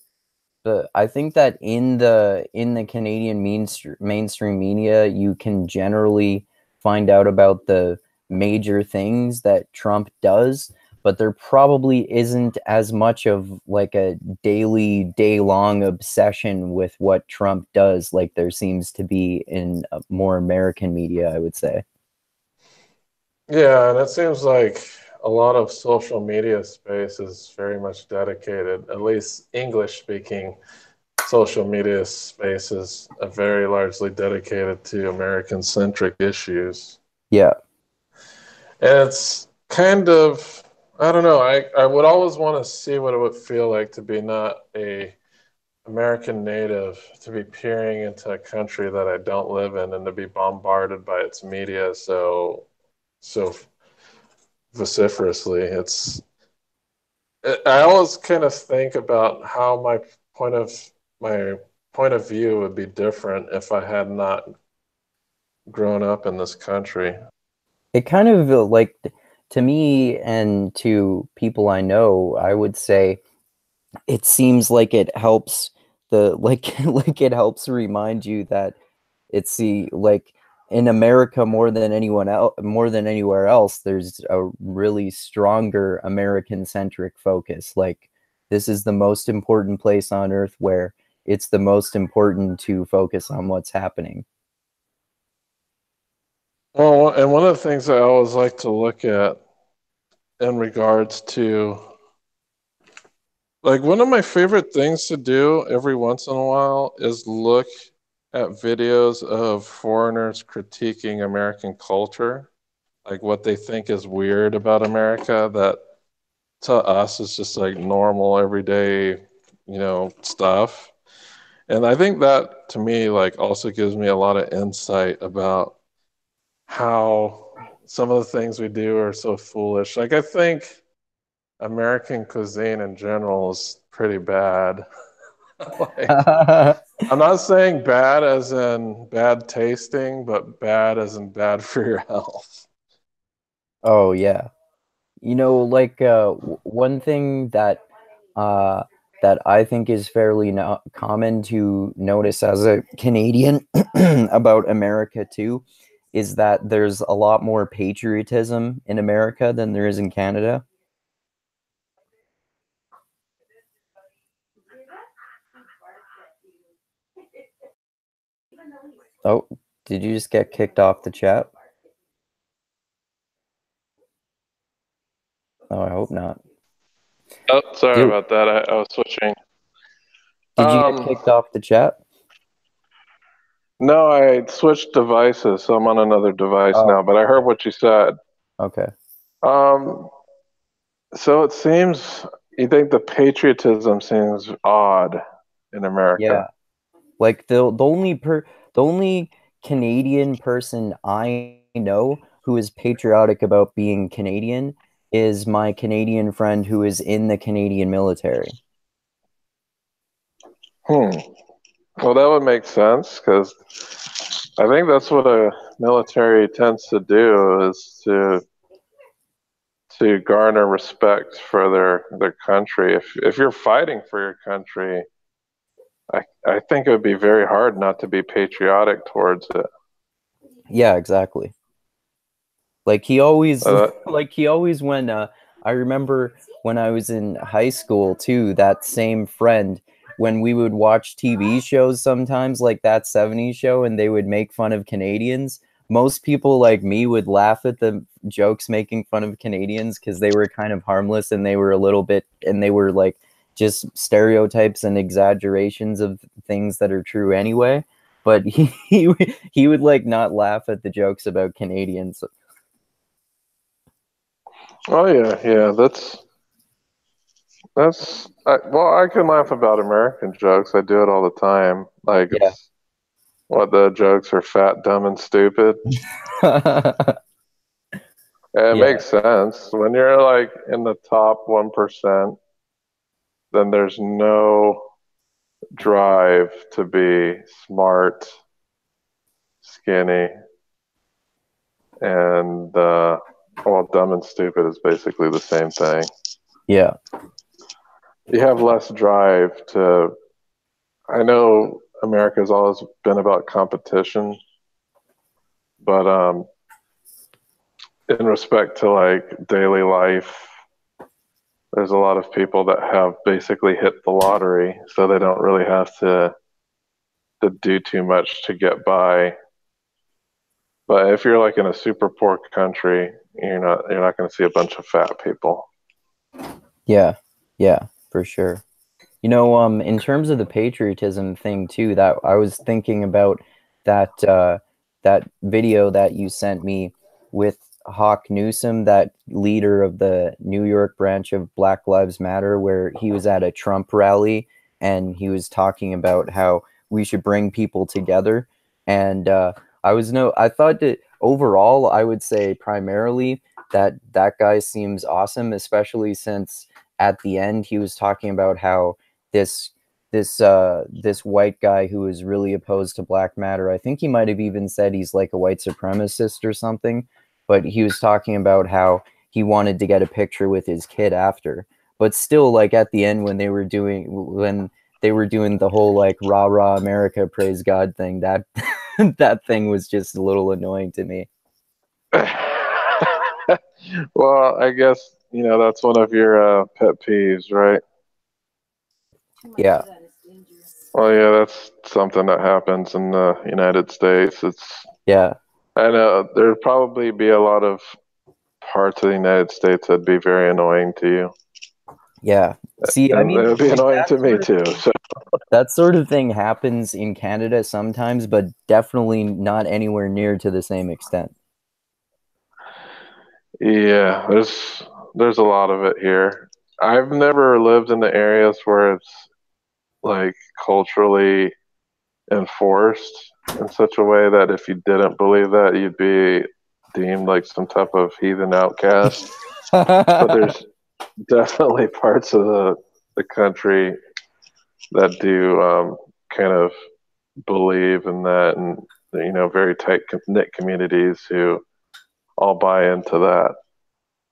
in the Canadian mainstream media, you can generally find out about the major things that Trump does, but there probably isn't as much of like a daily, day-long obsession with what Trump does like there seems to be in more American media, I would say. Yeah, and it seems like a lot of social media space is very much dedicated, at least English speaking social media space is very largely dedicated to American centric issues. Yeah. And it's kind of, I don't know, I would always want to see what it would feel like to be not a American native, to be peering into a country that I don't live in and to be bombarded by its media so vociferously. I always kind of think about how point of my point of view would be different if I had not grown up in this country. It kind of like to me and to people I know, I would say it seems like it helps the like like it helps remind you that it's the like in America more than anywhere else, there's a really stronger American centric focus. Like this is the most important place on earth where it's the most important to focus on what's happening. Well, and one of the things I always like to look at in regards to, like, one of my favorite things to do every once in a while is look at videos of foreigners critiquing American culture, like what they think is weird about America that to us is just like normal everyday, stuff. And I think that to me, like, also gives me a lot of insight about how some of the things we do are so foolish. Like, I think American cuisine in general is pretty bad. Like, I'm not saying bad as in bad tasting, but bad as in bad for your health. Oh yeah. Like one thing uh, that I think is fairly no common to notice as a Canadian about America too is that there's a lot more patriotism in America than there is in Canada. Oh, did you just get kicked off the chat? Oh, I hope not. Oh, sorry Did about that. I was switching. did you get Um, kicked off the chat? no, I switched devices, so I'm on another device now, Oh, but I heard okay. what you said. Okay. Um, so it seems you think the patriotism seems odd in America. Yeah. Like the only The only Canadian person I know who is patriotic about being Canadian is my Canadian friend who is in the Canadian military. Hmm. Well, that would make sense because I think that's what a military tends to do is to garner respect for their country. If you're fighting for your country, I think it would be very hard not to be patriotic towards it. Yeah, exactly. Like he always Uh, like he always when I remember when I was in high school too, that same friend when we would watch TV shows sometimes like that 70s show and they would make fun of Canadians, most people like me would laugh at the jokes making fun of Canadians because they were kind of harmless and they were a little bit and they were like just stereotypes and exaggerations of things that are true anyway. But he would like not laugh at the jokes about Canadians. oh yeah, yeah. Well, I can laugh about American jokes. I do it all the time. Like Yeah. it's what the jokes are fat, dumb, and stupid. And it Yeah, makes sense when you're like in the top 1%. Then there's no drive to be smart, skinny, and well, dumb and stupid is basically the same thing. yeah, You have less drive to. I know America's always been about competition, but in respect to like daily life, there's a lot of people that have basically hit the lottery, so they don't really have to do too much to get by. But if you're like in a super poor country, you're not going to see a bunch of fat people. yeah, yeah, for sure. You know, in terms of the patriotism thing too, that I was thinking about that that video that you sent me with Hawk Newsom, that leader of the New York branch of Black Lives Matter, where he was at a Trump rally and he was talking about how we should bring people together. And I thought that overall, I would say primarily that that guy seems awesome, especially since at the end he was talking about how this this white guy who is really opposed to Black Matter. I think he might have even said he's like a white supremacist or something, but he was talking about how he wanted to get a picture with his kid after. But still, like at the end when they were doing the whole like rah rah America praise God thing, that that thing was just a little annoying to me. Well, I guess that's one of your pet peeves, right? Yeah, Well, yeah, that's something that happens in the United States. yeah, I know there'd probably be a lot of parts of the United States that'd be very annoying to you, yeah. See, I and it mean, would be like annoying to me too. So, that sort of thing happens in Canada sometimes, but definitely not anywhere near to the same extent. yeah, there's a lot of it here. I've never lived in the areas where it's like culturally enforced in such a way that if you didn't believe that, you'd be deemed like some type of heathen outcast. But there's definitely parts of the country that do kind of believe in that, and very tight knit communities who all buy into that.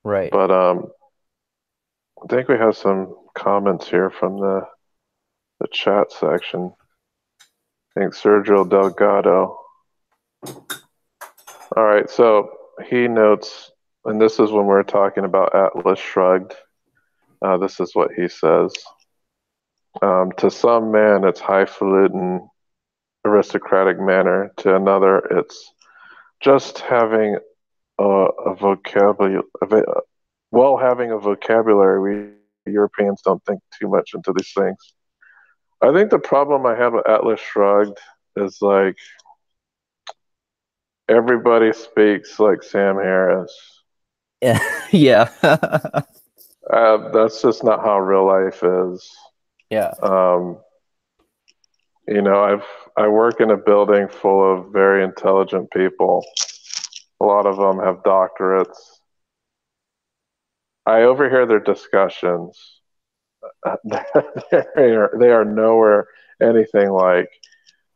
Right. But I think we have some comments here from the chat section. I think Sergio Delgado. All right, so he notes, and this is when we're talking about Atlas Shrugged. This is what he says. To some man, it's highfalutin, aristocratic manner. To another, it's just having a vocabulary. Well, having a vocabulary, we Europeans don't think too much into these things. I think the problem I have with Atlas Shrugged is like everybody speaks like Sam Harris. Yeah. That's just not how real life is. Yeah. Um, I work in a building full of very intelligent people. A lot of them have doctorates. I overhear their discussions. They are nowhere anything like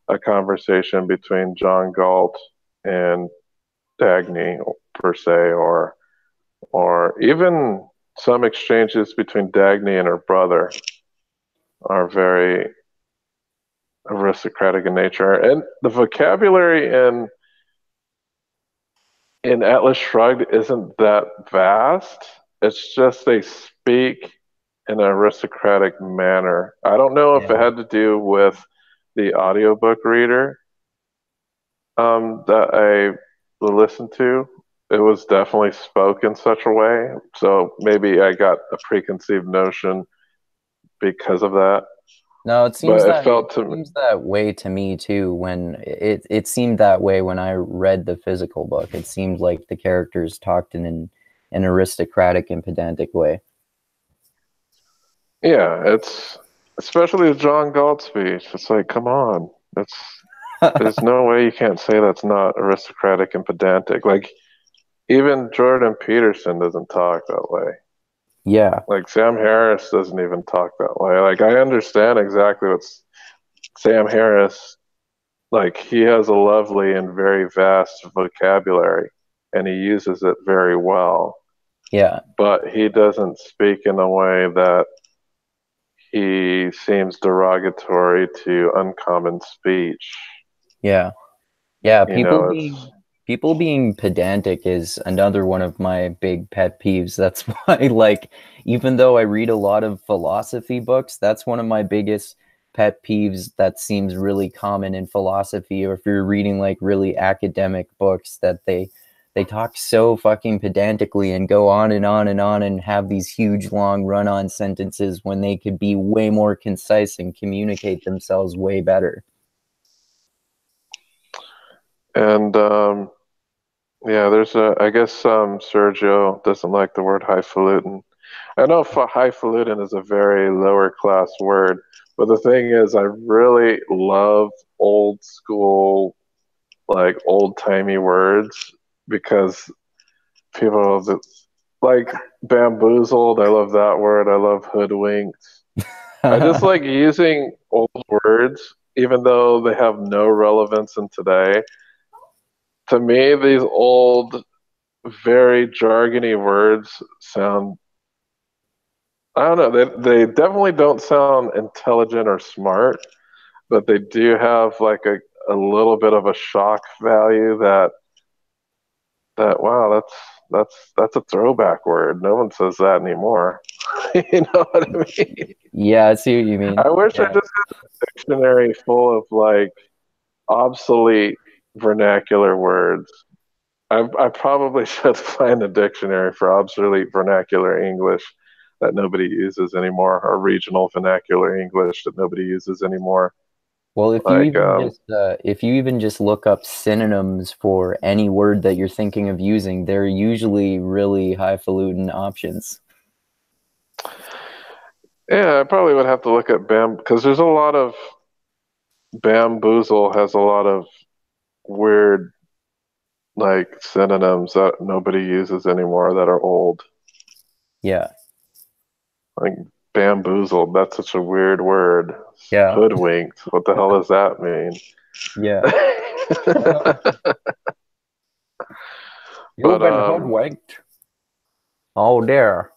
a conversation between John Galt and Dagny per se, or even some exchanges between Dagny and her brother are very aristocratic in nature. And the vocabulary in Atlas Shrugged isn't that vast. It's just they speak in an aristocratic manner. I don't know if it Yeah. had to do with the audiobook reader that I listened to. It was definitely spoke in such a way. So maybe I got a preconceived notion because of that. No, But it it felt to me, seems that way to me too. When it seemed that way when I read the physical book. It seemed like the characters talked in an aristocratic and pedantic way. yeah, it's especially the John Galt speech. It's like, come on. There's no way you can't say that's not aristocratic and pedantic. Like even Jordan Peterson doesn't talk that way. Yeah, Like Sam Harris doesn't even talk that way. Like I understand exactly what's Sam Harris, like he has a lovely and very vast vocabulary and he uses it very well, yeah, but he doesn't speak in a way that he seems derogatory to uncommon speech. yeah, yeah. You know, it's People being pedantic is another one of my big pet peeves. That's why, like, even though I read a lot of philosophy books, that's one of my biggest pet peeves that seems really common in philosophy, or if you're reading like really academic books that they talk so fucking pedantically and go on and on and on and have these huge long run-on sentences when they could be way more concise and communicate themselves way better. and yeah, I guess Sergio doesn't like the word highfalutin. I know highfalutin is a very lower class word, but the thing is, I really love old school, like old timey words because people like bamboozled. I love that word. I love hoodwinked. I just like using old words, even though they have no relevance in today. To me, these old, very jargony words sound, I don't know, they definitely don't sound intelligent or smart, but they do have like a little bit of a shock value that wow, that's a throwback word. No one says that anymore. You know what I mean? Yeah, I see what you mean. I wish I Yeah. just had a dictionary full of like obsolete vernacular words. I probably should find a dictionary for obsolete vernacular English that nobody uses anymore, or regional vernacular English that nobody uses anymore. Well, Like, if you even just look up synonyms for any word that you're thinking of using, they're usually really highfalutin options. yeah, I probably would have to look at because there's a lot of bamboozle has a lot of weird like synonyms that nobody uses anymore that are old. Yeah. Like bamboozled, that's such a weird word. Yeah. Hoodwinked, what the hell does that mean? Yeah. You've But been hoodwinked. Oh dear.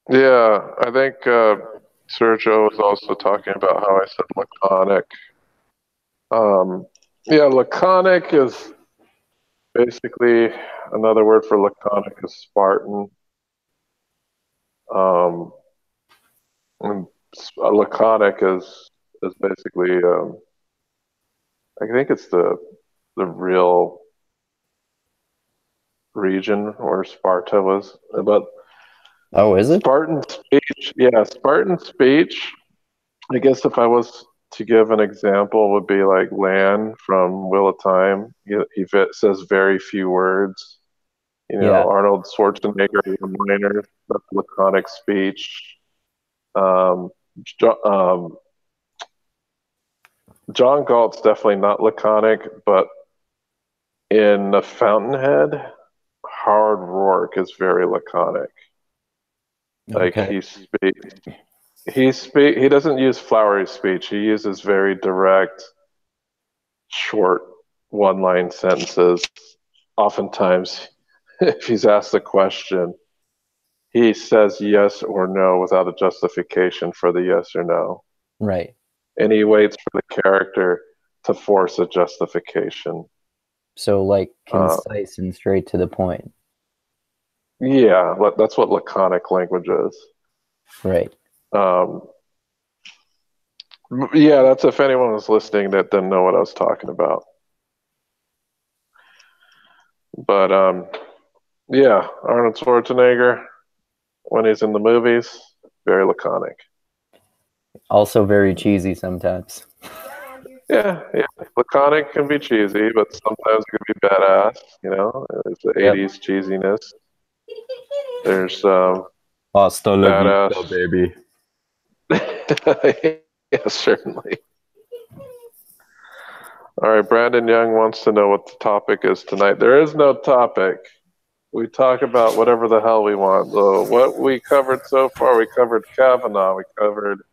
yeah, I think Sergio was also talking about how I said laconic. Um, yeah, laconic is basically another word for laconic is Spartan. Um, and laconic is basically I think it's the real region where Sparta was. But Oh, is it? Spartan speech, yeah, Spartan speech. I guess if I was to give an example, would be like Lan from Wheel of Time. He says very few words. Yeah. Arnold Schwarzenegger, one-liners, that's laconic speech. John Galt's definitely not laconic, but in The Fountainhead, Howard Rourke is very laconic. Like Okay. he doesn't use flowery speech. He uses very direct, short, one-line sentences. Oftentimes, if he's asked a question, he says yes or no without a justification for the yes or no. Right. And he waits for the character to force a justification. So like concise and straight to the point. Yeah, that's what laconic language is. Right. Yeah, that's if anyone was listening that didn't know what I was talking about. But yeah, Arnold Schwarzenegger, when he's in the movies, very laconic. Also very cheesy sometimes. Yeah. Laconic can be cheesy, but sometimes it can be badass. You know, there's the '80s cheesiness. There's Hasta la badass, vista, baby. Yeah, certainly. All right, Brandon Young wants to know what the topic is tonight. There is no topic. We talk about whatever the hell we want. So what we covered so far, we covered Kavanaugh, we covered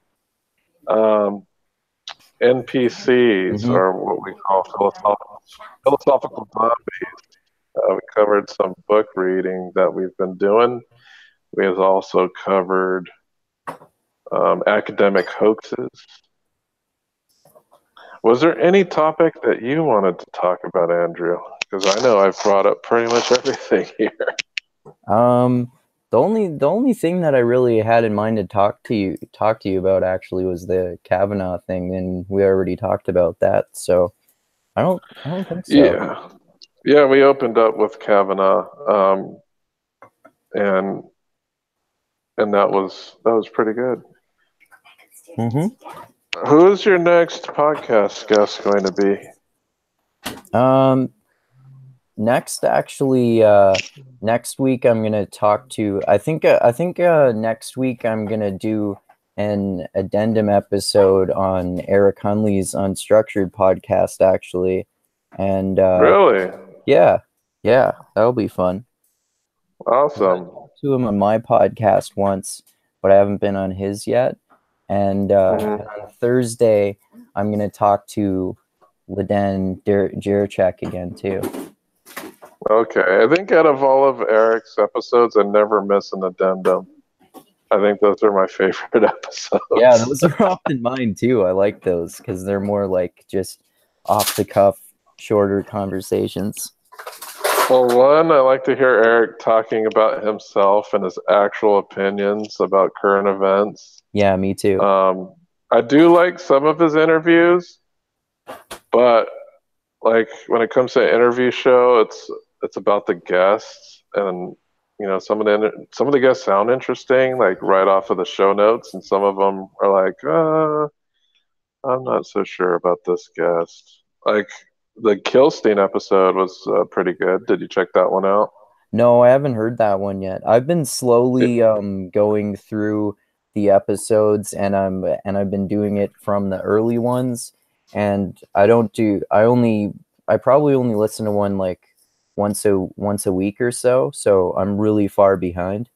NPCs, or what we call philosophical zombies. We covered some book reading that we've been doing. We have also covered academic hoaxes. Was there any topic that you wanted to talk about, Andrew? Because I know I've brought up pretty much everything here. The only thing that I really had in mind to talk to you about actually was the Kavanaugh thing, and we already talked about that. So I don't think so. Yeah, we opened up with Kavanaugh, and that was pretty good. Who is your next podcast guest going to be? Next week I'm gonna talk to. I think next week I'm gonna do an addendum episode on Eric Hunley's Unstructured podcast, actually, and really, yeah, that'll be fun. Awesome. I talked to him on my podcast once, but I haven't been on his yet. And on Thursday, I'm gonna talk to Ladan Jirachek again too. Okay, I think out of all of Eric's episodes, I never miss an addendum. I think those are my favorite episodes. Yeah, those are often mine too. I like those because they're more like just off the cuff, shorter conversations. Well, one, I like to hear Eric talking about himself and his actual opinions about current events. Yeah, me too. I do like some of his interviews, but like when it comes to an interview show, it's about the guests, and you know some of the guests sound interesting, like right off of the show notes, and some of them are like, I'm not so sure about this guest. Like the Kilstein episode was pretty good. Did you check that one out? No, I haven't heard that one yet. I've been slowly going through the episodes, and I've been doing it from the early ones, and I probably only listen to one like once a week or so, so I'm really far behind.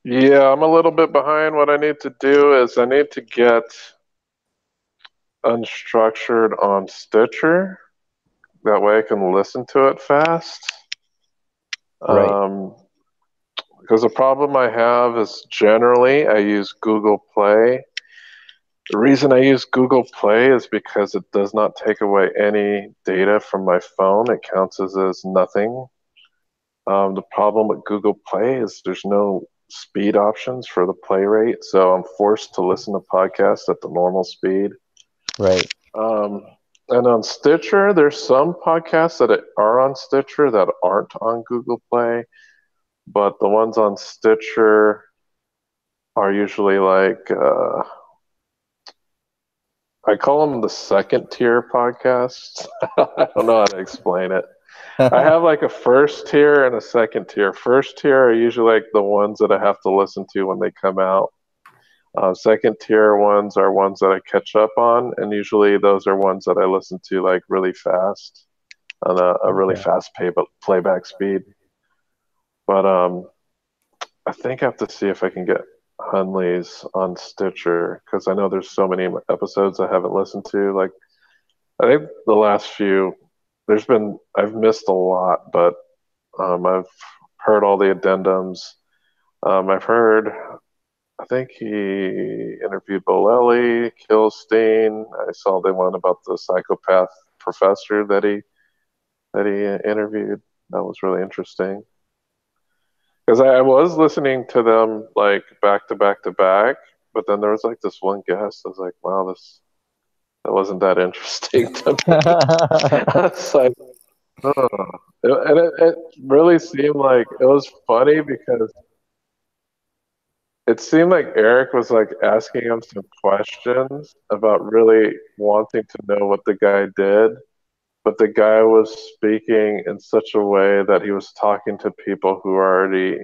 Yeah, I'm a little bit behind. What I need to do is I need to get Unstructured on Stitcher. That way I can listen to it fast. Right. Because the problem I have is generally I use Google Play. The reason I use Google Play is because it does not take away any data from my phone. It counts as nothing. The problem with Google Play is there's no speed options for the play rate, so I'm forced to listen to podcasts at the normal speed. Right. And on Stitcher, there's some podcasts that are on Stitcher that aren't on Google Play, but the ones on Stitcher are usually like I call them the second tier podcasts. I don't know how to explain it. I have like a first tier and a second tier. First tier are usually like the ones that I have to listen to when they come out. Second tier ones are ones that I catch up on, and usually those are ones that I listen to like really fast on a really Okay. fast playback speed. But I think I have to see if I can get Hunley's on Stitcher because I know there's so many episodes I haven't listened to. Like I think the last few, I've missed a lot, but I've heard all the addendums. I've heard, I think he interviewed Bolelli, Kilstein. I saw the one about the psychopath professor that he interviewed. That was really interesting. Because I was listening to them like back to back to back, but then there was like this one guest. I was like, wow, that wasn't that interesting to me. I was like, oh. And it really seemed like it was funny because it seemed like Eric was like asking him some questions about really wanting to know what the guy did, but the guy was speaking in such a way that he was talking to people who already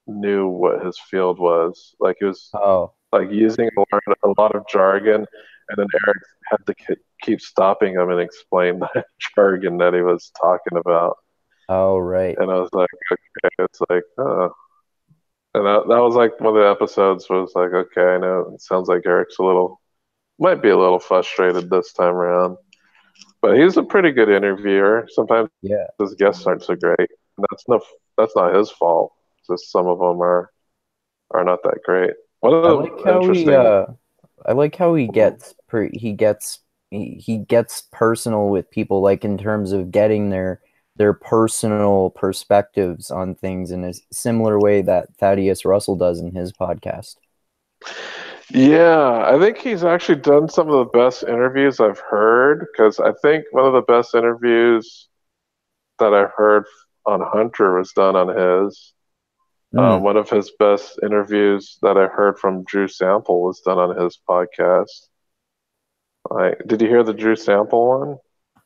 knew what his field was. Like he was Oh. like using a lot of jargon, and then Eric had to keep stopping him and explain the jargon that he was talking about. Oh, right. And I was like, okay, it's like, and that was like one of the episodes was like, okay, I know it sounds like Eric's might be a little frustrated this time around, but he's a pretty good interviewer. Sometimes Yeah. his guests aren't so great, and that's not his fault. Just some of them are not that great. One of I the like how he interesting, I like how he gets personal with people, like in terms of getting their personal perspectives on things in a similar way that Thaddeus Russell does in his podcast. yeah, I think he's actually done some of the best interviews I've heard because I think one of the best interviews that I heard on Hunter was done on his. Mm. One of his best interviews that I heard from Drew Sample was done on his podcast. Did you hear the Drew Sample one?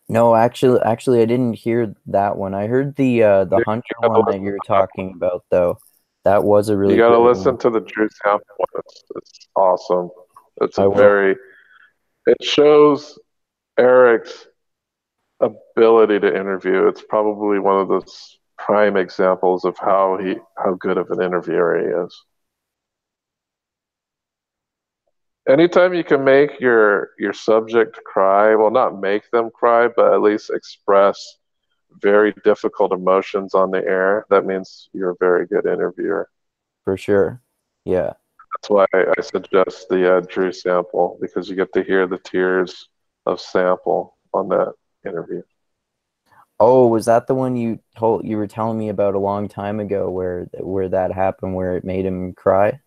No, actually, I didn't hear that one. I heard the Yeah, Hunter you gotta one that listen you're to that talking about, though. That was a one. You really gotta great listen one. to the Drew Sample one. It's awesome. It's I a will. very it shows Eric's ability to interview. It's probably one of those prime examples of how good of an interviewer he is. Anytime you can make your subject cry, well, not make them cry, but at least express very difficult emotions on the air, that means you're a very good interviewer. For sure. Yeah. That's why I suggest the Drew Sample because you get to hear the tears of Sample on that interview. Oh, was that the one you were telling me about a long time ago where that happened where it made him cry?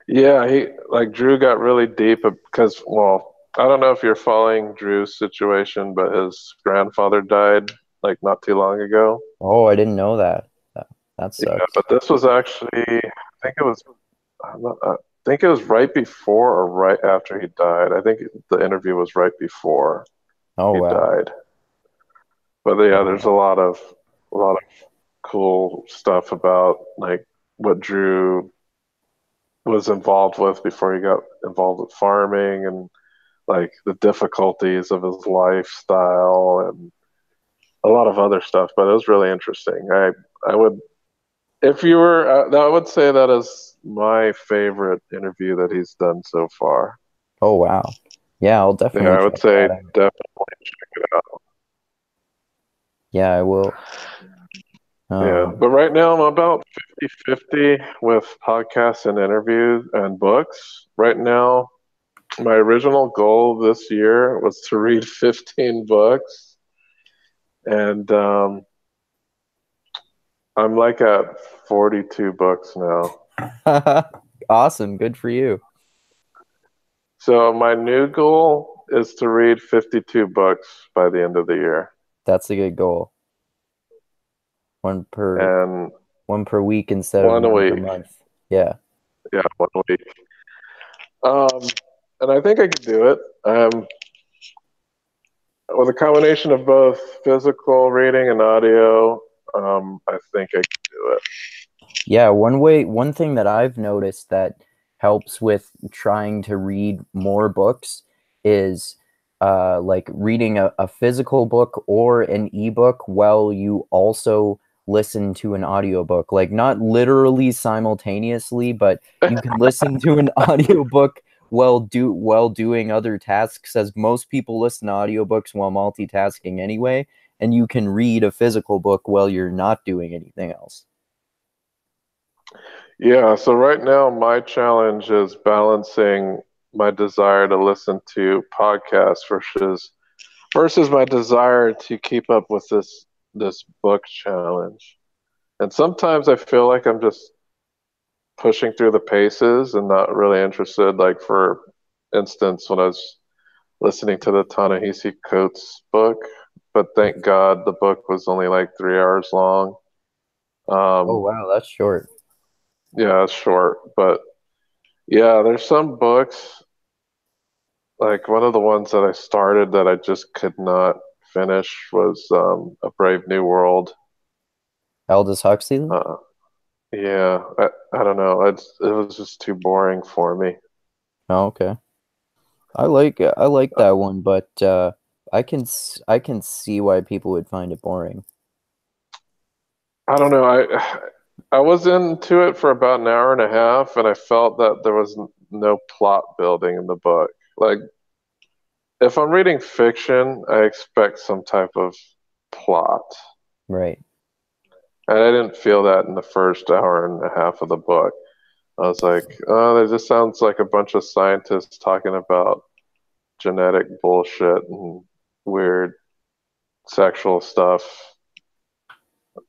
Yeah, he like Drew got really deep because, well, I don't know if you're following Drew's situation, but his grandfather died like not too long ago. Oh, I didn't know that. That Yeah, sucks. but this was actually, I think it was, I think it was right before or right after he died. I think the interview was right before Oh, he wow. died. But yeah, there's Wow. a lot of cool stuff about like what Drew was involved with before he got involved with farming and like the difficulties of his lifestyle and a lot of other stuff. But it was really interesting. I would if you were I would say that is my favorite interview that he's done so far. Oh, wow. Yeah, I'll Yeah, definitely I would check say that out. definitely check it out. Yeah, I will. Yeah, Um, but right now I'm about 50-50 with podcasts and interviews and books. Right now, my original goal this year was to read 15 books, and I'm like at 42 books now. awesome. Good for you. So my new goal is to read 52 books by the end of the year. That's a good goal. One per And one per week instead of one a one per week. month. Yeah. Yeah, one a week. Um, and I think I could do it. With a combination of both physical reading and audio, I think I could do it. Yeah, one thing that I've noticed that helps with trying to read more books is like reading a physical book or an ebook while you also listen to an audiobook. Like not literally simultaneously, but you can listen to an audiobook while doing other tasks, as most people listen to audiobooks while multitasking anyway, and you can read a physical book while you're not doing anything else. Yeah, so right now my challenge is balancing my desire to listen to podcasts versus my desire to keep up with this book challenge. And sometimes I feel like I'm just pushing through the paces and not really interested. Like for instance, when I was listening to the Ta-Nehisi Coates book, but thank God the book was only like 3 hours long. Oh Um, wow, that's short. yeah, it's short, but yeah, there's some books, like one of the ones that I started that I just could not finish was A Brave New World. Aldous Huxley? Uh, yeah, I don't know. It was just too boring for me. Oh, okay. I like that one, but I can see why people would find it boring. I don't know. I was into it for about an hour and a half, and I felt that there was no plot building in the book. Like if I'm reading fiction, I expect some type of plot. Right. And I didn't feel that in the first hour and a half of the book. I was like, oh, that just sounds like a bunch of scientists talking about genetic bullshit and weird sexual stuff.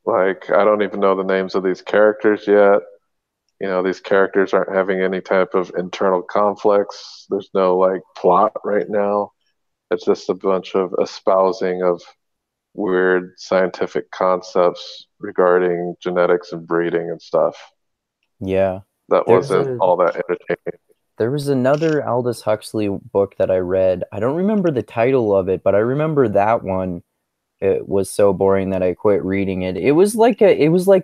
Like, I don't even know the names of these characters yet. You know, these characters aren't having any type of internal conflicts. There's no like plot right now. It's just a bunch of espousing of weird scientific concepts regarding genetics and breeding and stuff. Yeah. That There's wasn't a all that entertaining. there was another Aldous Huxley book that I read. I don't remember the title of it, but I remember that one. It was so boring that I quit reading it. It was like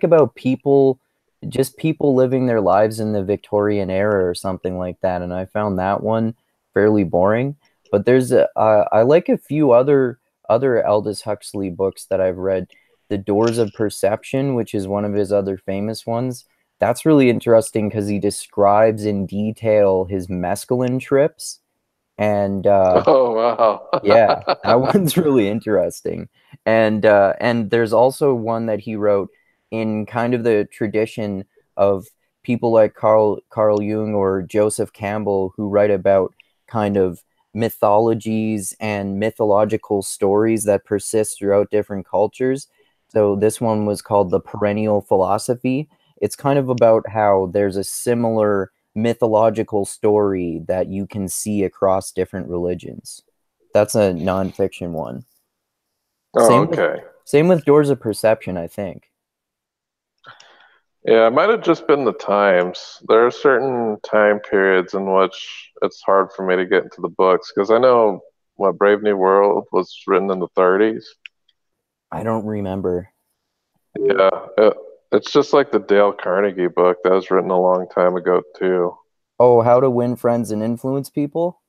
about people, just people living their lives in the Victorian era or something like that, and I found that one fairly boring. But I like a few other Aldous Huxley books that I've read. The Doors of Perception, which is one of his other famous ones. That's really interesting because he describes in detail his mescaline trips, and Oh wow. yeah, that one's really interesting. And there's also one that he wrote in kind of the tradition of people like Carl Jung or Joseph Campbell, who write about kind of mythologies and mythological stories that persist throughout different cultures. So this one was called The Perennial Philosophy. It's kind of about how there's a similar mythological story that you can see across different religions. That's a nonfiction one. Oh, Same with okay. same with Doors of Perception, I think. Yeah, it might have just been the times. There are certain time periods in which it's hard for me to get into the books because I know what Brave New World was written in the 30s. I don't remember. Yeah, it's just like the Dale Carnegie book that was written a long time ago too. Oh, How to Win Friends and Influence People?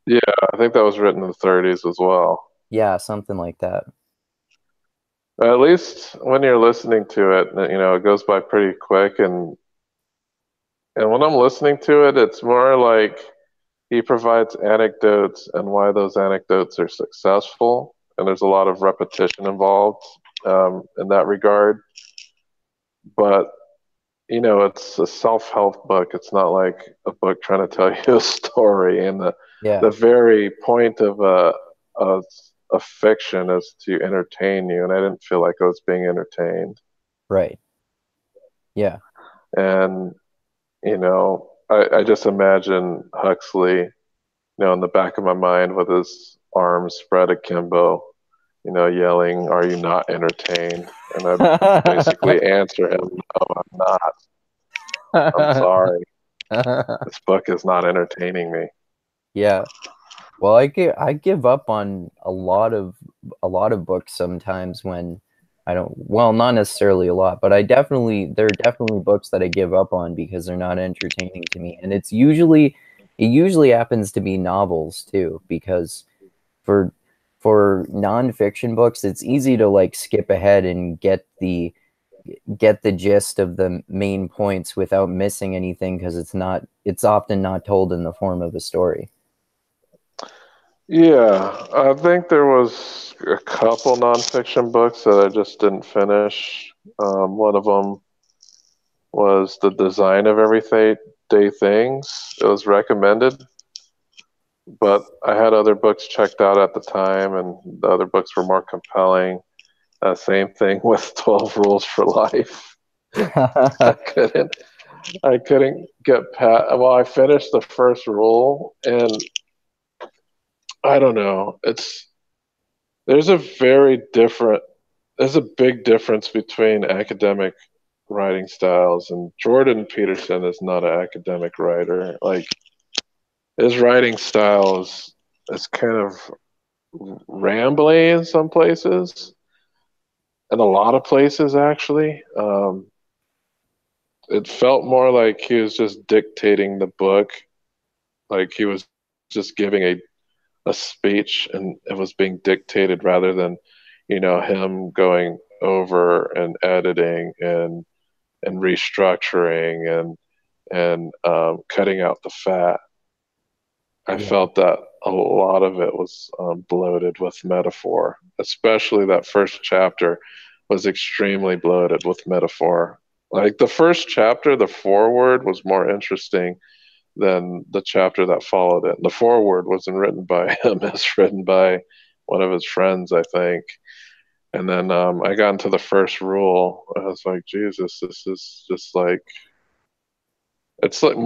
Yeah, I think that was written in the 30s as well. Yeah, something like that. At least when you're listening to it, it goes by pretty quick and when I'm listening to it, it's more like he provides anecdotes and why those anecdotes are successful, and there's a lot of repetition involved in that regard. But it's a self-help book. It's not like a book trying to tell you a story. And the Yeah, very point of a fiction is to entertain you, and I didn't feel like I was being entertained. right. Yeah. And I just imagine Huxley, in the back of my mind with his arms spread akimbo, yelling, "Are you not entertained?" And I basically answer him, "No, I'm not. I'm sorry. This book is not entertaining me." Yeah. Well, I give up on a lot of books sometimes when I don't, well, not necessarily a lot, but there are definitely books that I give up on because they're not entertaining to me. And it usually happens to be novels too, because for, for nonfiction books, it's easy to like skip ahead and get the gist of the main points without missing anything because it's often not told in the form of a story. Yeah, I think there was a couple nonfiction books that I just didn't finish. One of them was The Design of Everyday Things. It was recommended, but I had other books checked out at the time, and the other books were more compelling. Same thing with 12 Rules for Life. I couldn't, I couldn't get past. Well, I finished the first rule, and I don't know. There's a very different. There's a big difference between academic writing styles, and Jordan Peterson is not an academic writer. Like his writing style is kind of rambly in some places, and a lot of places actually. It felt more like he was just dictating the book, like he was just giving a speech, and it was being dictated rather than, him going over and editing and restructuring and cutting out the fat. I Yeah. felt that a lot of it was bloated with metaphor, especially that first chapter was extremely bloated with metaphor. Like the first chapter, the foreword was more interesting than the chapter that followed it. The foreword wasn't written by him; it's written by one of his friends, I think. And then I got into the first rule. I was like, Jesus, this is just like it's like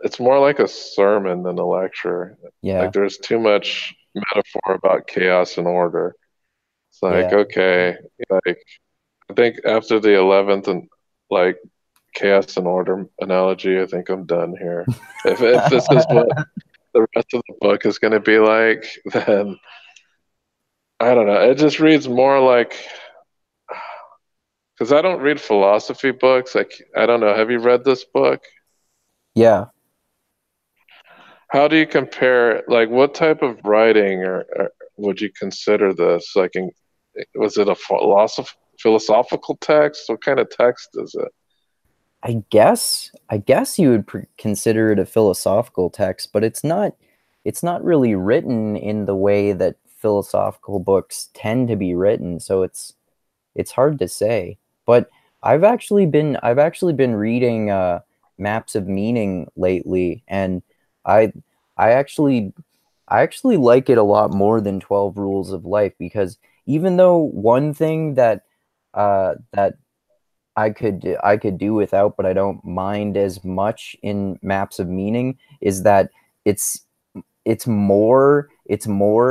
it's more like a sermon than a lecture. Like Yeah. there's too much metaphor about chaos and order. It's like, Yeah. okay, like I think after the 11th and like chaos and order analogy, I think I'm done here. If this is what the rest of the book is going to be like, then I don't know. It just reads more like because I don't read philosophy books. Like I don't know. Have you read this book? Yeah. How do you compare? Like, what type of writing or would you consider this? Was it a philosophical text? What kind of text is it? I guess you would consider it a philosophical text, but it's not really written in the way that philosophical books tend to be written, so it's hard to say. But I've actually been reading Maps of Meaning lately, and I I actually I actually like it a lot more than 12 Rules of Life because even though one thing that I could do without, but I don't mind as much in Maps of Meaning is that it's it's more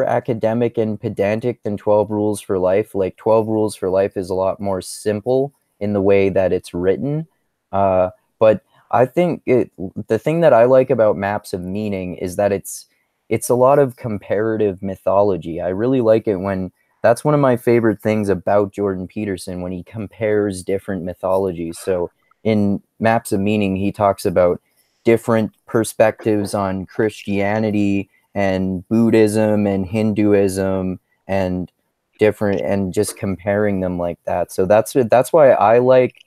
academic and pedantic than 12 Rules for Life. Like 12 Rules for Life is a lot more simple in the way that it's written. But I think the thing that I like about Maps of Meaning is that it's a lot of comparative mythology. I really like it when that's one of my favorite things about Jordan Peterson when he compares different mythologies. So in Maps of Meaning, he talks about different perspectives on Christianity and Buddhism and Hinduism and different and just comparing them like that. So that's why I like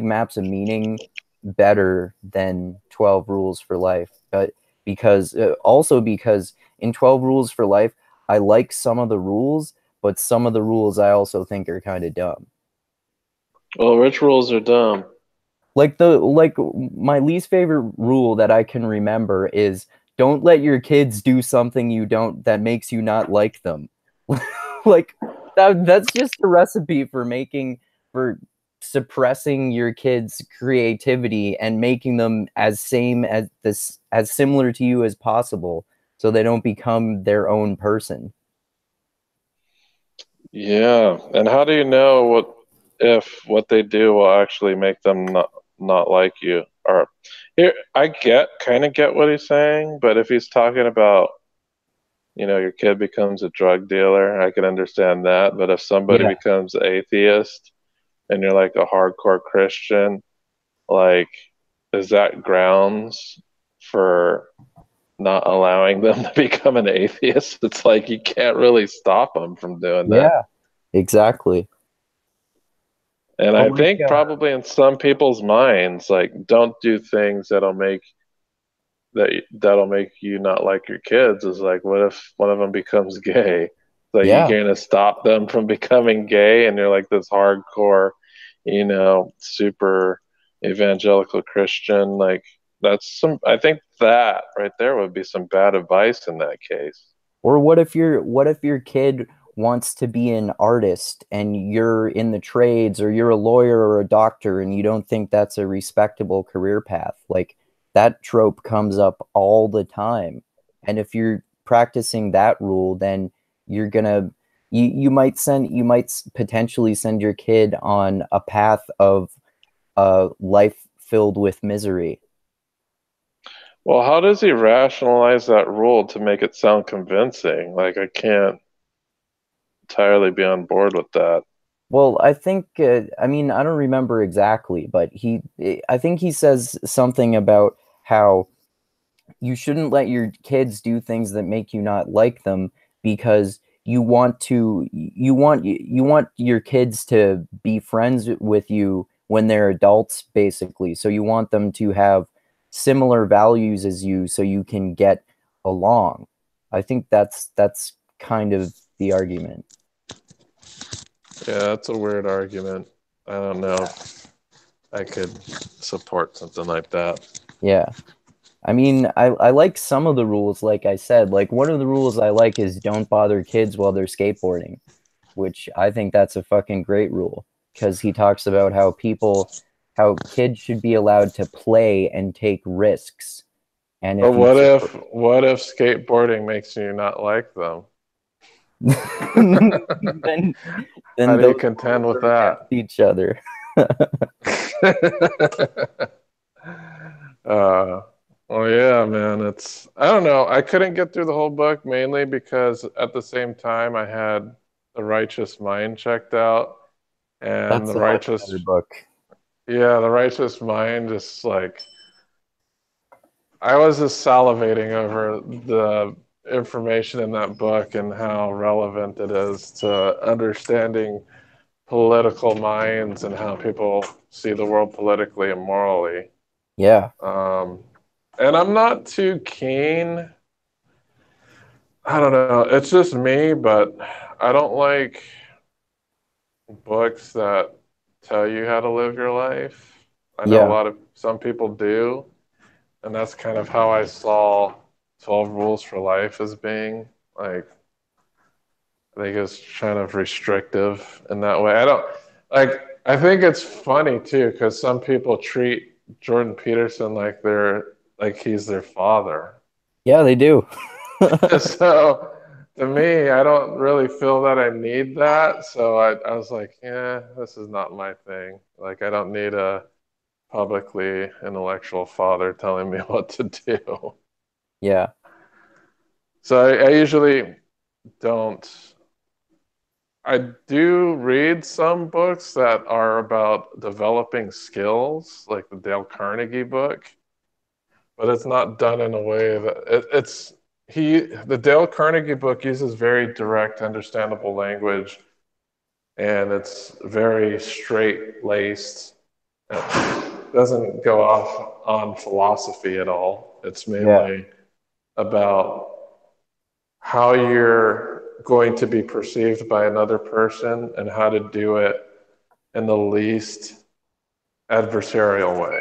Maps of Meaning better than 12 Rules for Life. But because also because in 12 Rules for Life, I like some of the rules, but some of the rules I also think are kind of dumb. Well, rich rules are dumb. Like my least favorite rule that I can remember is don't let your kids do something you don't that makes you not like them. Like that's just a recipe for for suppressing your kids' creativity and making them as same as this as similar to you as possible so they don't become their own person. Yeah, and how do you know if what they do will actually make them not like you? Or here, I kind of get what he's saying, but if he's talking about, your kid becomes a drug dealer, I can understand that. But if somebody Yeah. becomes atheist and you're like a hardcore Christian, like, is that grounds for not allowing them to become an atheist? It's like you can't really stop them from doing that. Yeah, exactly. And But I like, think probably in some people's minds, like, don't do things that'll make you not like your kids. Is like, what if one of them becomes gay? Like, you yeah. gonna stop them from becoming gay, and you're like this hardcore, super evangelical Christian. Like, I think that right there would be some bad advice in that case. Or what if your kid wants to be an artist and you're in the trades, or you're a lawyer or a doctor and you don't think that's a respectable career path? Like, that trope comes up all the time. And if you're practicing that rule, then you're gonna you might potentially send your kid on a path of life filled with misery. Well, how does he rationalize that rule to make it sound convincing? Like, I can't entirely be on board with that. Well, I think, I mean, I don't remember exactly, but I think he says something about how you shouldn't let your kids do things that make you not like them, because you want your kids to be friends with you when they're adults, basically. So you want them to have similar values as you so you can get along. I think that's kind of the argument. Yeah, that's a weird argument. I don't know if I could support something like that. Yeah. I mean, I like some of the rules, like I said. Like, one of the rules I like is don't bother kids while they're skateboarding, which I think that's a fucking great rule, because he talks about how kids should be allowed to play and take risks. And But if you what if skateboarding makes you not like them? then How then do you those contend rules with are against that? each other. uh, well, yeah, man. I don't know. I couldn't get through the whole book mainly because at the same time I had The Righteous Mind checked out, and That's a much better book. The Righteous Mind just like, I was just salivating over the information in that book and how relevant it is to understanding political minds and how people see the world politically and morally. Yeah. Um, and I'm not too keen. I don't know. It's just me, but I don't like books that tell you how to live your life. I know Yeah. some people do, and that's kind of how I saw 12 Rules for Life as being. Like, I think it's kind of restrictive in that way. I don't like, I think it's funny too, because some people treat Jordan Peterson like he's their father. Yeah, they do. So to me, I don't really feel that I need that. So I was like, yeah, this is not my thing. Like, I don't need a publicly intellectual father telling me what to do. Yeah. So I usually don't. I do read some books that are about developing skills, like the Dale Carnegie book, but it's not done in a way that the Dale Carnegie book uses very direct, understandable language, and it's very straight laced. It doesn't go off on philosophy at all. It's Yeah. mainly about how you're going to be perceived by another person and how to do it in the least adversarial way.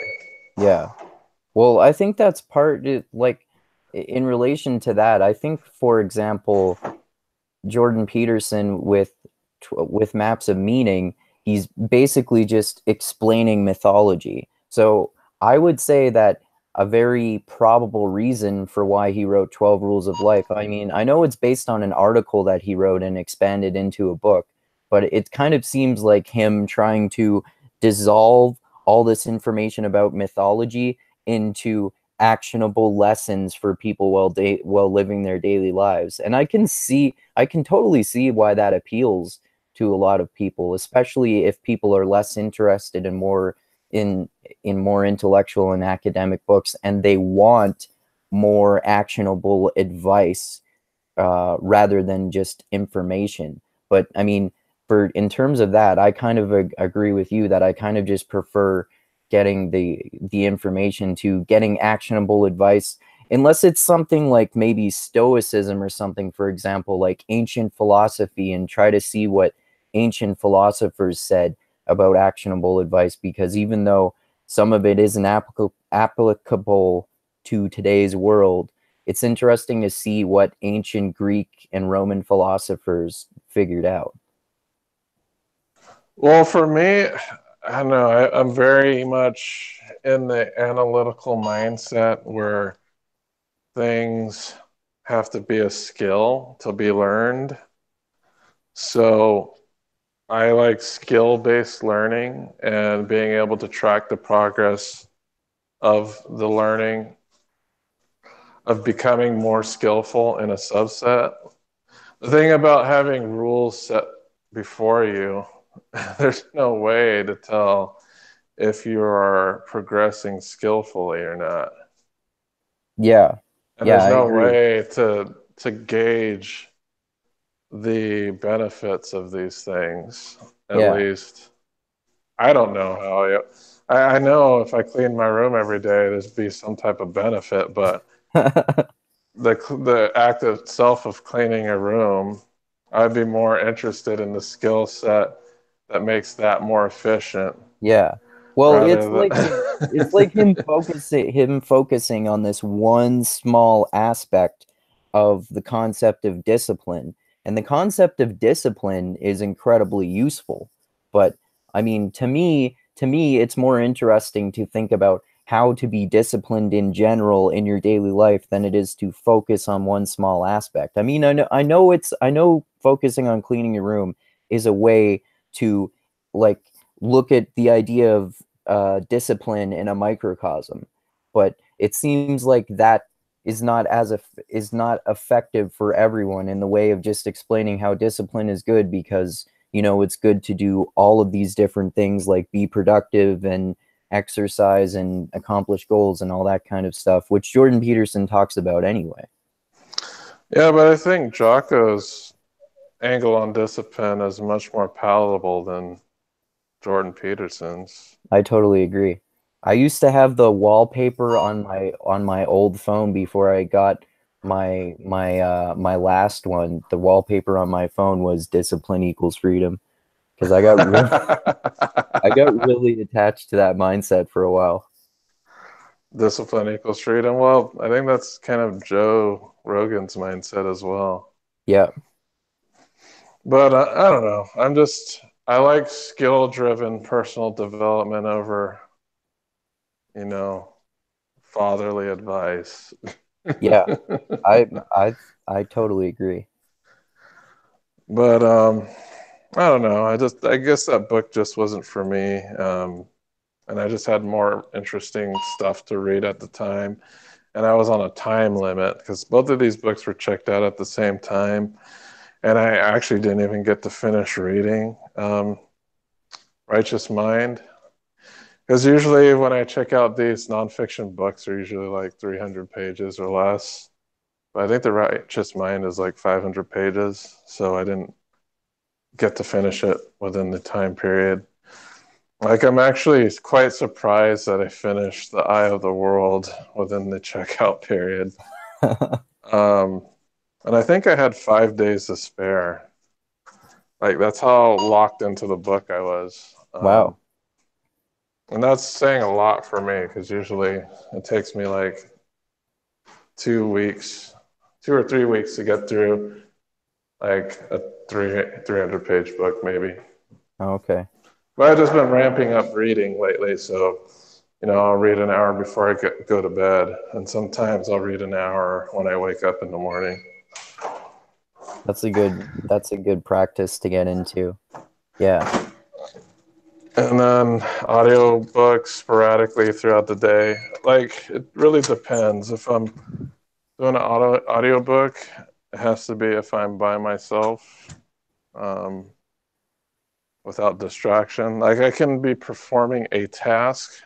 Yeah. Well, I think that's like, in relation to that, I think, for example, Jordan Peterson with Maps of Meaning, he's basically just explaining mythology. So I would say that a very probable reason for why he wrote 12 Rules of Life. I mean, I know it's based on an article that he wrote and expanded into a book, but it kind of seems like him trying to dissolve all this information about mythology into actionable lessons for people while living their daily lives. And I can totally see why that appeals to a lot of people, especially if people are less interested in in more intellectual and academic books, and they want more actionable advice rather than just information. But I mean, for in terms of that, I kind of agree with you that I kind of just prefer getting the information to getting actionable advice, unless it's something like maybe stoicism or something, for example, like ancient philosophy, and try to see what ancient philosophers said about actionable advice, because even though some of it isn't applicable to today's world, it's interesting to see what ancient Greek and Roman philosophers figured out. Well, for me, I don't know. I'm very much in the analytical mindset where things have to be a skill to be learned. So I like skill-based learning and being able to track the progress of the learning, of becoming more skillful in a subset. The thing about having rules set before you, there's no way to tell if you are progressing skillfully or not. Yeah, And yeah, there's I no agree. way to gauge the benefits of these things. At Yeah. least I don't know how. I know if I clean my room every day, there's be some type of benefit, but the act itself of cleaning a room, I'd be more interested in the skill set that makes that more efficient Yeah. Well, rather it's than like him focusing on this one small aspect of the concept of discipline. And the concept of discipline is incredibly useful. But I mean, to me it's more interesting to think about how to be disciplined in general in your daily life than it is to focus on one small aspect. I mean, I know focusing on cleaning your room is a way to like look at the idea of discipline in a microcosm, but it seems like that is not effective for everyone in the way of just explaining how discipline is good, because you know it's good to do all of these different things like be productive and exercise and accomplish goals and all that kind of stuff, which Jordan Peterson talks about anyway. yeah, but I think Jocko's angle on discipline is much more palatable than Jordan Peterson's. I totally agree. I used to have the wallpaper on my old phone before I got my last one. The wallpaper on my phone was discipline equals freedom, because I got really attached to that mindset for a while. Discipline equals freedom. Well, I think that's kind of Joe Rogan's mindset as well. Yeah. But I don't know. I like skill driven personal development over, you know, fatherly advice. Yeah. I I I totally agree. But I don't know. I guess that book just wasn't for me. And I just had more interesting stuff to read at the time. And I was on a time limit because both of these books were checked out at the same time. And I actually didn't even get to finish reading Righteous Mind. Because usually when I check out these nonfiction books, are usually like 300 pages or less. But I think The Righteous Mind is like 500 pages. So I didn't get to finish it within the time period. Like, I'm actually quite surprised that I finished The Eye of the World within the checkout period. Um, and I think I had 5 days to spare. Like, that's how locked into the book I was. Wow. And that's saying a lot for me because usually it takes me like 2 weeks, 2 or 3 weeks to get through like a 300 page book, maybe. Okay. But I've just been ramping up reading lately. So, I'll read an hour before go to bed. And sometimes I'll read an hour when I wake up in the morning. That's a good practice to get into. Yeah. And then audio books sporadically throughout the day. Like it really depends. If I'm doing an audio book, it has to be if I'm by myself, um, without distraction. Like I can be performing a task,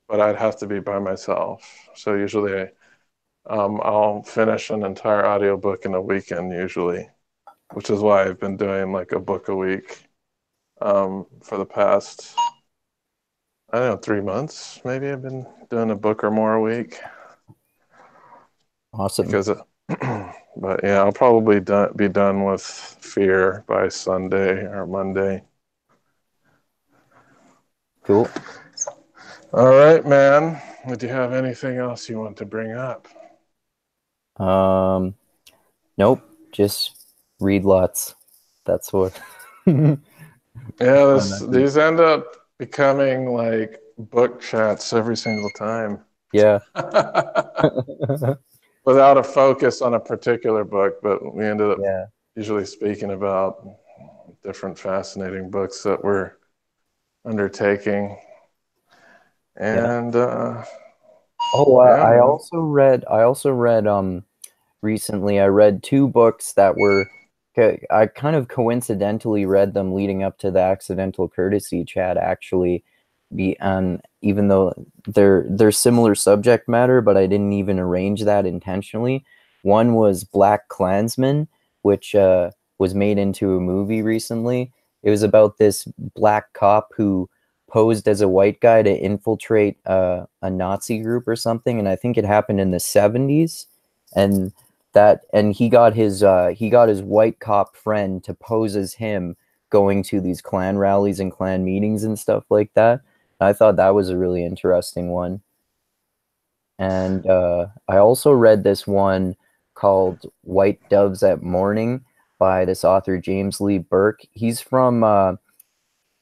but I'd have to be by myself. So usually, I'll finish an entire audiobook in a weekend usually, which is why I've been doing like a book a week, for the past, I don't know, 3 months. Maybe I've been doing a book or more a week Awesome. because, but yeah, I'll probably be done with Fear by Sunday or Monday. Cool. All right, man. Do you have anything else you want to bring up? Um, nope. Just read lots. That's what. That's Yeah, my message. these end up becoming like book chats every single time. Yeah. Without a focus on a particular book, but we ended up Yeah. usually speaking about different fascinating books that we're undertaking. Yeah. And Oh, yeah, I man. also read. Recently. I read two books that were. I kind of coincidentally read them leading up to the accidental courtesy chat. Actually, even though they're similar subject matter, but I didn't even arrange that intentionally. One was Black Klansman, which was made into a movie recently. It was about this black cop who posed as a white guy to infiltrate a Nazi group or something, and I think it happened in the 70s. And he got his white cop friend to pose as him going to these Klan rallies and Klan meetings and stuff like that. I thought that was a really interesting one. And I also read this one called White Doves at Morning by this author James Lee Burke. He's from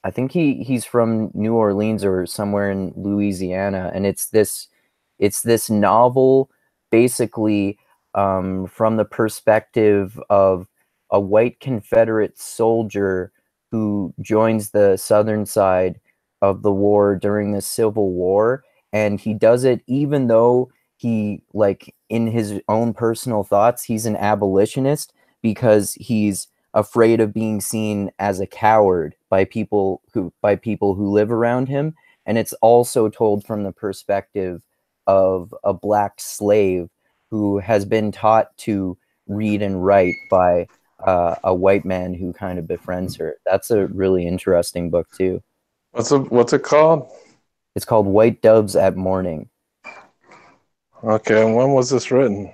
I think he's from New Orleans or somewhere in Louisiana, and it's this novel basically from the perspective of a white Confederate soldier who joins the southern side of the war during the Civil War, and he does it even though he, like, in his own personal thoughts, he's an abolitionist because he's afraid of being seen as a coward by people who live around him. And it's also told from the perspective of a black slave who has been taught to read and write by a white man who kind of befriends her. That's a really interesting book too. What's it called? It's called White Doves at Morning. Okay, and when was this written?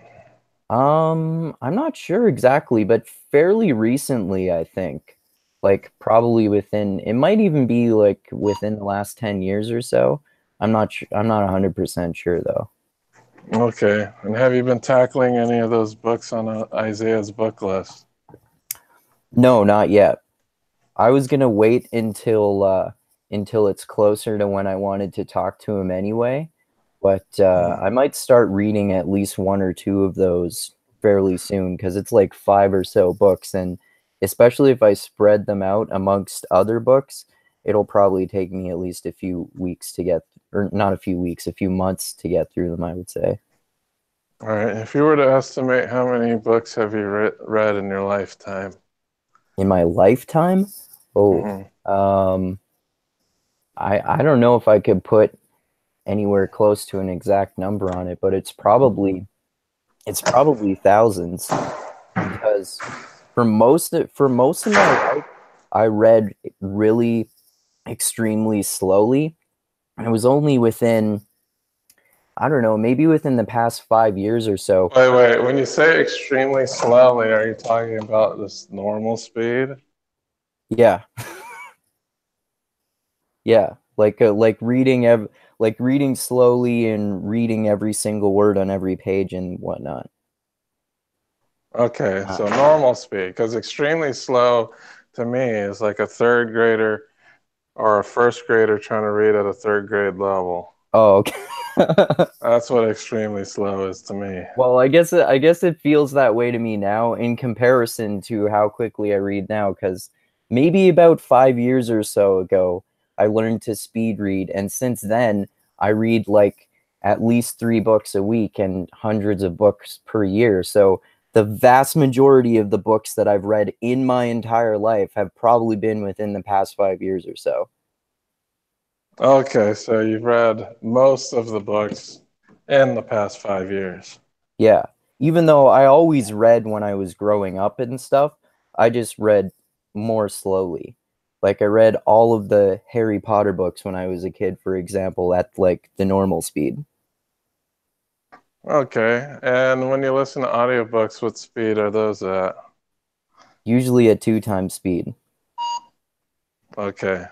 I'm not sure exactly, but fairly recently, I think. Like probably within, it might even be like within the last 10 years or so. I'm not 100% sure though. Okay, and have you been tackling any of those books on Isaiah's book list? No, not yet. I was gonna wait until it's closer to when I wanted to talk to him anyway. But I might start reading at least one or two of those fairly soon because it's like five or so books, and especially if I spread them out amongst other books, it'll probably take me at least a few weeks to get, or not a few weeks, a few months to get through them, I would say. All right, if you were to estimate how many books have you read in your lifetime? In my lifetime, oh, Hmm. um, I don't know if I could put anywhere close to an exact number on it, but it's probably thousands because for most of my life I read really extremely slowly. And it was only within, I don't know, maybe within the past 5 years or so. Wait. When you say extremely slowly, are you talking about this normal speed? Yeah. Yeah, like reading slowly and reading every single word on every page and whatnot. Okay, Uh, so normal speed, because extremely slow to me is like a third grader or a first grader trying to read at a third grade level. oh, okay. That's what extremely slow is to me. Well, I guess it feels that way to me now in comparison to how quickly I read now, because maybe about 5 years or so ago, I learned to speed read, and since then I read like at least 3 books a week and hundreds of books per year. So the vast majority of the books that I've read in my entire life have probably been within the past 5 years or so. Okay, so you've read most of the books in the past 5 years. Yeah. Even though I always read when I was growing up and stuff, I just read more slowly. Like I read all of the Harry Potter books when I was a kid, for example, at like the normal speed. Okay, and when you listen to audiobooks, what speed are those at? Usually at 2 times speed. Okay.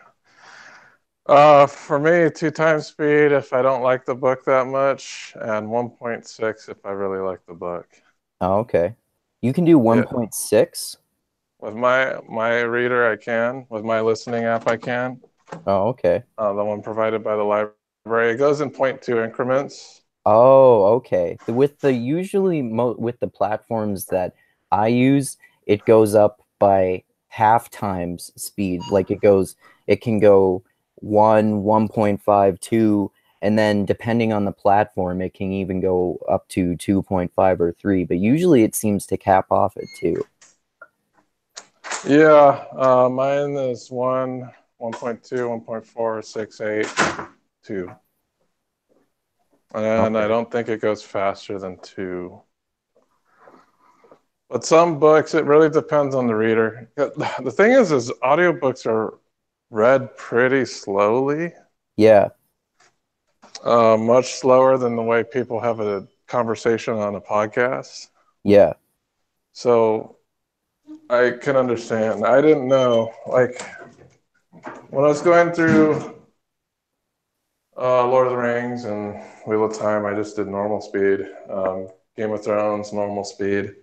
For me, 2 times speed if I don't like the book that much, and 1.6 if I really like the book. Oh, okay. You can do Yeah, 1.6? with my reader, I can. With my listening app, I can. Oh, okay. The one provided by the library. It goes in point 2 increments. Oh, okay. With the usually with the platforms that I use, it goes up by half times speed. Like it can go 1, 1.5, 2, and then depending on the platform, it can even go up to 2.5 or 3. But usually it seems to cap off at 2. Yeah, mine is 1.2, 1.4, 6, 8, 2. And I Okay. don't think it goes faster than 2. But some books, it really depends on the reader. The thing is audiobooks are read pretty slowly, Yeah. much slower than the way people have a conversation on a podcast. Yeah. So I can understand. I didn't know, like, when I was going through Lord of the Rings and Wheel of Time, I just did normal speed. Game of Thrones, normal speed.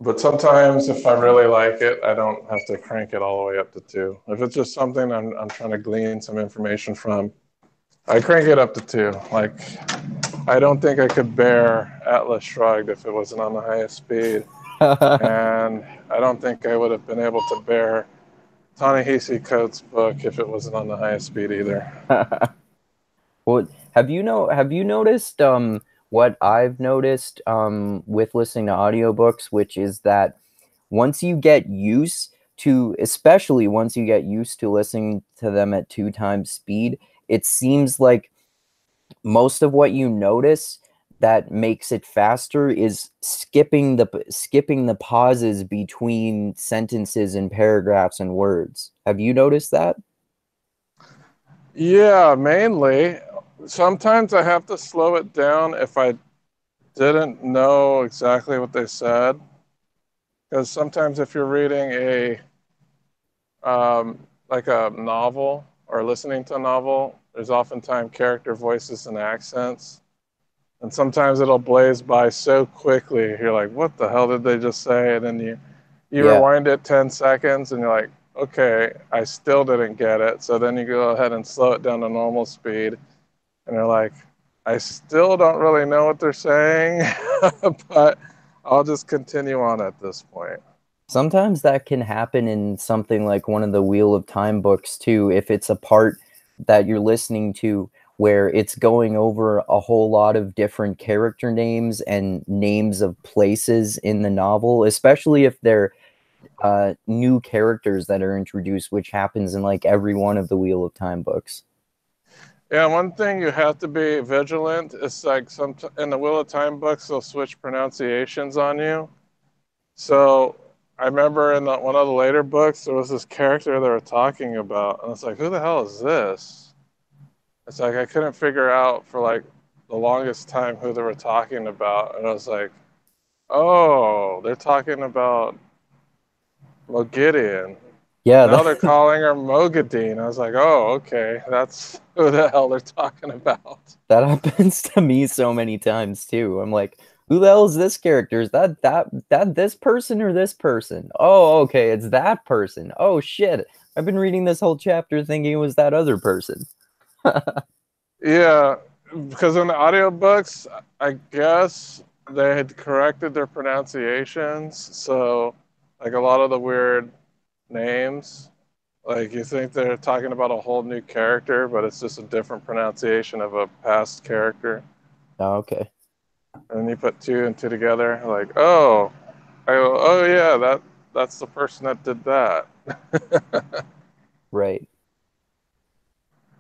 But sometimes if I really like it, I don't have to crank it all the way up to 2. If it's just something I'm trying to glean some information from, I crank it up to 2. Like, I don't think I could bear Atlas Shrugged if it wasn't on the highest speed. And I don't think I would have been able to bear Ta-Nehisi Coates' book if it wasn't on the highest speed either. Well, have you noticed what I've noticed with listening to audiobooks, which is that once you get used to, especially once you get used to listening to them at 2 times speed, it seems like most of what you notice that makes it faster is skipping the pauses between sentences and paragraphs and words. Have you noticed that? Yeah, mainly. Sometimes I have to slow it down if I didn't know exactly what they said. Because sometimes if you're reading like a novel or listening to a novel, there's oftentimes character voices and accents. And sometimes it'll blaze by so quickly, you're like, what the hell did they just say? And then you Yeah. rewind it 10 seconds and you're like, okay, I still didn't get it. So then you go ahead and slow it down to normal speed. And you're like, I still don't really know what they're saying, but I'll just continue on at this point. Sometimes that can happen in something like one of the Wheel of Time books too, if it's a part that you're listening to where it's going over a whole lot of different character names and names of places in the novel, especially if they're new characters that are introduced, which happens in like every one of the Wheel of Time books. Yeah, one thing you have to be vigilant is like some in the Wheel of Time books they'll switch pronunciations on you. So I remember in one of the later books there was this character they were talking about, and it's like, who the hell is this? It's like I couldn't figure out for like the longest time who they were talking about, and I was like, oh, they're talking about Mogideon. Yeah, Now they're calling her Mogadine. I was like, oh, okay, that's who the hell they're talking about. that happens to me so many times too. I'm like, who the hell is this character? Is that this person or this person? Oh, okay, it's that person. Oh shit. I've been reading this whole chapter thinking it was that other person. Yeah, because in the audiobooks, I guess they had corrected their pronunciations. So, like a lot of the weird names, Like you think they're talking about a whole new character, but it's just a different pronunciation of a past character. Oh, okay. And you put two and two together, like, oh, I go, oh yeah, that's the person that did that. Right.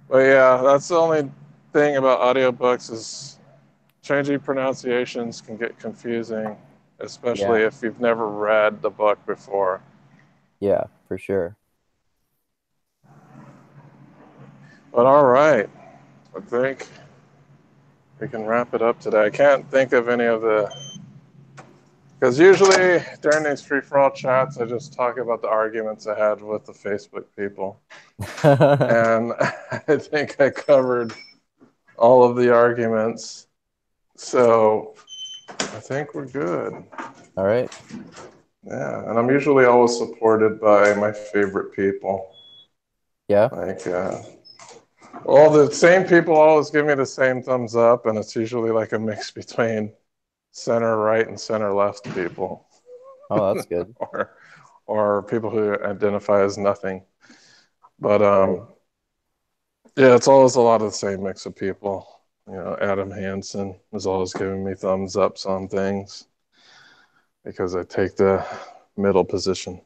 But yeah, that's the only thing about audiobooks is changing pronunciations can get confusing, Yeah. especially if you've never read the book before. Yeah, for sure. But all right, I think we can wrap it up today. I can't think of any of the because usually during these free for all chats, I just talk about the arguments I had with the Facebook people, and I think I covered all of the arguments. So I think we're good. All right. Yeah, and I'm usually always supported by my favorite people. Yeah. Like, all the same people always give me the same thumbs up, and it's usually like a mix between center right and center left people, Oh, that's good. or or people who identify as nothing. But Right. yeah, it's always a lot of the same mix of people. You know, Adam Hansen is always giving me thumbs ups on things because I take the middle position.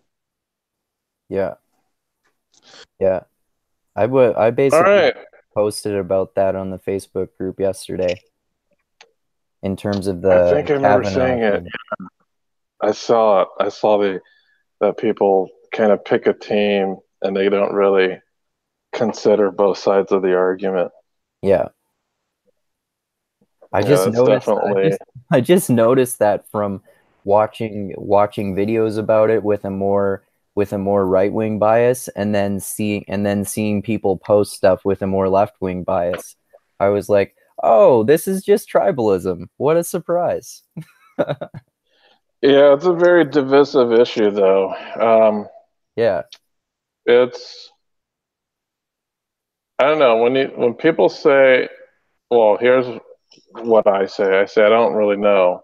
Yeah. Yeah. I All basically right. posted about that on the Facebook group yesterday in terms of I the think I remember Kavanaugh seeing it. thing. I saw it. I saw the that people kind of pick a team and they don't really consider both sides of the argument. Yeah. I Yeah, just it's noticed definitely I just noticed that from watching videos about it with a more right-wing bias and then seeing people post stuff with a more left-wing bias. I was like, "Oh, this is just tribalism. What a surprise." yeah, it's a very divisive issue though. Yeah. It's I don't know when people say, well, here's what I say. I say I don't really know.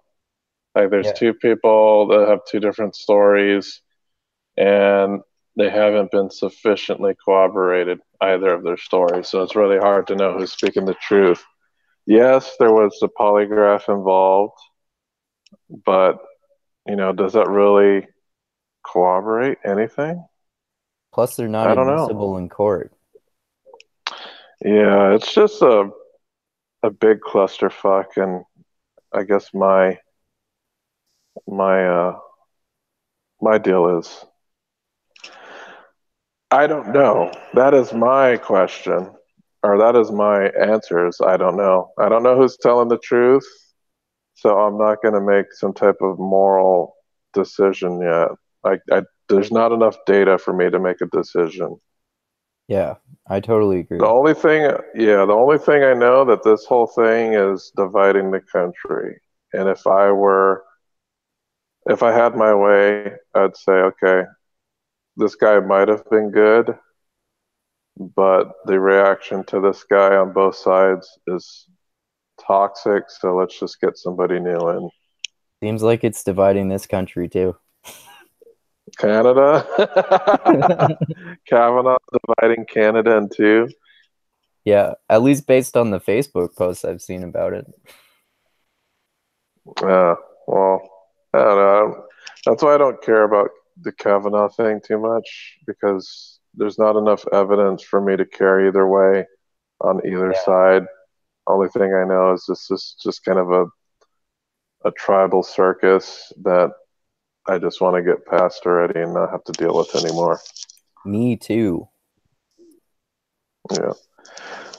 Like there's Yeah. two people that have two different stories and they haven't been sufficiently corroborated either of their stories. So it's really hard to know who's speaking the truth. Yes, there was a polygraph involved, but does that really corroborate anything? Plus they're not I don't admissible know. in court. Yeah, it's just a big clusterfuck, and I guess my my deal is I don't know. That is my question, or that is my answers. I don't know. I don't know who's telling the truth, so I'm not going to make some type of moral decision yet. There's not enough data for me to make a decision. Yeah, I totally The agree. only thing, yeah, the only thing I know that this whole thing is dividing the country. And if I had my way, I'd say, okay, this guy might have been good, but the reaction to this guy on both sides is toxic. So let's just get somebody new in. Seems like it's dividing this country too. Canada, Kavanaugh dividing Canada in two. Yeah, at least based on the Facebook posts I've seen about it. Well, I don't know. That's why I don't care about the Kavanaugh thing too much because there's not enough evidence for me to care either way on either Yeah. side. Only thing I know is this is just kind of a tribal circus that I just want to get past already and not have to deal with anymore. Me too. Yeah.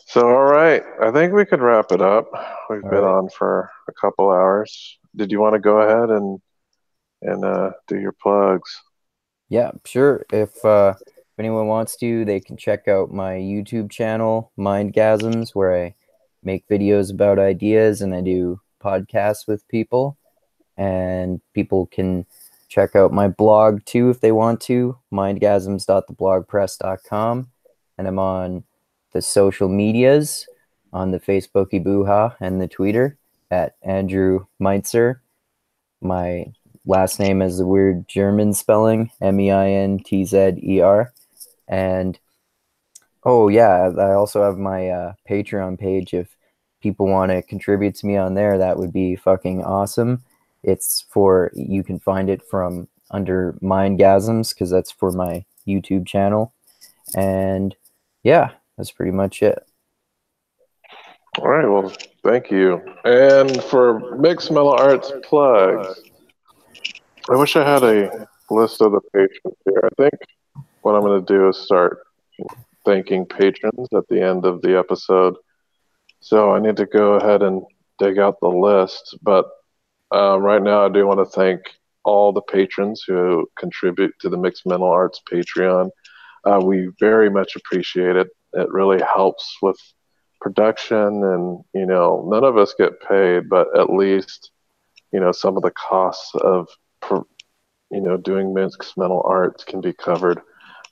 So, all right. I think we could wrap it up. We've All been right. on for a couple hours. Did you want to go ahead and do your plugs? Yeah, sure. If anyone wants to, they can check out my YouTube channel, Mindgasms, where I make videos about ideas and I do podcasts with people. And people can check out my blog too if they want to, mindgasms.theblogpress.com. And I'm on the social medias on the Facebooky Booha and the Twitter at Andrew Meitzer. My last name is a weird German spelling, Meintzer. And oh yeah, I also have my Patreon page. If people want to contribute to me on there, that would be fucking awesome. It's for, you can find it from under Mindgasms, because that's for my YouTube channel. And yeah, that's pretty much it. All right, well, thank you. And for Mixed Mellow Arts plugs, I wish I had a list of the patrons here. I think what I'm going to do is start thanking patrons at the end of the episode. So I need to go ahead and dig out the list. But right now, I do want to thank all the patrons who contribute to the Mixed Mental Arts Patreon. We very much appreciate it. It really helps with production, and none of us get paid, but at least some of the costs of doing Mixed Mental Arts can be covered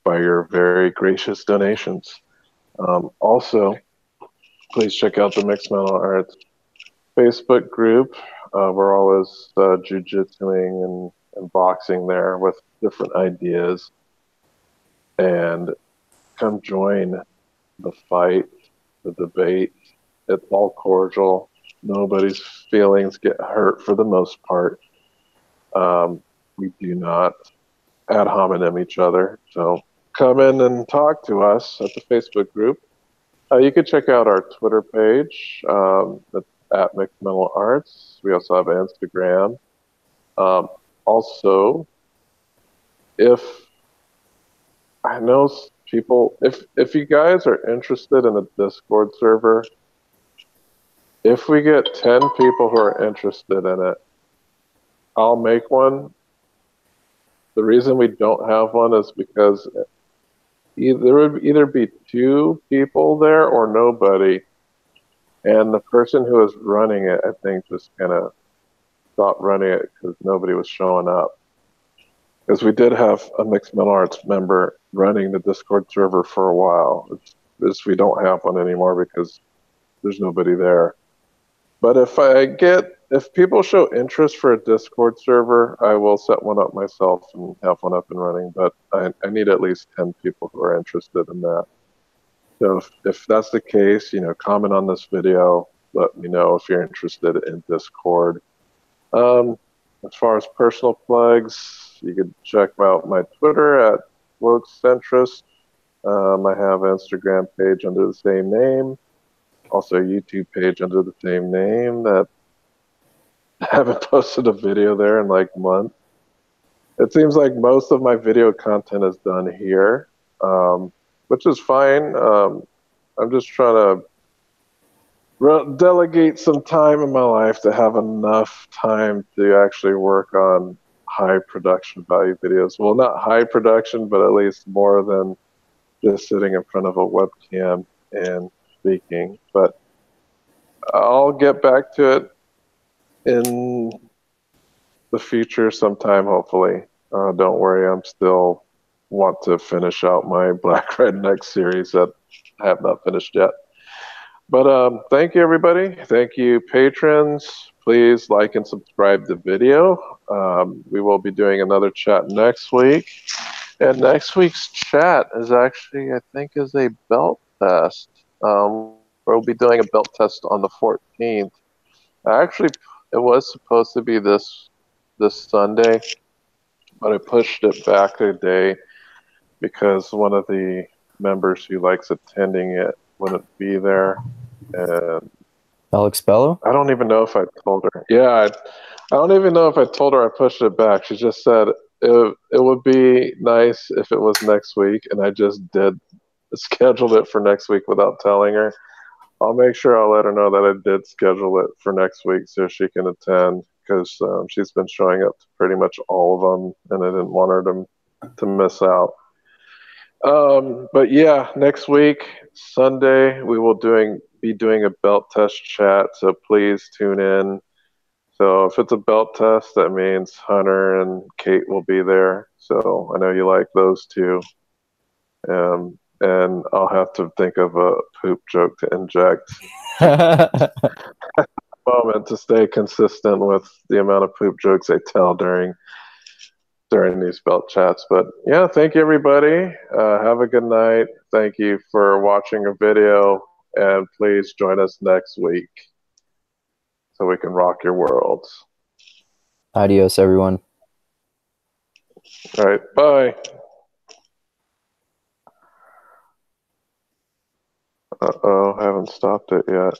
by your very gracious donations. Also, please check out the Mixed Mental Arts Facebook group. We're always jujitsuing and boxing there with different ideas. And come join the fight, the debate. It's all cordial. Nobody's feelings get hurt for the most part. We do not ad hominem each other. So come in and talk to us at the Facebook group. You can check out our Twitter page. That's at Mixed Mental Arts. We also have Instagram. Also, if I know people, if you guys are interested in a Discord server, if we get 10 people who are interested in it, I'll make one. The reason we don't have one is because there would either be 2 people there or nobody. And the person who was running it, I think, just kind of stopped running it because nobody was showing up. Because we did have a Mixed Mental Arts member running the Discord server for a while. It's we don't have one anymore because there's nobody there. But if people show interest for a Discord server, I will set one up myself and have one up and running. But I need at least 10 people who are interested in that. So if that's the case, comment on this video. Let me know if you're interested in Discord. As far as personal plugs, you can check out my Twitter at WokeCentrist. I have an Instagram page under the same name. Also a YouTube page under the same name that I haven't posted a video there in like months. It seems like most of my video content is done here, which is fine. I'm just trying to delegate some time in my life to have enough time to actually work on high production value videos. Well, not high production, but at least more than just sitting in front of a webcam and speaking. But I'll get back to it in the future sometime, hopefully. Don't worry, I'm still want to finish out my Black Redneck series that I have not finished yet. But thank you, everybody. Thank you, patrons. Please like and subscribe the video. We will be doing another chat next week. And next week's chat is actually, I think, is a belt test. We'll be doing a belt test on the 14th. Actually, it was supposed to be this Sunday, but I pushed it back a day because one of the members who likes attending it wouldn't be there. And Alex Bello? I don't even know if I told her. Yeah, I don't even know if I told her I pushed it back. She just said it would be nice if it was next week, and I just scheduled it for next week without telling her. I'll make sure I'll let her know that I did schedule it for next week so she can attend, because she's been showing up to pretty much all of them, and I didn't want her to miss out. But yeah, next week, Sunday, we will be doing a belt test chat, so please tune in. So if it's a belt test, that means Hunter and Kate will be there. So I know you like those two. And I'll have to think of a poop joke to inject moment to stay consistent with the amount of poop jokes I tell during during these belt chats. But yeah, thank you, everybody. Have a good night. Thank you for watching a video, and please join us next week so we can rock your worlds. Adios, everyone. All right, bye. Uh-oh, haven't stopped it yet.